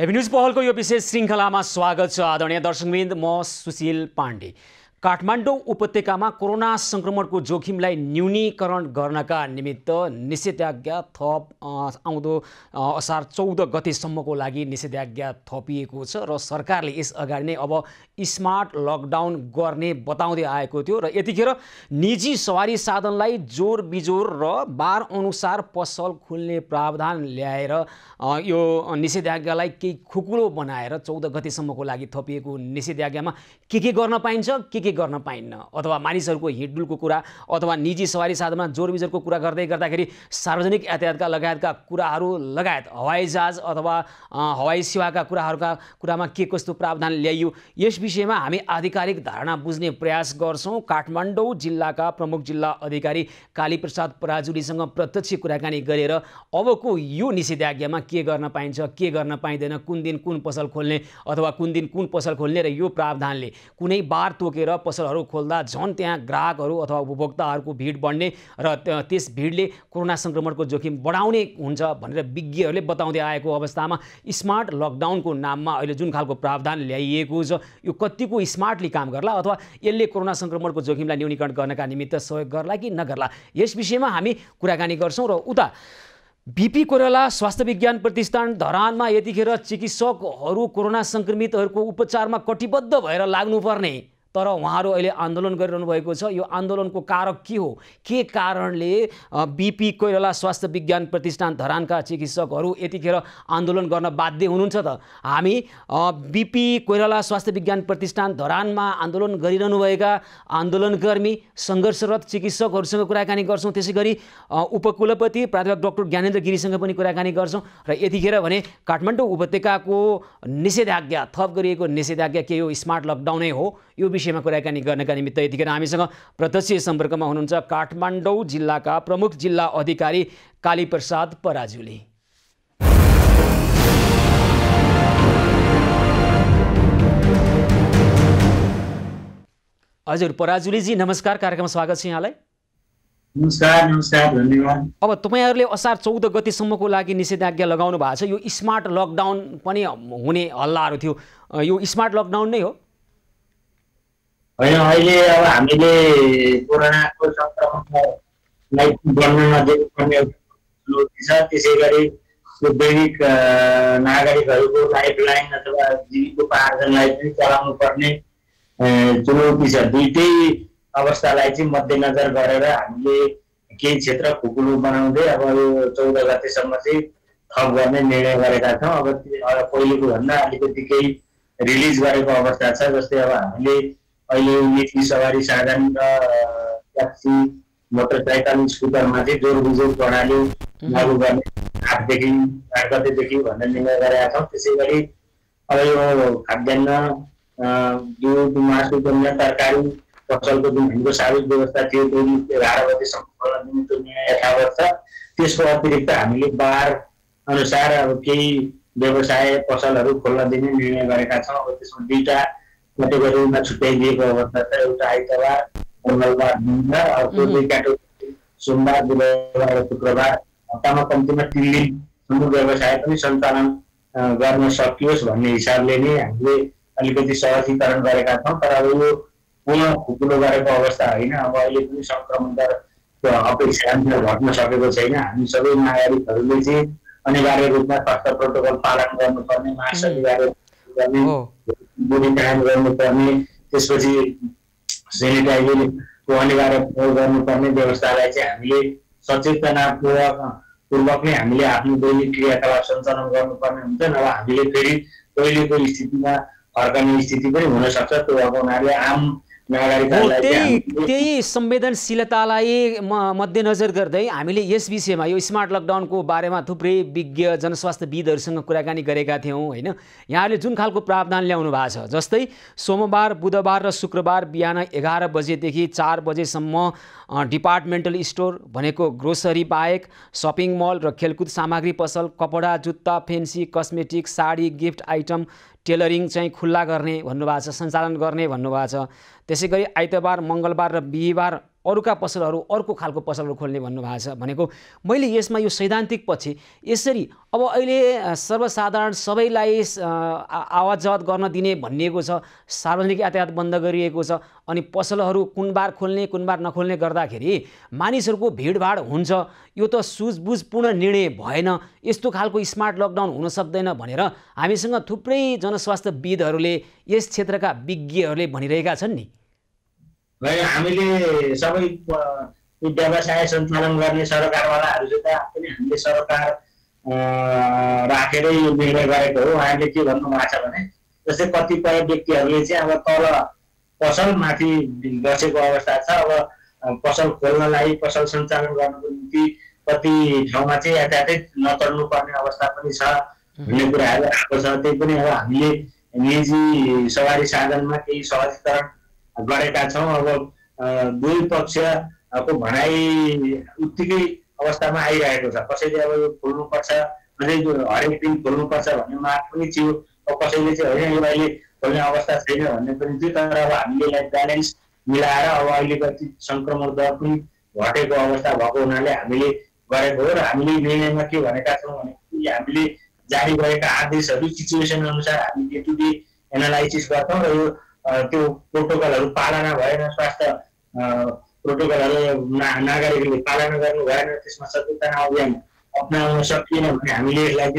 Avenues पहलको यो विशेष श्रृङ्खलामा स्वागत छ आदरणीय दर्शकवृन्द। म सुशील पाण्डे। काठमाडौँ उपत्यकामा कोरोना संक्रमणको जोखिमलाई न्यूनीकरण गर्नका निमित्त निषेधाज्ञा थप आउँदो असार 14 गतेसम्मको लागि निषेधाज्ञा थपिएको छ र सरकारले यस अगाडि नै अब स्मार्ट लकडाउन गर्ने बताउँदै आएको थियो र यतिखेर निजी सवारी साधनलाई जोर बिजोर र बार अनुसार पसल खोल्ने प्रावधान ल्याएर यो निषेधाज्ञालाई केही खुकुलो बनाएर 14 गतेसम्मको लागि थपिएको निषेधाज्ञामा के गर्न पाइन्छ, के गर्न पाइन्न, अथवा मानिसहरूको हिँडडुलको कुरा अथवा निजी सवारी साधनमा जोरबिजोरको कुरा गर्दाखेरि सार्वजनिक यातायातका लगायतका कुराहरू लगायत हवाईजहाज अथवा हवाई सेवाका कुरामा के कस्तो प्रावधान ल्याइयो, यस विषयमा हामी आधिकारिक धारणा बुझ्ने प्रयास गर्छौं। काठमाडौँ जिल्लाका प्रमुख जिल्ला अधिकारी कालीप्रसाद पराजुलीसँग प्रत्यक्ष कुराकानी गरेर अबको यो निषेधाज्ञामा के गर्न पाइन्छ, के गर्न पाइँदैन, कुन दिन कुन पसल खोल्ने अथवा कुन दिन कुन पसल खोल्ने र यो प्रावधानले कुनै बार तोकेर पसलहरू खोल्दा झन् त्यहाँ ग्राहकहरू अथवा उपभोक्ताहरूको भिड बढ्ने र त्यस भिडले कोरोना संक्रमणको जोखिम बढाउने हुन्छ भनेर विज्ञहरूले बताउँदै आएको अवस्थामा स्मार्ट लकडाउनको नाममा अहिले जुन खालको प्रावधान ल्याइएको छ यो कतिको स्मार्टली काम गर्ला अथवा यसले कोरोना संक्रमणको जोखिमलाई न्यूनीकरण गर्नका निमित्त सहयोग गर्ला कि नगर्ला, यस विषयमा हामी कुराकानी गर्छौं। र उता बीपी कोइराला स्वास्थ्य विज्ञान प्रतिष्ठान धरानमा यतिखेर चिकित्सकहरू कोरोना संक्रमितहरूको उपचारमा कटिबद्ध भएर लाग्नुपर्ने, तर उहाँहरू अहिले आन्दोलन गरिरहनु भएको छ। यो आन्दोलनको कारक के हो, के कारणले बीपी कोइराला स्वास्थ्य विज्ञान प्रतिष्ठान धरानका चिकित्सकहरू यतिखेर आन्दोलन गर्न बाध्य हुनुहुन्छ त? हामी बीपी कोइराला स्वास्थ्य विज्ञान प्रतिष्ठान धरानमा आन्दोलन गरिरहनुभएका आन्दोलनकर्मी सङ्घर्षरत चिकित्सकहरूसँग कुराकानी गर्छौँ। त्यसैगरी उपकुलपति प्राध्यापक डाक्टर ज्ञानेन्द्र गिरीसँग पनि कुराकानी गर्छौँ। र यतिखेर भने काठमाडौँ उपत्यकाको निषेधाज्ञा, थप गरिएको निषेधाज्ञा के हो, स्मार्ट लकडाउनै हो, यो विषयमा कुराकानी गर्नका निमित्त यतिखेर हामीसँग प्रत्यक्ष सम्पर्कमा हुनुहुन्छ काठमाडौँ जिल्लाका प्रमुख जिल्ला अधिकारी कालीप्रसाद पराजुली। हजुर पराजुलीजी नमस्कार, कार्यक्रममा स्वागत छ यहाँलाई। नमस्कार धन्यवाद। अब तपाईहरुले असार 14 गतेसम्मको लागि निषेधाज्ञा लगाउनु भएको छ। यो स्मार्ट लकडाउन पनि हुने हल्लाहरू थियो, यो स्मार्ट लकडाउन नै हो? होइन, अहिले अब हामीले कोरोनाको संक्रमणलाई बढ्न नदिनुपर्ने छ। त्यसै गरी दैनिक नागरिकहरूको लाइफलाइन अथवा जीविकोपार्जनलाई पनि चलाउनु पर्ने चुनौती छ। दुईटै अवस्थालाई चाहिँ मध्यनजर गरेर हामीले केही क्षेत्र खुकुलो बनाउँदै अब यो 14 गतेसम्म चाहिँ थप गर्ने निर्णय गरेका छौँ। अब पहिलेको भन्दा अलिकति केही रिलिज गरेको अवस्था छ। जस्तै अब हामीले अहिले निजी सवारी साधन र ट्याक्सी, मोटरसाइकल, स्कुटरमा चाहिँ जोरबुजोर प्रणाली लागू गर्ने 8 गतेदेखि भन्ने निर्णय गरेका छौँ। त्यसै गरी अब यो खाद्यान्न, दुध, मासु, तरकारी पसलको जुन हाम्रो सार्वजनिक व्यवस्था थियो त्यो 11 गतेसम्म खोल्न दिने त्यो निर्णय यथावत छ। त्यसको अतिरिक्त हामीले बार अनुसार अब केही व्यवसाय पसलहरू खोल्न दिने निर्णय गरेका छौँ। अब त्यसमा 2टा क्याटेगोरीमा छुट्याइदिएको अवस्था छ। एउटा आइतबार, मङ्गलबार, बिहीबार, अर्को 2 क्याटेगोरी सोमबार, बुधबार र शुक्रबार। हप्तामा कम्तीमा 3 दिनसम्म व्यवसाय पनि सञ्चालन गर्न सकियोस् भन्ने हिसाबले नै हामीले अलिकति सहजीकरण गरेका छौँ। तर अब यो पूर्ण खुकुलो गरेको अवस्था होइन। अब अहिले पनि संक्रमण दर अपेक्षाअनुसार घट्न सकेको छैन। हामी सबै नागरिकहरूले चाहिँ अनिवार्य रूपमा स्वास्थ्य प्रोटोकल पालन गर्नुपर्ने, मास्क अनिवार्य गर्ने, बुढी कायम गर्नुपर्ने, त्यसपछि सेनिटाइजरको अनिवार्य प्रयोग गर्नुपर्ने व्यवस्थालाई चाहिँ हामीले सचेतनापूर्वक नै हामीले आफ्नो दैनिक क्रियाकलाप सञ्चालन गर्नुपर्ने हुन्छ। नभए हामीले फेरि पहिलेको स्थितिमा फर्कने स्थिति पनि हुन सक्छ। त्यो अब उनीहरूले आम त्यही संवेदनशीलतालाई मध्यनजर गर्दै हामीले यस विषयमा यो स्मार्ट लकडाउनको बारेमा थुप्रै विज्ञ जनस्वास्थ्यविदहरूसँग कुराकानी गरेका थियौँ होइन। यहाँले जुन खालको प्रावधान ल्याउनु भएको छ, जस्तै सोमबार, बुधबार र शुक्रबार बिहान 11 बजेदेखि 4 बजेसम्म डिपार्टमेन्टल स्टोर भनेको ग्रोसरी बाहेक सपिङ मल र खेलकुद सामग्री पसल, कपडा, जुत्ता, fancy, cosmetic, sari, gift item, tailoring चाहिँ खुल्ला गर्ने भन्नुभएको छ, सञ्चालन गर्ने भन्नुभएको छ। त्यसै गरी आइतबार, मङ्गलबार र बिहीबार अरूका पसलहरू अर्को खालको पसलहरू खोल्ने भन्नुभएको छ भनेको मैले यसमा यो सैद्धान्तिक पछि यसरी अब अहिले सर्वसाधारण सबैलाई आवाज जवात गर्न दिने भनिएको छ, सार्वजनिक यातायात बन्द गरिएको छ, अनि पसलहरू कुन बार खोल्ने कुन बार नखोल्ने गर्दाखेरि मानिसहरूको भिडभाड हुन्छ, यो त सुझबुझपूर्ण निर्णय भएन, यस्तो खालको स्मार्ट लकडाउन हुन सक्दैन भनेर हामीसँग थुप्रै जनस्वास्थ्यविदहरूले यस क्षेत्रका विज्ञहरूले भनिरहेका छन् नि। हामीले सबै व्यवसाय सञ्चालन गर्ने सरकारवालाहरूसित पनि हामीले सरकार राखेरै यो निर्णय गरेको हो। उहाँले के भन्नुभएको छ भने जस्तै कतिपय व्यक्तिहरूले चाहिँ अब तल पसल माथि बसेको अवस्था छ, अब पसल खोल्नलाई पसल सञ्चालन गर्नको निम्ति कति ठाउँमा चाहिँ यातायातै नचल्नु पर्ने अवस्था पनि छ भन्ने कुराहरू आएको छ। त्यही पनि अब हामीले निजी सवारी साधनमा केही सहजीकरण गरेका छौँ। अब दुई पक्षको भनाइ उत्तिकै अवस्थामा आइरहेको छ। कसैले अब यो खोल्नुपर्छ, अझै हरेक दिन खोल्नुपर्छ भन्ने माग पनि थियो, अब कसैले चाहिँ होइन यो अहिले खोल्ने अवस्था छैन भन्ने पनि थियो। तर अब हामीले यसलाई ब्यालेन्स मिलाएर अब अहिले कति सङ्क्रमण दर पनि घटेको अवस्था भएको हुनाले हामीले गरेको हो। र हामीले निर्णयमा के भनेका छौँ भने हामीले जारी गरेका आदेशहरू सिचुएसन अनुसार हामी डे टु डे एनालाइसिस गर्छौँ र यो त्यो प्रोटोकलहरू पालना भएन, स्वास्थ्य प्रोटोकलहरू नागरिकले पालना गर्नु भएन, त्यसमा सचेतना अभियान अप्नाउन सकिएन भने हामीले यसलाई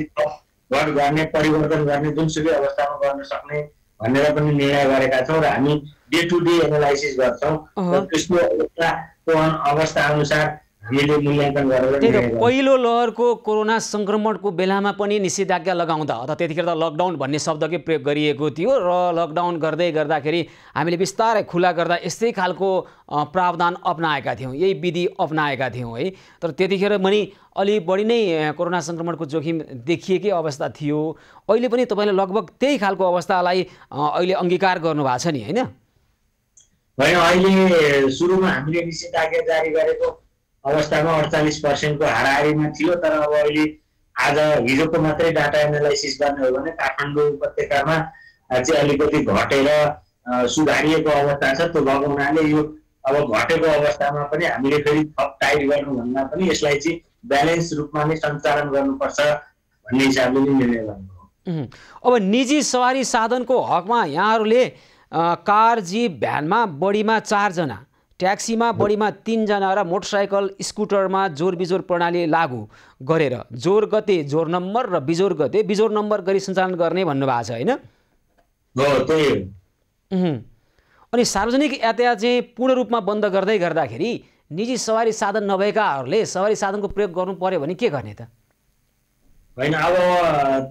घट गर्ने परिवर्तन गर्ने जुनसुकै अवस्थामा गर्न सक्ने भनेर पनि निर्णय गरेका छौँ र हामी डे टु डे एनालाइसिस गर्छौँ। त्यस्तो अवस्था अनुसार हामीले मूल्याङ्कन गरेर पहिलो लहरको कोरोना संक्रमणको बेलामा पनि निषेधाज्ञा लगाउँदा अथवा त्यतिखेर त लकडाउन भन्ने शब्दकै प्रयोग गरिएको थियो र लकडाउन गर्दै गर्दाखेरि हामीले बिस्तारै खुला गर्दा यस्तै खालको प्रावधान अपनाएका थियौँ, यही विधि अपनाएका थियौँ है। तर त्यतिखेर पनि अलि बढी नै कोरोना संक्रमणको जोखिम देखिएकै अवस्था थियो। अहिले पनि तपाईँले लगभग त्यही खालको अवस्थालाई अहिले अङ्गीकार गर्नुभएको छ नि, होइन? अहिले सुरुमा हामीले निषेधाज्ञा जारी गरेको अवस्थामा 48% को हाराहारीमा थियो। तर अब अहिले आज हिजोको मात्रै डाटा एनालाइसिस गर्ने हो भने काठमाडौँ उपत्यकामा चाहिँ अलिकति घटेर सुधारिएको अवस्था छ। त्यो भएको हुनाले यो अब घटेको अवस्थामा पनि हामीले फेरि थप टाइट गर्नुभन्दा पनि यसलाई चाहिँ ब्यालेन्स रूपमा नै सञ्चालन गर्नुपर्छ भन्ने हिसाबले नै निर्णय गर्नु हो। अब निजी सवारी साधनको हकमा यहाँहरूले कार जीप भ्यानमा बढीमा 4 जना, ट्याक्सीमा बढीमा 3 जना र मोटरसाइकल स्कुटरमा जोर बिजोर प्रणाली लागू गरेर जोर गते जोर नम्बर र बिजोर गते बिजोर नम्बर गरी सञ्चालन गर्ने भन्नुभएको छ, होइन? अनि सार्वजनिक यातायात चाहिँ पूर्ण रूपमा बन्द गर्दै गर्दाखेरि निजी सवारी साधन नभएकाहरूले सवारी साधनको प्रयोग गर्नु पर्यो भने के गर्ने त? होइन, अब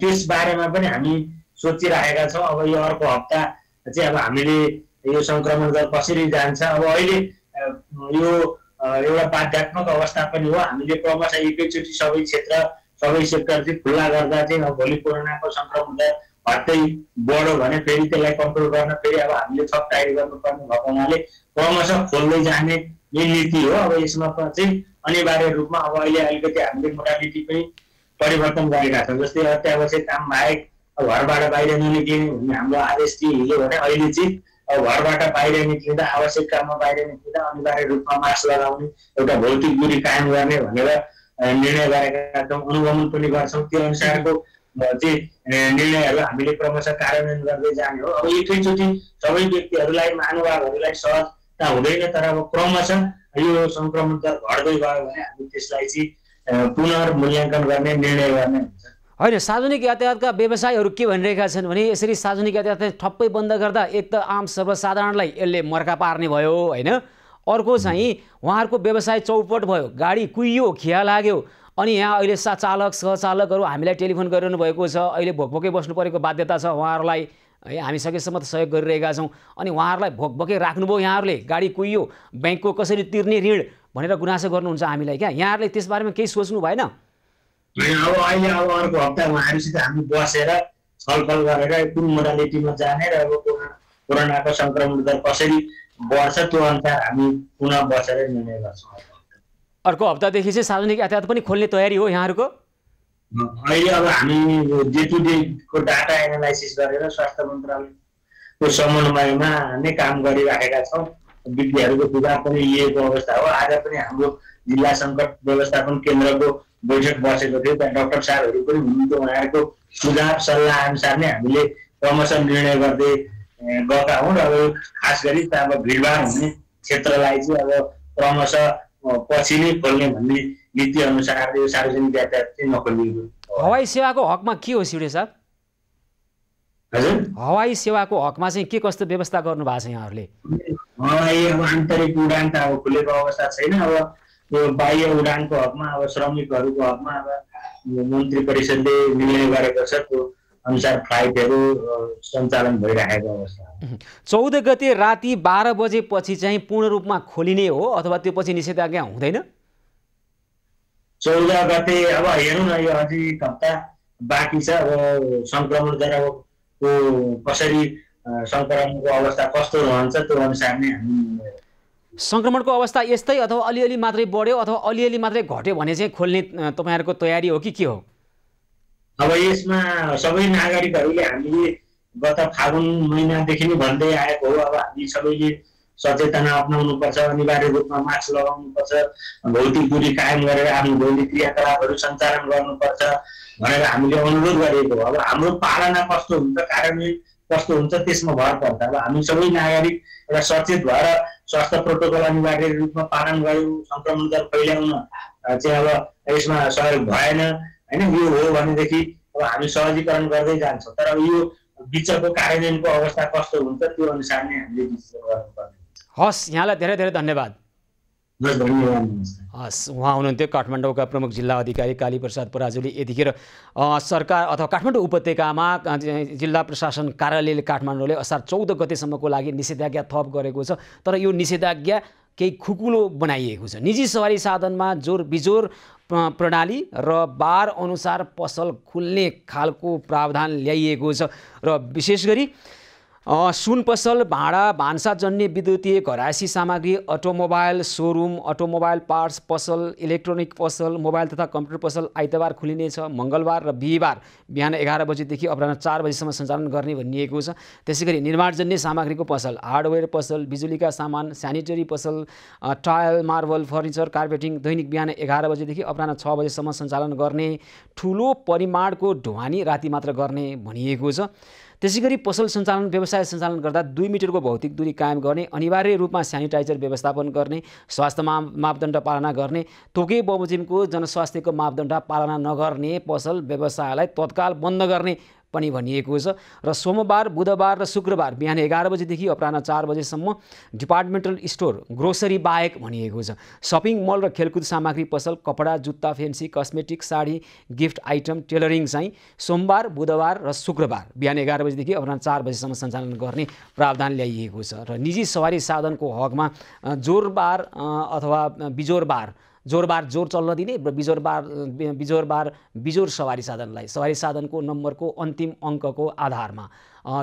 त्यस बारेमा पनि हामी सोचिरहेका छौँ। अब यो अर्को हप्ता चाहिँ अब हामीले यो संक्रमण दर कसरी जान्छ, अब अहिले यो एउटा बाध्यात्मक अवस्था पनि हो। हामीले क्रमशः एकैचोटि सबै क्षेत्र सबै सेक्टर चाहिँ खुल्ला गर्दा चाहिँ अब भोलि कोरोनाको संक्रमण दर हट्दै बढ्यो भने फेरि त्यसलाई कन्ट्रोल गर्न फेरि अब हामीले थप टाइट गर्नुपर्ने भएको हुनाले क्रमशः खोल्दै जाने यो नीति हो। अब यसमा चाहिँ अनिवार्य रूपमा अब अहिले अलिकति हामीले मोडालिटी पनि परिवर्तन गरेका छौँ। जस्तै अत्यावश्यक काम बाहेक घरबाट बाहिर ननिक्लिने भन्ने हाम्रो आदेश थियो हिजो भने अहिले चाहिँ घरबाट बाहिर निक्लिँदा आवश्यक काममा बाहिर निक्लिँदा अनिवार्य रूपमा मास्क लगाउने एउटा भौतिक दूरी कायम गर्ने भनेर निर्णय गरेका छौँ, अनुगमन पनि गर्छौँ। त्यो अनुसारको चाहिँ निर्णयहरू हामीले क्रमशः कार्यान्वयन गर्दै जाने हो। अब एकैचोटि सबै व्यक्तिहरूलाई महानुभावहरूलाई सहजता हुँदैन, तर अब क्रमशः यो संक्रमण दर घट्दै गयो भने हामी त्यसलाई चाहिँ पुनर्मूल्याङ्कन गर्ने निर्णय गर्ने हुन्छ। होइन, सार्वजनिक यातायातका व्यवसायीहरू के भनिरहेका छन् भने यसरी सार्वजनिक यातायात ठप्पै बन्द गर्दा एक त आम सर्वसाधारणलाई यसले मर्का पार्ने भयो, होइन? अर्को चाहिँ उहाँहरूको व्यवसाय चौपट भयो, गाडी कुहियो, खिया लाग्यो। अनि यहाँ अहिले चालक सहचालकहरू हामीलाई टेलिफोन गरिरहनु भएको छ, अहिले भोकभोकै बस्नु परेको बाध्यता छ उहाँहरूलाई है। हामी सकेसम्म त सहयोग गरिरहेका छौँ। अनि उहाँहरूलाई भोकभोकै राख्नुभयो, यहाँहरूले गाडी कुहियो, ब्याङ्कको कसरी तिर्ने ऋण भनेर गुनासो गर्नुहुन्छ हामीलाई। क्या यहाँहरूले त्यसबारेमा केही सोच्नु भएन? अब अहिले अब अर्को हप्ता उहाँहरूसित हामी बसेर छलफल गरेर कुन मोडालिटीमा जाने र अब कोरोनाको संक्रमण दर कसरी बढ्छ त्यो अनुसार हामी पुनः बसेर निर्णय गर्छौँ। अर्को हप्तादेखि चाहिँ सार्वजनिक यातायात पनि खोल्ने तयारी हो यहाँहरूको? अहिले अब हामी डे टु डे को डाटा एनालाइसिस गरेर स्वास्थ्य मन्त्रालयको समन्वयमा नै काम गरिराखेका छौँ। विज्ञहरूको सुझाव पनि लिएको अवस्था हो। आज पनि हाम्रो जिल्ला सङ्कट व्यवस्थापन केन्द्रको बैठक बसेको थियो, त्यहाँ डाक्टर साहबहरू पनि हुनुहुन्थ्यो। उहाँहरूको सुझाव सल्लाह अनुसार नै हामीले क्रमशः निर्णय गर्दै गएका हौँ। र अब खास गरी त अब भिडभाड हुने क्षेत्रलाई चाहिँ अब क्रमशः पछि नै खोल्ने भन्ने नीति अनुसार यो सार्वजनिक यातायात चाहिँ नखोलिएको। हवाई सेवाको हकमा के हो सिउडे साहब? हजुर, हवाई सेवाको हकमा चाहिँ के कस्तो व्यवस्था गर्नु भएको छ यहाँहरूले? अब आन्तरिक उडान त अब खुलेको अवस्था छैन। अब यो बाह्य उडानको हकमा अब श्रमिकहरूको हकमा अब मन्त्री परिषदले निर्णय गरेको छ, त्यो अनुसार फ्लाइटहरू सञ्चालन भइरहेको अवस्था। 14 गते राति 12 बजेपछि चाहिँ पूर्ण रूपमा खोलिने हो अथवा त्यो पछि निषेधाज्ञा हुँदैन? 14 गते अब हेरौँ न, यो अझै एक हप्ता बाँकी छ। अब सङ्क्रमणको कसरी सङ्क्रमणको अवस्था कस्तो रहन्छ त्यो अनुसार नै हामी सङ्क्रमणको अवस्था यस्तै अथवा अलिअलि मात्रै बढ्यो अथवा अलिअलि मात्रै घट्यो भने चाहिँ खोल्ने तपाईँहरूको तयारी हो कि के हो? अब यसमा सबै नागरिकहरूले हामीले गत फागुन महिनादेखि नै भन्दै आएको हो। अब हामी सबैले सचेतना अपनाउनुपर्छ, अनिवार्य रूपमा मास्क लगाउनुपर्छ, भौतिक दूरी कायम गरेर आफ्नो दैनिक क्रियाकलापहरू सञ्चालन गर्नुपर्छ भनेर हामीले अनुरोध गरेको हो। अब हाम्रो पालना कस्तो हुन्छ, कार्यान्वयन कस्तो हुन्छ त्यसमा भर पर्छ। अब हामी सबै नागरिक एउटा सचेत भएर स्वास्थ्य प्रोटोकल अनिवार्य रूपमा पालन गऱ्यौँ, सङ्क्रमण दर फैल्याउन चाहिँ अब यसमा सहयोग भएन होइन। यो हो भनेदेखि अब हामी सहजीकरण गर्दै जान्छौँ, तर अब यो बिचको कार्यान्वयनको अवस्था कस्तो हुन्छ त्यो अनुसार नै हामीले डिसिसन गर्नुपर्ने। हस्, यहाँलाई धेरै धेरै धन्यवाद। धन्यवाद। हस्, उहाँ हुनुहुन्थ्यो काठमाडौँका प्रमुख जिल्ला अधिकारी कालीप्रसाद पराजुली। यतिखेर सरकार अथवा काठमाडौँ उपत्यकामा जिल्ला प्रशासन कार्यालयले काठमाडौँले असार 14 गतेसम्मको लागि निषेधाज्ञा थप गरेको छ। तर यो निषेधाज्ञा केही खुकुलो बनाइएको छ। निजी सवारी साधनमा जोर बिजोर प्रणाली र बार अनुसार पसल खुल्ने खालको प्रावधान ल्याइएको छ र विशेष गरी सुन पसल, भाँडा, भान्साजन्य विद्युतीय घरायसी सामग्री, अटोमोबाइल सोरुम, अटोमोबाइल पार्ट्स पसल, इलेक्ट्रोनिक पसल, मोबाइल तथा कम्प्युटर पसल आइतबार खुलिनेछ। मङ्गलबार र बिहिबार बिहान 11 बजेदेखि अपराह्न 4 बजेसम्म सञ्चालन गर्ने भनिएको छ। त्यसैगरी निर्माणजन्य सामग्रीको पसल, हार्डवेयर पसल, बिजुलीका सामान, स्यानिटरी पसल, टायल, मार्बल, फर्निचर, कार्पेटिङ दैनिक बिहान 11 बजेदेखि अपराह्न 6 बजेसम्म सञ्चालन गर्ने। ठुलो परिमाणको ढुवानी राति मात्र गर्ने भनिएको छ। त्यसैगरी पसल सञ्चालन व्यवसाय सञ्चालन गर्दा 2 मिटरको भौतिक दूरी कायम गर्ने, अनिवार्य रूपमा स्यानिटाइजर व्यवस्थापन गर्ने, स्वास्थ्य मापदण्ड पालना गर्ने, तोके बमोजिमको जनस्वास्थ्यको मापदण्ड पालना नगर्ने पसल व्यवसायलाई तत्काल बन्द गर्ने पनि भनिएको छ। र सोमबार, बुधबार र शुक्रबार बिहान 11 बजेदेखि अपराह्न 4 बजेसम्म डिपार्टमेन्टल स्टोर, ग्रोसरी बाहेक भनिएको छ। सपिङ मल र खेलकुद सामग्री पसल, कपडा, जुत्ता, fancy, cosmetic, sari, gift item, tailoring चाहिँ सोमबार, बुधबार र शुक्रबार बिहान 11 बजेदेखि अपराह्न 4 बजेसम्म सञ्चालन गर्ने प्रावधान ल्याइएको छ। र निजी सवारी साधनको हकमा जोरबार अथवा जोरबार जोर चल्न दिने र बिजोर सवारी साधनको नम्बरको अन्तिम अङ्कको आधारमा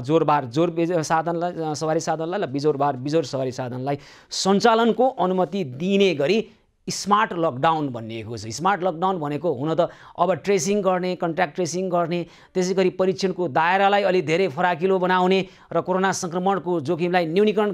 जोरबार सवारी साधनलाई र बिजोर सवारी साधनलाई सञ्चालनको अनुमति दिने गरी स्मार्ट लकडाउन भनिएको छ। स्मार्ट लकडाउन भनेको हुन त अब ट्रेसिङ गर्ने, कन्ट्याक्ट ट्रेसिङ गर्ने, त्यसै गरी परीक्षणको दायरालाई अलि धेरै फराकिलो बनाउने र कोरोना सङ्क्रमणको जोखिमलाई न्यूनीकरण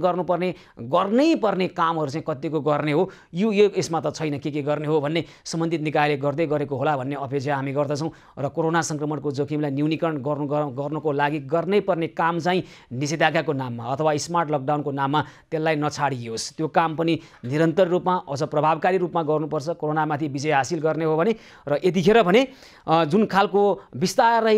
गर्नै पर्ने कामहरू चाहिँ कतिको गर्ने हो। यो यसमा त छैन के गर्ने हो भन्ने सम्बन्धित निकायले गर्दै गरेको होला भन्ने अपेक्षा हामी गर्दछौँ। र कोरोना सङ्क्रमणको जोखिमलाई न्यूनीकरण गर्नुको लागि गर्नै पर्ने काम चाहिँ निषेधाज्ञाको नाममा अथवा स्मार्ट लकडाउनको नाममा त्यसलाई नछाडियोस्। त्यो काम पनि निरन्तर रूपमा अझ प्रभावकारी रूपमा गर्नुपर्छ कोरोनामाथि विजय हासिल गर्ने हो भने। र यतिखेर भने जुन खालको बिस्तारै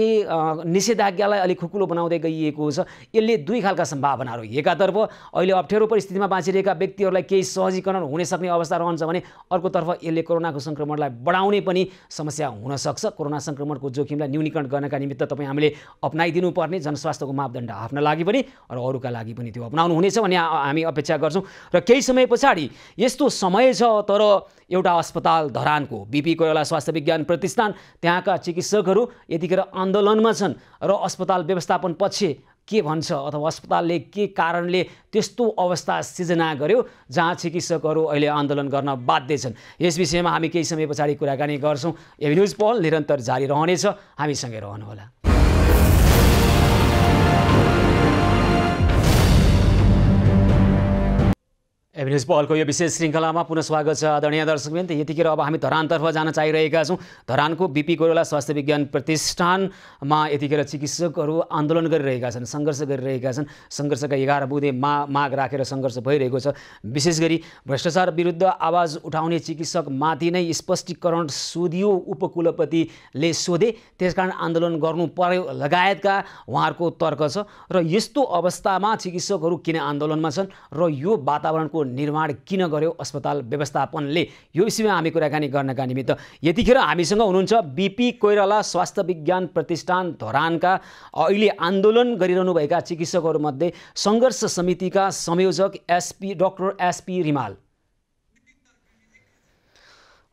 निषेधाज्ञालाई अलिक खुकुलो बनाउँदै गइएको छ, यसले 2 खालका सम्भावनाहरू। एकातर्फ अहिले अप्ठ्यारो परिस्थितिमा बाँचिरहेका व्यक्तिहरूलाई केही सहजीकरण हुन सक्ने अवस्था रहन्छ भने अर्कोतर्फ यसले कोरोनाको सङ्क्रमणलाई बढाउने पनि समस्या हुन सक्छ। कोरोना सङ्क्रमणको जोखिमलाई न्यूनीकरण गर्नका निमित्त तपाईँ हामीले अपनाइदिनु पर्ने जनस्वास्थ्यको मापदण्ड आफ्ना लागि पनि र अरूका लागि पनि त्यो अपनाउनु हुनेछ भन्ने हामी अपेक्षा गर्छौँ। र केही समय पछाडि यस्तो समय छ तर एउटा अस्पताल धरानको बिपी कोइराला स्वास्थ्य विज्ञान प्रतिष्ठान, त्यहाँका चिकित्सकहरू यतिखेर आन्दोलनमा छन् र अस्पताल व्यवस्थापन पक्ष के भन्छ अथवा अस्पतालले के कारणले त्यस्तो अवस्था सिर्जना गर्यो जहाँ चिकित्सकहरू अहिले आन्दोलन गर्न बाध्य छन्। यस विषयमा हामी केही समय पछाडि कुराकानी गर्छौँ। एबी न्युज पहल निरन्तर जारी रहनेछ, हामीसँगै रहनुहोला। एभिन्यूज पहलको यो विशेष श्रृङ्खलामा पुनः स्वागत छ आदरणीय दर्शकवृन्द। यतिखेर अब हामी धरानतर्फ जान चाहिरहेका छौँ। धरानको बीपी कोइराला स्वास्थ्य विज्ञान प्रतिष्ठानमा यतिखेर चिकित्सकहरू आन्दोलन गरिरहेका छन्, सङ्घर्ष गरिरहेका छन्। सङ्घर्षका 11 बुँदे माग राखेर सङ्घर्ष भइरहेको छ। विशेष गरी भ्रष्टाचार विरुद्ध आवाज उठाउने चिकित्सकमाथि नै स्पष्टीकरण सोधियो, उपकुलपतिले सोधे, त्यसकारण आन्दोलन गर्नु पर्यो लगायतका उहाँहरूको तर्क छ। र यस्तो अवस्थामा चिकित्सकहरू किन आन्दोलनमा छन् र यो वातावरणको निर्माण किन गर्यो अस्पताल व्यवस्थापनले, यो विषयमा हामी कुराकानी गर्नका निमित्त यतिखेर हामीसँग हुनुहुन्छ बीपी कोइराला स्वास्थ्य विज्ञान प्रतिष्ठान धरानका अहिले आन्दोलन गरिरहनुभएका चिकित्सकहरूमध्ये सङ्घर्ष समितिका संयोजक डाक्टर एसपी रिमाल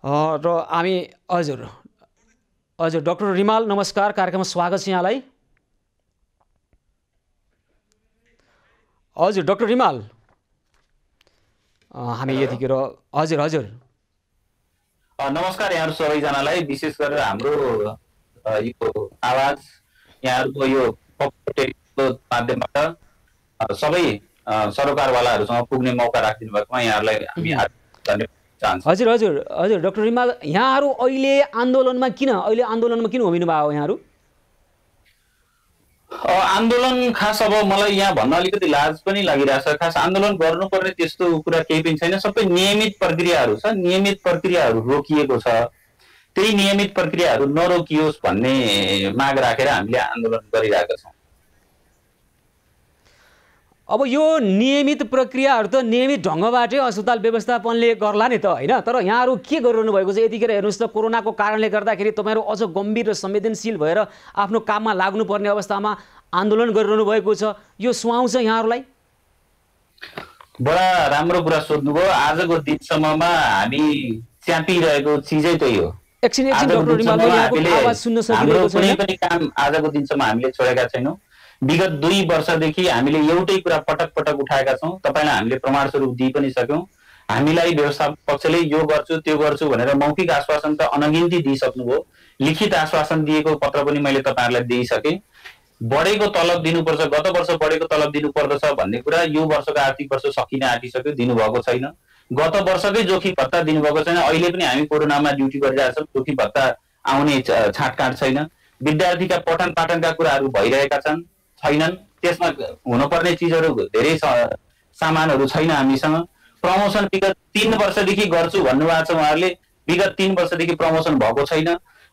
र हामी हजुर डाक्टर रिमाल नमस्कार, कार्यक्रममा स्वागत छ यहाँलाई। हजुर डाक्टर रिमाल, हामी यतिखेर हजुर नमस्कार यहाँहरू सबैजनालाई। विशेष गरेर हाम्रो यो आवाज यहाँहरूको यो माध्यमबाट सबै सरोकारवालाहरूसँग पुग्ने मौका राखिदिनु भएकोमा यहाँहरूलाई हामी धन्यवाद चाहन्छौँ। हजुर डाक्टर रिमाल, यहाँहरू अहिले आन्दोलनमा किन उभिनु भयो यहाँहरू? आन्दोलन खास अब मलाई यहाँ भन्न अलिकति लाज पनि लागिरहेछ। खास आन्दोलन गर्नुपर्ने त्यस्तो कुरा केही पनि छैन। सबै नियमित प्रक्रियाहरू छ, नियमित प्रक्रियाहरू रोकिएको छ। त्यही नियमित प्रक्रियाहरू नरोकियोस् भन्ने माग राखेर हामीले आन्दोलन गरिरहेका छौँ। अब यो नियमित प्रक्रियाहरू त नियमित ढङ्गबाटै अस्पताल व्यवस्थापनले गर्ला नि त, होइन? तर यहाँहरू के गरिरहनु भएको छ यतिखेर? हेर्नुहोस् त, कोरोनाको कारणले गर्दाखेरि तपाईँहरू अझ गम्भीर र संवेदनशील भएर आफ्नो काममा लाग्नुपर्ने अवस्थामा आन्दोलन गरिरहनु भएको छ। यो सुहाउँछ यहाँहरूलाई? बडा राम्रो कुरा सोध्नुभयो। आजको दिनसम्ममा हामी च्यापिरहेको चिजै त्यही हो। एकछिन डाक्टर रिमाल, यहाँको आवाज सुन्न सकिरहेको छैन। कुनै पनि काम आजको दिनसम्म हामीले छोडेका छैनौँ। विगत 2 वर्षदेखि हामीले एउटै कुरा पटक पटक उठाएका छौँ। तपाईँलाई हामीले प्रमाण स्वरूप दिइ पनि सक्यौँ। हामीलाई व्यवस्थापक पक्षले यो गर्छु त्यो गर्छु भनेर मौखिक आश्वासन त अनगिन्ती दिइसक्नुभयो। लिखित आश्वासन दिएको पत्र पनि मैले तपाईँहरूलाई दिइसकेँ। बढेको तलब दिनुपर्छ, गत वर्ष बढेको तलब दिनुपर्दछ भन्ने कुरा यो वर्षको आर्थिक वर्ष सकिन आँटिसक्यो, दिनुभएको छैन। गत वर्षकै जोखिम भत्ता दिनुभएको छैन। अहिले पनि हामी कोरोनामा ड्युटी गरिरहेछौँ, जोखिम भत्ता आउने छाँटकाँट छैन। विद्यार्थीका पठन पाठनका कुराहरू भइरहेका छैनन्। त्यसमा हुनुपर्ने चिजहरू धेरै सामानहरू छैन हामीसँग। प्रमोसन विगत 3 वर्षदेखि गर्छु भन्नुभएको छ उहाँहरूले, विगत 3 वर्षदेखि प्रमोसन भएको छैन।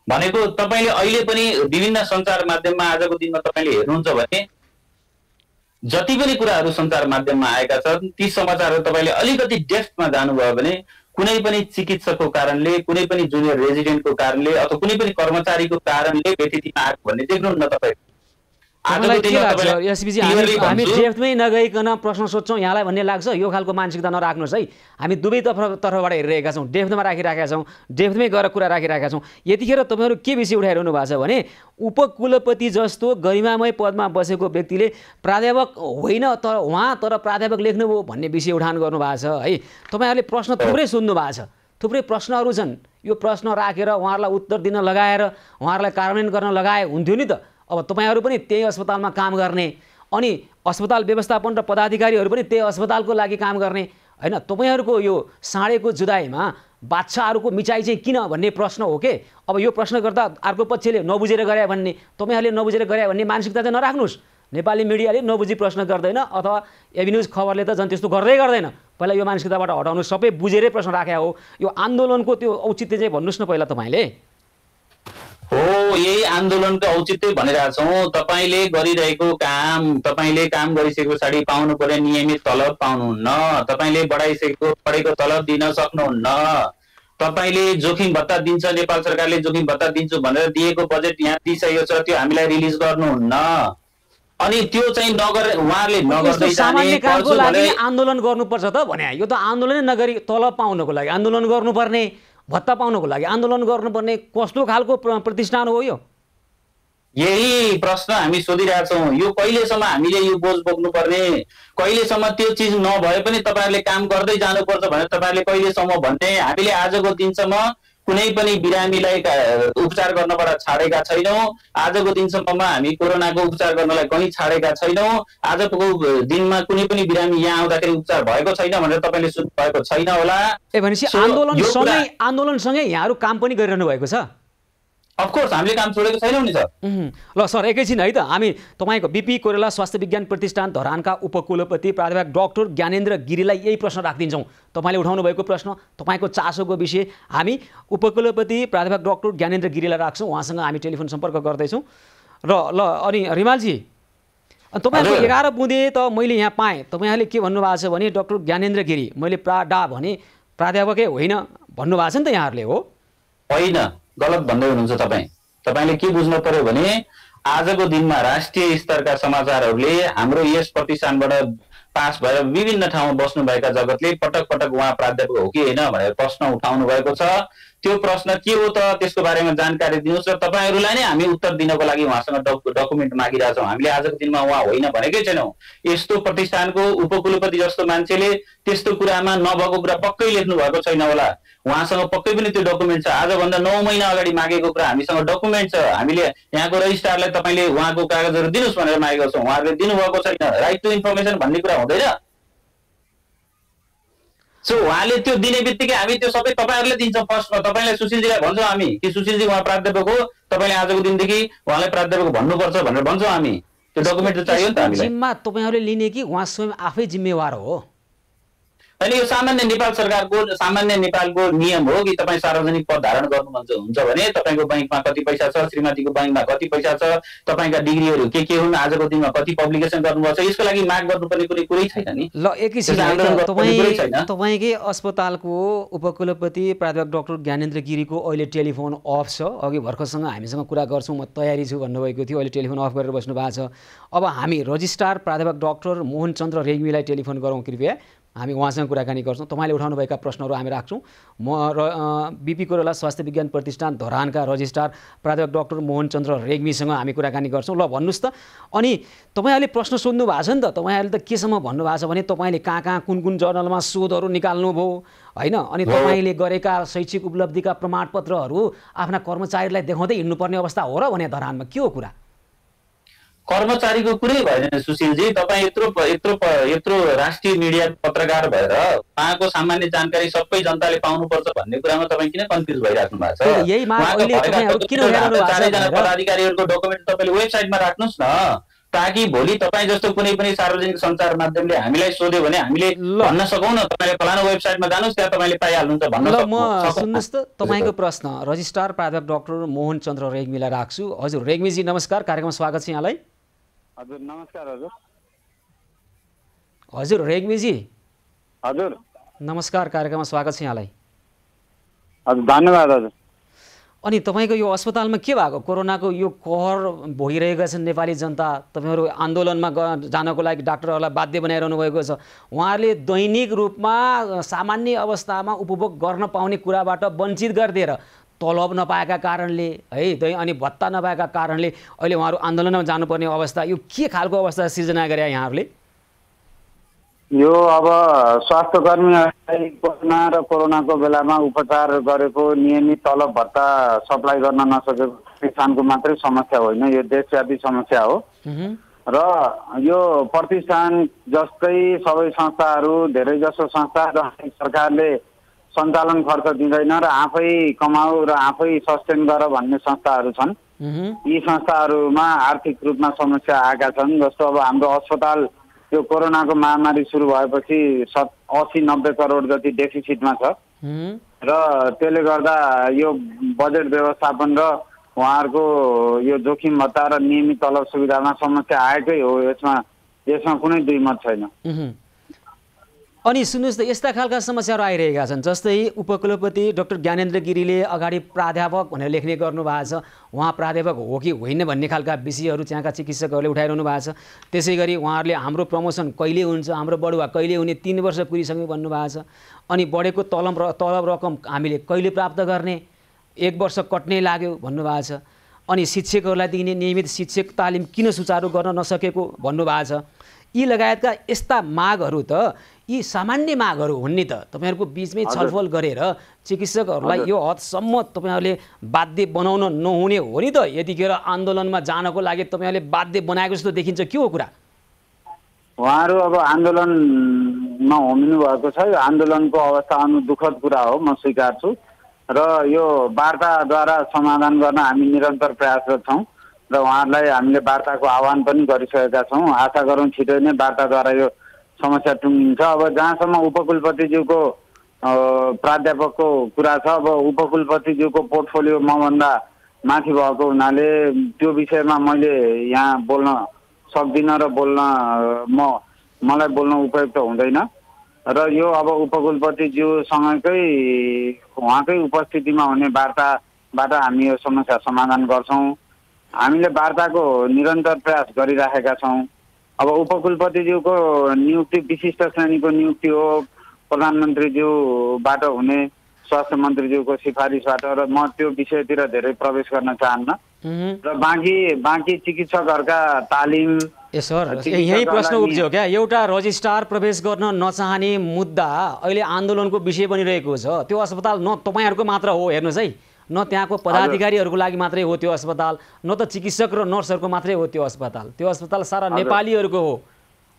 भनेको तपाईँले अहिले पनि विभिन्न सञ्चार माध्यममा आजको दिनमा तपाईँले हेर्नुहुन्छ भने जति पनि कुराहरू सञ्चार माध्यममा आएका छन् ती समाचारहरू तपाईँले अलिकति डेप्थमा जानुभयो भने कुनै पनि चिकित्सकको कारणले, कुनै पनि जुनियर रेजिडेन्टको कारणले अथवा कुनै पनि कर्मचारीको कारणले व्यतिथिमा आएको भन्ने देख्नुहुन्न तपाईँ। हामी डेप्थमै नगइकन प्रश्न सोध्छौँ यहाँलाई भन्ने लाग्छ? यो खालको मानसिकता नराख्नुहोस् है। हामी दुवै तर्फबाट हेरिरहेका छौँ, डेप्थमा राखिरहेका छौँ, डेप्थमै गएर कुरा राखिरहेका छौँ। यतिखेर तपाईँहरू के विषय उठाइरहनु भएको छ भने उपकुलपति जस्तो गरिमामय पदमा बसेको व्यक्तिले प्राध्यापक होइन तर प्राध्यापक लेख्नुभयो भन्ने विषय उठान गर्नुभएको छ है। तपाईँहरूले प्रश्न थुप्रै सोध्नु भएको छ, थुप्रै प्रश्नहरू छन्। यो प्रश्न राखेर उहाँहरूलाई उत्तर दिन लगाएर उहाँहरूलाई कार्यान्वयन गर्न लगाए हुन्थ्यो नि त। अब तपाईँहरू पनि त्यही अस्पतालमा काम गर्ने, अनि अस्पताल व्यवस्थापन र पदाधिकारीहरू पनि त्यही अस्पतालको लागि काम गर्ने, होइन? तपाईँहरूको यो साँडेको जुदाईमा बादशाहहरूको मिचाइ चाहिँ किन भन्ने प्रश्न हो के? अब यो प्रश्न गर्दा अर्को पक्षले नबुझेर गरे भन्ने, तपाईँहरूले नबुझेर गरे भन्ने मानसिकता चाहिँ नराख्नुहोस्। नेपाली मिडियाले नबुझी प्रश्न गर्दैन अथवा एभिन्यूज खबरले त झन् त्यस्तो गर्दैन। पहिला यो मानसिकताबाट हटाउनुहोस्, सबै बुझेरै प्रश्न राखे हो। यो आन्दोलनको त्यो औचित्य चाहिँ भन्नुहोस् न पहिला तपाईँले। हो, यही आन्दोलनको औचित्य भनिरहेछौँ। तपाईँले गरिरहेको काम, तपाईँले काम गरिसके पछाडि पाउनु पर्ने नियमित तलब पाउनुहुन्न। तपाईँले बढेको तलब दिन सक्नुहुन्न। तपाईँले जोखिम भत्ता दिन्छ, नेपाल सरकारले जोखिम भत्ता दिन्छु भनेर दिएको बजेट यहाँ दिइसकेको छ, त्यो हामीलाई रिलिज गर्नुहुन्न। अनि त्यो चाहिँ उहाँहरूले नगर्दै सामान्य कामको लागि आन्दोलन गर्नुपर्छ त भने? यो त आन्दोलनै नगरी तलब पाउनको लागि आन्दोलन गर्नुपर्ने, भत्ता पाउनको लागि आन्दोलन गर्नुपर्ने कस्तो खालको प्रतिष्ठान हो यो? यही प्रश्न हामी सोधिरहेछौँ। यो कहिलेसम्म हामीले यो बोझ बोक्नुपर्ने? कहिलेसम्म त्यो चिज नभए पनि तपाईँहरूले काम गर्दै जानुपर्छ भनेर तपाईँहरूले कहिलेसम्म भन्ने? हामीले आजको दिनसम्म कुनै पनि बिरामीलाई उपचार गर्नबाट छाडेका छैनौँ। आजको दिनसम्ममा हामी कोरोनाको उपचार गर्नलाई कहीँ छाडेका छैनौँ। आजको दिनमा कुनै पनि बिरामी यहाँ आउँदाखेरि उपचार भएको छैन भनेर तपाईँले सुन्नु भएको छैन होला। भनेपछि आन्दोलनसँगै यहाँहरू काम पनि गरिरहनु भएको छ? अफकोर्स हामीले काम छोडेको छैनौँ नि सर। ल सर एकैछिन है त, हामी तपाईँको बिपी कोइराला स्वास्थ्य विज्ञान प्रतिष्ठान धरानका उपकुलपति प्राध्यापक डाक्टर ज्ञानेन्द्र गिरीलाई यही प्रश्न राखिदिन्छौँ। तपाईँले उठाउनु भएको प्रश्न, तपाईँको चासोको विषय हामी उपकुलपति प्राध्यापक डाक्टर ज्ञानेन्द्र गिरीलाई राख्छौँ। उहाँसँग हामी टेलिफोन सम्पर्क गर्दैछौँ। र ल अनि रिमालजी, तपाईँको 11 बुँदे त मैले यहाँ पाएँ। तपाईँहरूले के भन्नुभएको छ भने डाक्टर ज्ञानेन्द्र गिरी, मैले भने प्राध्यापकै होइन भन्नुभएको छ नि त यहाँहरूले, हो? होइन, गलत भन्दै हुनुहुन्छ तपाईँ। तपाईँले के बुझ्नु पर्यो भने आजको दिनमा राष्ट्रिय स्तरका समाचारहरूले हाम्रो यस प्रतिष्ठानबाट पास भएर विभिन्न ठाउँमा बस्नुभएका जगतले पटक पटक उहाँ प्राध्यापक हो कि होइन भनेर प्रश्न उठाउनु भएको छ। त्यो प्रश्न के हो त, त्यसको बारेमा जानकारी दिनुहोस् र तपाईँहरूलाई नै हामी उत्तर दिनको लागि उहाँसँग डकुमेन्ट मागिरहेछौँ। हामीले आजको दिनमा उहाँ होइन भनेकै छैनौँ। यस्तो प्रतिष्ठानको उपकुलपति जस्तो मान्छेले त्यस्तो कुरामा नभएको कुरा पक्कै लेख्नु भएको छैन होला। उहाँसँग पक्कै पनि त्यो डकुमेन्ट छ। आजभन्दा 9 महिना अगाडि मागेको कुरा हामीसँग डकुमेन्ट छ। हामीले यहाँको रजिस्ट्रारलाई तपाईँले उहाँको कागजहरू दिनुहोस् भनेर मागेको छौँ, उहाँहरूले दिनुभएको छैन। राइट टु इन्फर्मेसन भन्ने कुरा हुँदैन। सो उहाँले त्यो दिने बित्तिकै हामी त्यो सबै तपाईँहरूले दिन्छौँ। फर्स्टमा तपाईँलाई सुशीलजीलाई भन्छौँ हामी कि सुशीलजी उहाँ प्राध्यापक हो, तपाईँले आजको दिनदेखि उहाँलाई प्राध्यापक भन्नुपर्छ भनेर भन्छौँ हामी। त्यो डकुमेन्ट त चाहियो नि त हामीलाई। जिम्मा तपाईँहरूले लिने कि उहाँ स्वयं आफै जिम्मेवार हो? अनि यो सामान्य नेपाल सरकारको सामान्य नेपालको नियम हो कि तपाईँ सार्वजनिक पद धारण गर्नुहुन्छ भने तपाईँको बैंकमा कति पैसा छ, श्रीमतीको बैंकमा कति पैसा छ, तपाईँका डिग्रीहरू के हुन्, आजको दिनमा कति पब्लिकेसन गर्नुभएको छ, यसको लागि माग गर्नुपर्ने कुनै कुरै छैन नि। ल एकैछिन, तपाईँकै अस्पतालको उपकुलपति प्राध्यापक डाक्टर ज्ञानेन्द्र गिरीको अहिले टेलिफोन अफ छ। अघि भर्खरसँग हामीसँग कुरा गर्छौँ, म तयारी छु भन्नुभएको थियो, अहिले टेलिफोन अफ गरेर बस्नु भएको छ। अब हामी रजिस्ट्रार प्राध्यापक डाक्टर मोहन चन्द्र रेग्मीलाई टेलिफोन गरौँ कृपया, हामी उहाँसँग कुराकानी गर्छौँ। तपाईँले उठाउनुभएका प्रश्नहरू हामी राख्छौँ। म बिपी कोइराला स्वास्थ्य विज्ञान प्रतिष्ठान धरानका रजिस्ट्रार प्राध्यापक डाक्टर मोहन चन्द्र रेग्मीसँग हामी कुराकानी गर्छौँ। ल भन्नुहोस् त, अनि तपाईँहरूले प्रश्न सोध्नु भएको छ नि त, तपाईँहरूले त केसम्म भन्नुभएको छ भने तपाईँले कहाँ कुन जर्नलमा शोधहरू निकाल्नुभयो होइन, अनि तपाईँले गरेका शैक्षिक उपलब्धिका प्रमाणपत्रहरू आफ्ना कर्मचारीलाई देखाउँदै हिँड्नुपर्ने अवस्था हो र भने धरानमा के हो कुरा? कर्मचारीको कुरै भएन सुशीलजी। तपाईँ यत्रो राष्ट्रिय मिडिया पत्रकार भएर उहाँको सामान्य जानकारी सबै जनताले पाउनुपर्छ भन्ने कुरामा तपाईँ किन कन्फ्युज भइराख्नु भएको छ? चारैजना पदाधिकारीहरूको डकुमेन्ट तपाईँले वेबसाइटमा राख्नुहोस् न, ताकि भोलि तपाईँ जस्तो कुनै पनि सार्वजनिक सञ्चार माध्यमले हामीलाई सोध्यो भने हामीले भन्न सकौँ न, तपाईँले फलानु वेबसाइटमा जानुहोस्, त्यहाँ तपाईँले पाइहाल्नुहुन्छ भन्न सक्छौँ। सुन्नुहोस् त, तपाईँको प्रश्न रजिस्ट्रार प्राध्यापक डाक्टर मोहन चन्द्र रेग्मीलाई राख्छु। हजुर रेग्मीजी नमस्कार, कार्यक्रममा स्वागत छ यहाँलाई। हजुर नमस्कार। हजुर रेग्मीजी हजुर नमस्कार, कार्यक्रममा स्वागत छ यहाँलाई। हजुर धन्यवाद। हजुर अनि तपाईँको यो अस्पतालमा के भएको? कोरोनाको यो कहर भोगिरहेका छन् नेपाली जनता, तपाईँहरू आन्दोलनमा जानको लागि डाक्टरहरूलाई बाध्य बनाइरहनु भएको छ। उहाँहरूले दैनिक रूपमा सामान्य अवस्थामा उपभोग गर्न पाउने कुराबाट वञ्चित गरिदिएर तलब नपाएका कारणले है अनि भत्ता नपाएका कारणले अहिले उहाँहरू आन्दोलनमा जानुपर्ने अवस्था, यो के खालको अवस्था सिर्जना गरे यहाँहरूले? यो अब स्वास्थ्यकर्मीहरूलाई कोरोना र कोरोनाको बेलामा उपचार गरेको नियमित तलब भत्ता सप्लाई गर्न नसकेको प्रतिष्ठानको मात्रै समस्या होइन, यो देशव्यापी समस्या हो। र यो प्रतिष्ठान जस्तै सबै संस्थाहरू, धेरै जसो संस्था सरकारले सञ्चालन खर्च दिँदैन र आफै कमाऊ र आफै सस्टेन गर भन्ने संस्थाहरू छन्। यी संस्थाहरूमा आर्थिक रूपमा समस्या आएका छन्। जस्तो अब हाम्रो अस्पताल यो कोरोनाको महामारी सुरु भएपछि 80-90 करोड जति डेफिसिटमा छ र त्यसले गर्दा यो बजेट व्यवस्थापन र उहाँहरूको यो जोखिम भत्ता र नियमित तलब सुविधामा समस्या आएकै हो। यसमा कुनै दुई मत छैन। अनि सुन्नुहोस् त, यस्ता खालका समस्याहरू आइरहेका छन्, जस्तै उपकुलपति डाक्टर ज्ञानेन्द्र गिरीले अगाडि प्राध्यापक भनेर लेख्ने गर्नुभएको छ। उहाँ प्राध्यापक हो कि होइन भन्ने खालका विषयहरू त्यहाँका चिकित्सकहरूले उठाइरहनु भएको छ। त्यसै गरी उहाँहरूले हाम्रो प्रमोसन कहिले हुन्छ, हाम्रो बढुवा कहिले हुने, 3 वर्ष पुगिसक्यो भन्नुभएको छ। अनि बढेको तलब रकम हामीले कहिले प्राप्त गर्ने, 1 वर्ष कट्ने लाग्यो भन्नुभएको छ। अनि शिक्षकहरूलाई दिने नियमित शिक्षक तालिम किन सुचारू गर्न नसकेको भन्नुभएको छ। यी लगायतका यस्ता मागहरू त यी सामान्य मागहरू हुन् नि त, तपाईँहरूको बिचमै छलफल गरेर चिकित्सकहरूलाई यो हदसम्म तपाईँहरूले बाध्य बनाउन नहुने हो नि त? यतिखेर आन्दोलनमा जानको लागि तपाईँहरूले बाध्य बनाएको जस्तो देखिन्छ, के हो कुरा? उहाँहरू अब आन्दोलनमा होमिनु भएको छ। यो आन्दोलनको अवस्था दुःखद कुरा हो, म स्वीकार्छु। र यो वार्ताद्वारा समाधान गर्न हामी निरन्तर प्रयासरत छौँ र उहाँहरूलाई हामीले वार्ताको आह्वान पनि गरिसकेका छौँ। आशा गरौँ छिटै नै वार्ताद्वारा यो समस्या टुङ्गिन्छ। अब जहाँसम्म उपकुलपतिज्यूको प्राध्यापकको कुरा छ, अब उपकुलपतिज्यूको पोर्टफोलियो मभन्दा माथि भएको हुनाले त्यो विषयमा मैले यहाँ बोल्न सक्दिनँ र मलाई बोल्न उपयुक्त हुँदैन। र यो अब उपकुलपतिज्यूसँगकै उहाँकै उपस्थितिमा हुने वार्ताबाट हामी यो समस्या समाधान गर्छौँ। हामीले वार्ताको निरन्तर प्रयास गरिराखेका छौँ। अब उपकुलपतिज्यूको नियुक्ति विशिष्ट श्रेणीको नियुक्ति हो, प्रधानमन्त्रीज्यूबाट हुने, स्वास्थ्य मन्त्रीज्यूको सिफारिसबाट, र म त्यो विषयतिर धेरै प्रवेश गर्न चाहन्न। र बाँकी चिकित्सकहरूका तालिम सर यही प्रश्न उब्ज्यो क्या, एउटा रजिस्ट्रार प्रवेश गर्न नचाहने मुद्दा अहिले आन्दोलनको विषय बनिरहेको छ। त्यो अस्पताल न तपाईँहरूको मात्र हो, हेर्नुहोस् है, न त्यहाँको पदाधिकारीहरूको लागि मात्रै हो त्यो अस्पताल, न त चिकित्सक र नर्सहरूको मात्रै हो त्यो अस्पताल। त्यो अस्पताल सारा नेपालीहरूको हो।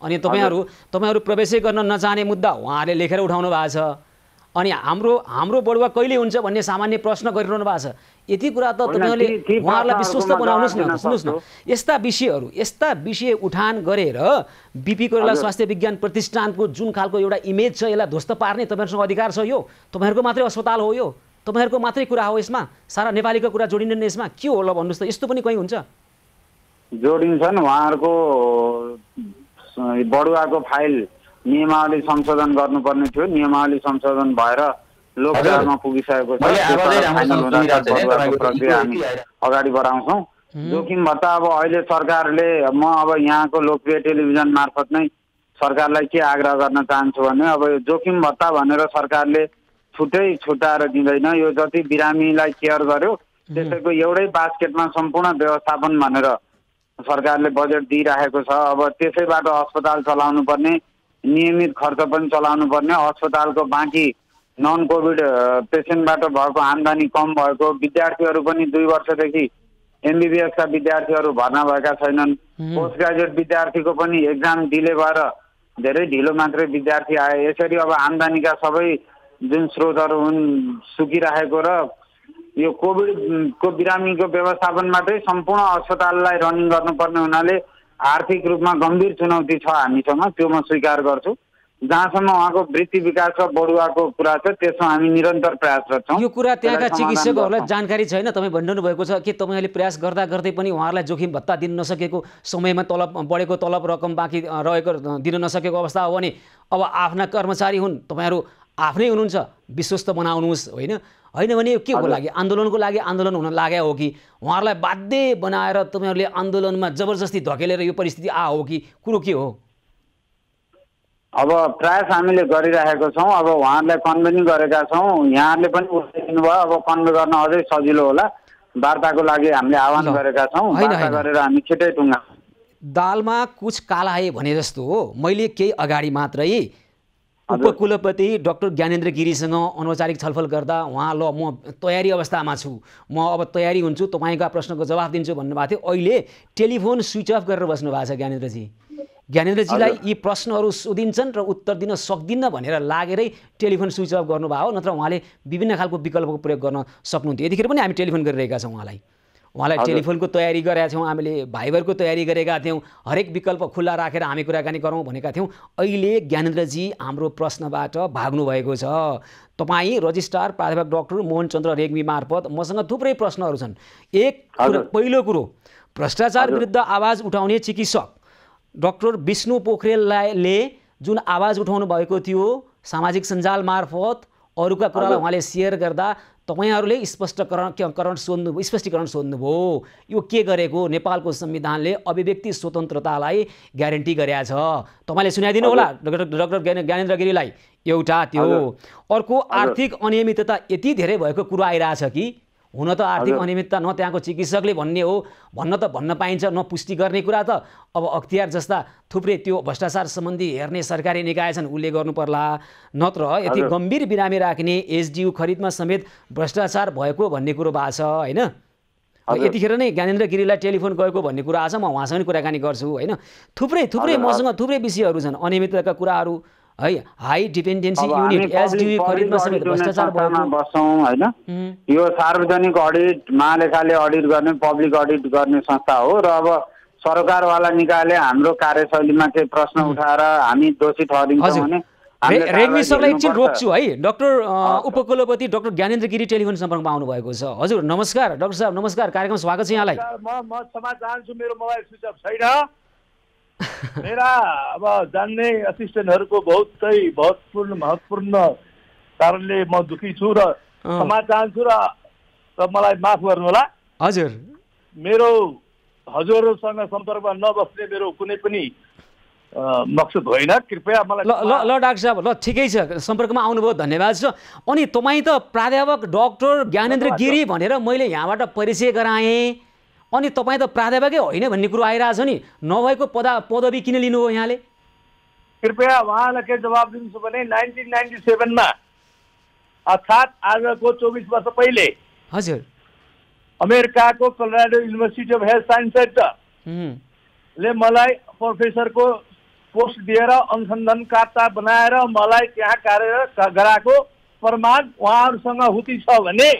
अनि तपाईँहरू प्रवेशै गर्न नचाहने मुद्दा उहाँहरूले लेखेर उठाउनु भएको छ। अनि हाम्रो बढुवा कहिले हुन्छ भन्ने सामान्य प्रश्न गरिरहनु भएको छ। यति कुरा त तपाईँहरूले उहाँहरूलाई विश्वस्त बनाउनुहोस् न। सुन्नुहोस् न, यस्ता विषय उठान गरेर बिपी कोइराला स्वास्थ्य विज्ञान प्रतिष्ठानको जुन खालको एउटा इमेज छ, यसलाई ध्वस्त पार्ने तपाईँहरूसँग अधिकार छ। यो तपाईँहरूको मात्रै अस्पताल हो, यो तपाईँहरूको मात्रै कुरा हो, यसमा सारा नेपालीको कुरा जोडिँदैन। यसमा के हो ल भन्नुहोस् त? यस्तो पनि कहीँ हुन्छ? जोडिन्छन्। उहाँहरूको बढुवाको फाइल नियमावली संशोधन गर्नुपर्ने थियो, नियमावली संशोधन भएर लोकसभामा पुगिसकेको छ। प्रक्रिया हामी अगाडि बढाउँछौँ। जोखिम भत्ता अब अहिले सरकारले, म अब यहाँको लोकप्रिय टेलिभिजन मार्फत नै सरकारलाई के आग्रह गर्न चाहन्छु भने, अब यो जोखिम भत्ता भनेर सरकारले छुट्याएर दिँदैन। यो जति बिरामीलाई केयर गर्यो त्यसैको एउटै बास्केटमा सम्पूर्ण व्यवस्थापन भनेर सरकारले बजेट दिइराखेको छ। अब त्यसैबाट अस्पताल चलाउनु पर्ने, नियमित खर्च पनि चलाउनु पर्ने, अस्पतालको बाँकी नन कोभिड पेसेन्टबाट भएको आम्दानी कम भएको, विद्यार्थीहरू पनि 2 वर्षदेखि एमबिबिएसका विद्यार्थीहरू भर्ना भएका छैनन्। पोस्ट ग्रेजुएट विद्यार्थीको पनि एक्जाम डिले भएर धेरै ढिलो मात्रै विद्यार्थी आए। यसरी अब आम्दानीका सबै जुन स्रोतहरू हुन् सुकिरहेको र यो कोभिडको बिरामीको व्यवस्थापनबाटै सम्पूर्ण अस्पताललाई रनिङ गर्नुपर्ने हुनाले आर्थिक रूपमा गम्भीर चुनौती छ हामीसँग, त्यो म स्वीकार गर्छु। जहाँसम्म उहाँको वृत्ति विकास र बढुवाको कुरा छ त्यसमा हामी निरन्तर प्रयासरत छौँ। यो कुरा त्यहाँका चिकित्सकहरूलाई जानकारी छैन? तपाईँ भनिरहनु भएको छ कि तपाईँहरूले प्रयास गर्दा गर्दै पनि उहाँहरूलाई जोखिम भत्ता दिन नसकेको, समयमा बढेको तलब रकम बाँकी रहेको दिन नसकेको अवस्था हो भने अब आफ्ना कर्मचारी हुन्, तपाईँहरू आफ्नै हुनुहुन्छ, विश्वस्त बनाउनुहोस्। होइन भने के को लागि? आन्दोलनको लागि आन्दोलन हुन लाग्यो हो कि उहाँहरूलाई बाध्य बनाएर तपाईँहरूले आन्दोलनमा जबरजस्ती धकेलेर यो परिस्थिति हो कि कुरो के हो? अब प्रयास हामीले गरिरहेको छौँ। अब उहाँहरूलाई कन्भेनिङ गरेका छौँ, यहाँहरूले पनि उठाइदिनु भयो। अब कन्भे गर्न अझै सजिलो होला। वार्ताको लागि हामीले आह्वान गरेका छौँ, वार्ता गरेर हामी छिटै टुङ्गा। दालमा कुछ काला है भने जस्तो हो। मैले केही अगाडि मात्रै उपकुलपति डाक्टर ज्ञानेन्द्र गिरीसँग अनौपचारिक छलफल गर्दा उहाँ ल म तयारी अवस्थामा छु, म अब तयारी हुन्छु, तपाईँका प्रश्नको जवाफ दिन्छु भन्नुभएको थियो। अहिले टेलिफोन स्विच अफ गरेर बस्नु भएको छ ज्ञानेन्द्रजी। ज्ञानेन्द्रजीलाई यी प्रश्नहरू सोधिन्छन् र उत्तर दिन सक्दिनँ भनेर लागेरै टेलिफोन स्विच अफ गर्नुभयो, नत्र उहाँले विभिन्न खालको विकल्पको प्रयोग गर्न सक्नुहुन्थ्यो। यतिखेर पनि हामी टेलिफोन गरिरहेका छौँ उहाँलाई टेलिफोनको तयारी गरेका छौँ, हामीले भाइबरको तयारी गरेका थियौँ, हरेक विकल्प खुल्ला राखेर हामी कुराकानी गरौँ भनेका थियौँ। अहिले ज्ञानेन्द्रजी हाम्रो प्रश्नबाट भाग्नु भएको छ। तपाईँ रजिस्ट्रार प्राध्यापक डाक्टर मोहन चन्द्र रेग्मी मार्फत मसँग थुप्रै प्रश्नहरू छन्। पहिलो कुरो, भ्रष्टाचार विरुद्ध आवाज उठाउने चिकित्सक डाक्टर विष्णु पोखरेलले जुन आवाज उठाउनु भएको थियो सामाजिक सञ्जाल मार्फत, अरूका कुरालाई उहाँले सेयर गर्दा तपाईँहरूले स्पष्टीकरण सोध्नुभयो। यो के गरेको? नेपालको संविधानले अभिव्यक्ति स्वतन्त्रतालाई ग्यारेन्टी गरेका छ। तपाईँले सुनाइदिनु होला डाक्टर ज्ञानेन्द्र गिरीलाई। एउटा त्यो, अर्को आर्थिक अनियमितता यति धेरै भएको कुरो आइरहेछ कि हुन त आर्थिक अनियमितता न त्यहाँको चिकित्सकले भन्ने हो भन्न पाइन्छ न पुष्टि गर्ने कुरा त अब अख्तियार जस्ता थुप्रै त्यो भ्रष्टाचार सम्बन्धी हेर्ने सरकारी निकाय छन् उसले गर्नु पर्ला नत्र यति गम्भीर बिरामी राख्ने एसडियू खरिदमा समेत भ्रष्टाचार भएको भन्ने कुरो भएको छ होइन यतिखेर नै ज्ञानेन्द्र गिरीलाई टेलिफोन गएको भन्ने कुरा आछ म उहाँसँग कुराकानी गर्छु होइन थुप्रै मसँग थुप्रै विषयहरू छन् अनियमितताका कुराहरू है हाई डिपेन्डेन्सी युनिट एसडियू खरिदमा समेत भ्रष्टाचार भएको बस्छौँ होइन यो सार्वजनिक अडिट महालेखाले अडिट गर्ने पब्लिक अडिट गर्ने संस्था हो र अब सरकारवाला निकायले हाम्रो कार्यशैलीमा केही प्रश्न उठाएर हामी दोषी ठहरिन्छौँ भने रेग्मी सरलाई एकछिन रोक्छु है डाक्टर उपकुलपति डाक्टर ज्ञानेन्द्र गिरी टेलिफोन सम्पर्कमा आउनु भएको छ हजुर नमस्कार डाक्टर साहब नमस्कार कार्यक्रम स्वागत छ यहाँलाई म क्षमा चाहन्छु मेरो मोबाइल स्विच अफ छैन मेरा अब जान्ने असिस्टेन्टहरूको महत्त्वपूर्ण कारणले म दुखी छु र क्षमा चाहन्छु र मलाई माफ गर्नु होला हजुर मेरो हजुरहरूसँग सम्पर्कमा नबस्ने मेरो कुनै पनि मकसद होइन कृपया मलाई ल डाक्टर साहब ल ठिकै छ सम्पर्कमा आउनुभयो धन्यवाद छ अनि तपाईँ त प्राध्यापक डाक्टर ज्ञानेन्द्र गिरी भनेर मैले यहाँबाट परिचय गराएँ अनि तपाईँ त प्राध्यापकै होइन भन्ने कुरो आइरहेछ नि नभएको पदवी किन लिनुभयो यहाँले कृपया उहाँलाई के जवाब दिन्छु भने 1997 अर्थात् आजको 24 वर्ष पहिले हजुर अमेरिकाको Colorado university of health science ले मलाई प्रोफेसरको पोस्ट दिएर अनुसन्धानकर्ता बनाएर मलाई त्यहाँ कार्यरत गराएको प्रमाण उहाँहरूसँग हुती छ भने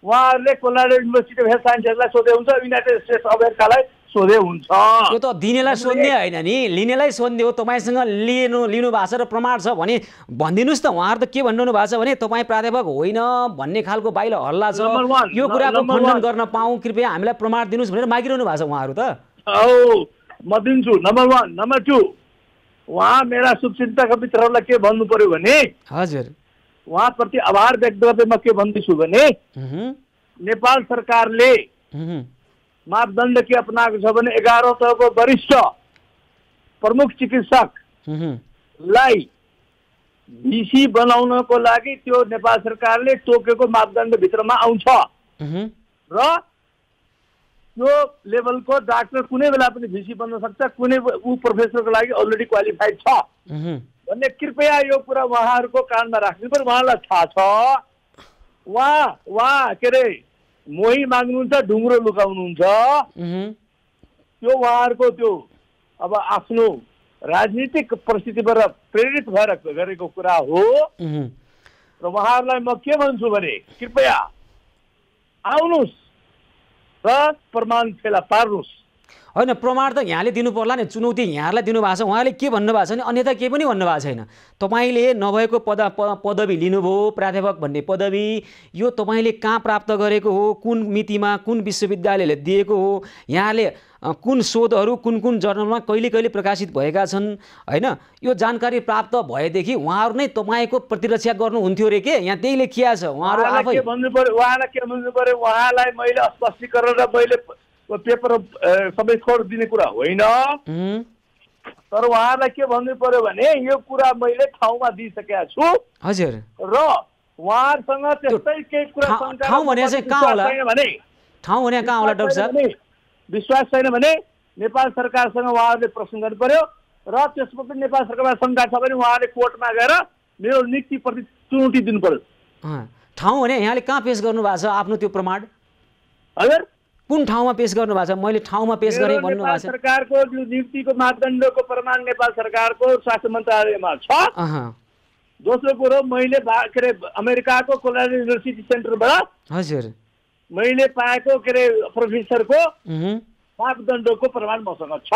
उहाँहरूले कोलोराडो युनिभर्सिटी अफ हेल्थ साइन्सेसलाई सोधे हुन्छ युनाइटेड स्टेट्स अफ अमेरिकालाई सोधे हुन्छ यो त दिनेलाई सोध्ने होइन नि लिनेलाई सोध्ने हो तपाईँसँग लिनु भएको छ र प्रमाण छ भने भनिदिनुहोस् त उहाँहरू त के भन्नु भएको छ भने तपाईँ प्राध्यापक होइन भन्ने खालको बाहिर हल्ला छ यो कुराको खण्डन गर्न पाऊँ कृपया हामीलाई प्रमाण दिनुहोस् भनेर मागिरहनु भएको छ उहाँहरू त म दिन्छु नम्बर 1 नम्बर 2 उहाँ मेरा शुभचिन्तक मित्रहरूलाई के भन्नु पर्यो भने हजुर उहाँप्रति आभार व्यक्त गर्दै म के भन्दैछु भने नेपाल सरकारले मापदण्ड के अपनाएको छ भने 11 तहको वरिष्ठ प्रमुख चिकित्सकलाई भिसी बनाउनको लागि त्यो नेपाल सरकारले तोकेको मापदण्डभित्रमा आउँछ र त्यो लेभलको डाक्टर कुनै बेला पनि भिसी बन्न सक्छ कुनै प्रोफेसरको लागि अलरेडी क्वालिफाइड छ भन्ने कृपया यो कुरा उहाँहरूको कानमा राख्नु पर्यो उहाँलाई थाहा छ उहाँ के अरे मोही माग्नुहुन्छ ढुङ्ग्रो लुकाउनुहुन्छ त्यो उहाँहरूको त्यो अब आफ्नो राजनीतिक परिस्थितिबाट प्रेरित भएर गरेको कुरा हो र उहाँहरूलाई म के भन्छु भने कृपया आउनुहोस् र प्रमाण फेला पार्नुहोस् होइन प्रमाण त यहाँले दिनु पर्ला नि चुनौती यहाँलाई दिनुभएको छ उहाँले के भन्नुभएको छ भने अन्यथा केही पनि भन्नुभएको छैन तपाईँले नभएको पदवी लिनुभयो प्राध्यापक भन्ने पदवी यो तपाईँले कहाँ प्राप्त गरेको हो कुन मितिमा कुन विश्वविद्यालयले दिएको हो यहाँले कुन शोधहरू कुन जर्नलमा कहिले प्रकाशित भएका छन् होइन यो जानकारी प्राप्त भएदेखि उहाँहरू नै तपाईँको प्रतिरक्षा गर्नुहुन्थ्यो रे के यहाँ त्यही लेखिया छ उहाँहरू आफै उहाँलाई के भन्नु पर्यो उहाँलाई मैले स्पष्टीकरण र मैले पेपर सबै छोड दिने कुरा होइन तर उहाँलाई के भन्नु पर्यो भने यो कुरा मैले ठाउँमा दिइसकेका छु हजुर र उहाँहरूसँग त्यस्तै केही कुरा ठाउँ भने चाहिँ कहाँ होला ठाउँ भने कहाँ होला डाक्टर साहब विश्वास छैन भने नेपाल सरकारसँग उहाँहरूले प्रश्न गर्नु पर्यो र त्यसमा पनि नेपाल सरकारमा शङ्का छ भने उहाँले कोर्टमा गएर मेरो नियुक्तिप्रति चुनौती दिनु पर्यो ठाउँ भने यहाँले कहाँ पेश गर्नु भएको छ आफ्नो त्यो प्रमाण हजुर कुन ठाउँमा पेश गर्नु भएको छ मैले ठाउँमा पेश गरेँ भन्नु भएको छ सरकारको नियुक्तिको मापदण्डको प्रमाण नेपाल सरकारको स्वास्थ्य मन्त्रालयमा छ दोस्रो कुरो मैले के अरे अमेरिकाको कोलोराडो युनिभर्सिटी सेन्टरबाट हजुर मैले पाएको के अरे प्रोफेसरको मापदण्डको प्रमाण मसँग छ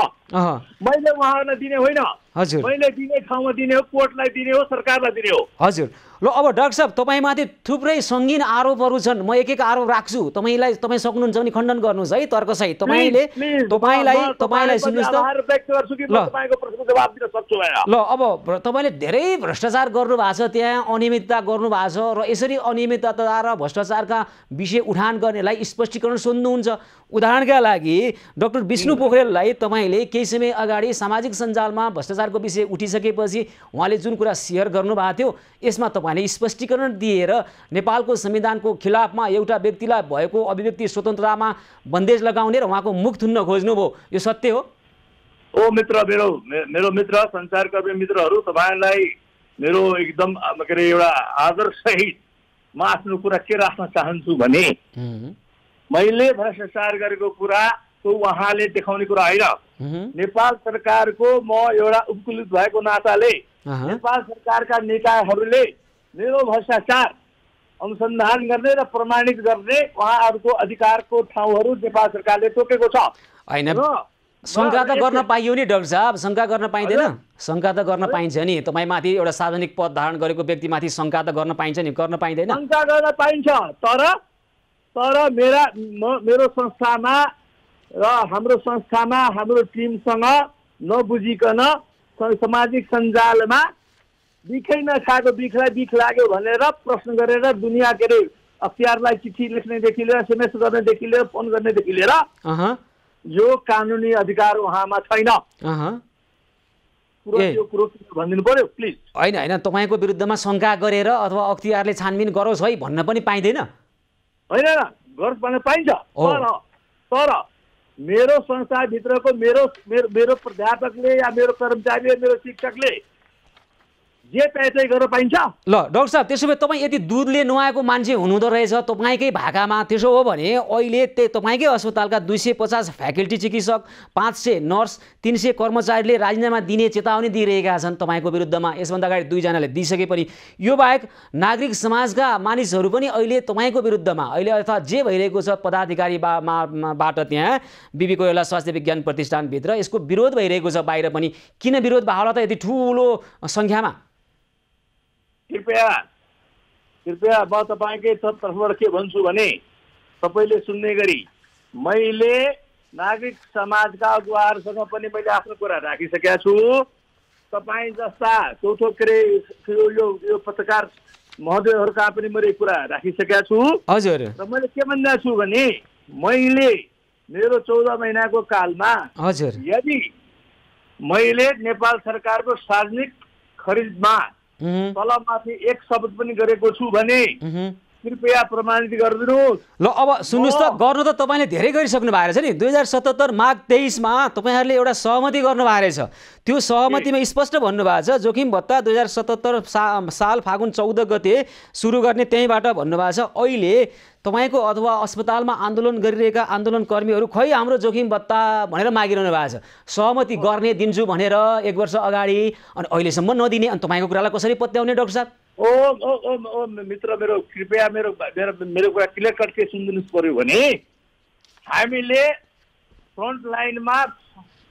मैले उहाँहरूलाई दिने होइन मैले दिने ठाउँमा दिने हो कोर्टलाई दिने हो सरकारलाई दिने हो हजुर ल अब डाक्टर साहब तपाईँमाथि थुप्रै सङ्गीन आरोपहरू छन् म एक आरोप राख्छु तपाईँ सक्नुहुन्छ भने खण्डन गर्नुहोस् है तर्कसहित तपाईँलाई सुन्नुहोस् त ल अब तपाईँले धेरै भ्रष्टाचार गर्नु भएको छ त्यहाँ अनियमितता गर्नु भएको छ र यसरी अनियमितता र भ्रष्टाचारका विषय उठान गर्नेलाई स्पष्टीकरण सोध्नुहुन्छ उदाहरणका लागि डाक्टर विष्णु पोखरेललाई तपाईँले केही समय अगाडि सामाजिक सञ्जालमा भ्रष्टाचार भ्रष्टाचारको विषय उठिसकेपछि उहाँले जुन कुरा सेयर गर्नुभएको थियो यसमा तपाईँले स्पष्टीकरण दिएर नेपालको संविधानको खिलाफमा एउटा व्यक्तिलाई भएको अभिव्यक्ति स्वतन्त्रतामा बन्देज लगाउने र उहाँको मुख थुन्न खोज्नुभयो, यो सत्य हो? ओ मित्र, मेरो मित्र, सञ्चारकर्मी मित्रहरू, तपाईँलाई मेरो एकदम के अरे एउटा आदरसहित म आफ्नो कुरा के राख्न चाहन्छु भने मैले भ्रष्टाचार गरेको कुरा उहाँले देखाउने कुरा होइन। नेपाल सरकारको म एउटा उपकुलित भएको नाताले नेपाल सरकारका निकायहरूले मेरो भ्रष्टाचार अनुसन्धान गर्ने र प्रमाणित गर्ने उहाँहरूको अधिकारको ठाउँहरू नेपाल सरकारले तोकेको छ। होइन, शङ्का त गर्न पाइयो नि डाक्टर साहब, शङ्का गर्न पाइँदैन? शङ्का त गर्न पाइन्छ नि, तपाईँमाथि एउटा सार्वजनिक पद धारण गरेको व्यक्तिमाथि शङ्का त गर्न पाइन्छ नि, गर्न पाइँदैन? शङ्का गर्न पाइन्छ, तर मेरो संस्थामा र हाम्रो संस्थामा हाम्रो टिमसँग नबुझिकन सामाजिक सञ्जालमा बिखै नखाएको बिखलाई बिख लाग्यो भनेर प्रश्न गरेर दुनियाँ के अरे अख्तियारलाई चिठी लेख्नेदेखि लिएर SMS गर्नेदेखि लिएर फोन गर्नेदेखि लिएर यो कानुनी अधिकार उहाँमा छैन। यो कुरो भनिदिनु पर्यो प्लिज। होइन, तपाईँको विरुद्धमा शङ्का गरेर अथवा अख्तियारले छानबिन गरोस् है भन्न पनि पाइँदैन? होइन, गरोस् भन्न पाइन्छ, तर मेरो संस्थाभित्रको मेरो प्राध्यापकले या मेरो कर्मचारीले मेरो शिक्षकले जे त्यही गर्न पाइन्छ। ल डाक्टर साहब, त्यसो भए तपाईँ यति दुधले नुहाएको मान्छे हुनुहुँदो रहेछ तपाईँकै भाकामा। त्यसो हो भने अहिले तपाईँकै अस्पतालका 250 फ्याकल्टी चिकित्सक, 500 नर्स, 300 कर्मचारीले राजीनामा दिने चेतावनी दिइरहेका छन् तपाईँको विरुद्धमा। यसभन्दा अगाडि 2 जनाले दिइसके पनि यो बाहेक नागरिक समाजका मानिसहरू पनि अहिले तपाईँको विरुद्धमा अहिले अर्थात् जे भइरहेको छ पदाधिकारीबाट त्यहाँ बिबी कोइराला स्वास्थ्य विज्ञान प्रतिष्ठानभित्र यसको विरोध भइरहेको छ बाहिर पनि। किन विरोध भयो होला त यति ठुलो सङ्ख्यामा? कृपया म तपाईँकै तर्फबाट के भन्छु भने तपाईँले सुन्ने गरी मैले नागरिक समाजका अगुवाहरूसँग पनि मैले आफ्नो कुरा राखिसकेका छु। तपाईँ जस्ता चौथो के अरे यो पत्रकार महोदयहरूका पनि मैले कुरा राखिसकेका छु। हजुर। र मैले के भन्दा छु भने मैले मेरो 14 महिनाको कालमा हजुर यदि मैले नेपाल सरकारको सार्वजनिक खरिदमा तलमाथि एक शब्द पनि गरेको छु भने कृपया प्रमाणित गरिदिनुहोस्। ल अब सुन्नुहोस् त, गर्नु त तपाईँले धेरै गरिसक्नु भएको रहेछ नि। 2077 माघ 23 मा तपाईँहरूले एउटा सहमति गर्नुभएको रहेछ। त्यो सहमतिमा स्पष्ट भन्नुभएको छ जोखिम भत्ता 2077 साल फागुन 14 गते सुरु गर्ने त्यहीँबाट भन्नुभएको छ। अहिले तपाईँको अथवा अस्पतालमा आन्दोलन गरिरहेका आन्दोलनकर्मीहरू खै हाम्रो जोखिम भत्ता भनेर मागिरहनु भएको छ। सहमति गर्ने दिन्छु भनेर 1 वर्ष अगाडि, अनि अहिलेसम्म नदिने, अनि तपाईँको कुरालाई कसरी पत्याउने डाक्टर साहब? ओ मित्र, मेरो कृपया मेरो कुरा क्लियर कट के सुनिदिनुहोस् पर्यो भने हामीले फ्रन्ट लाइनमा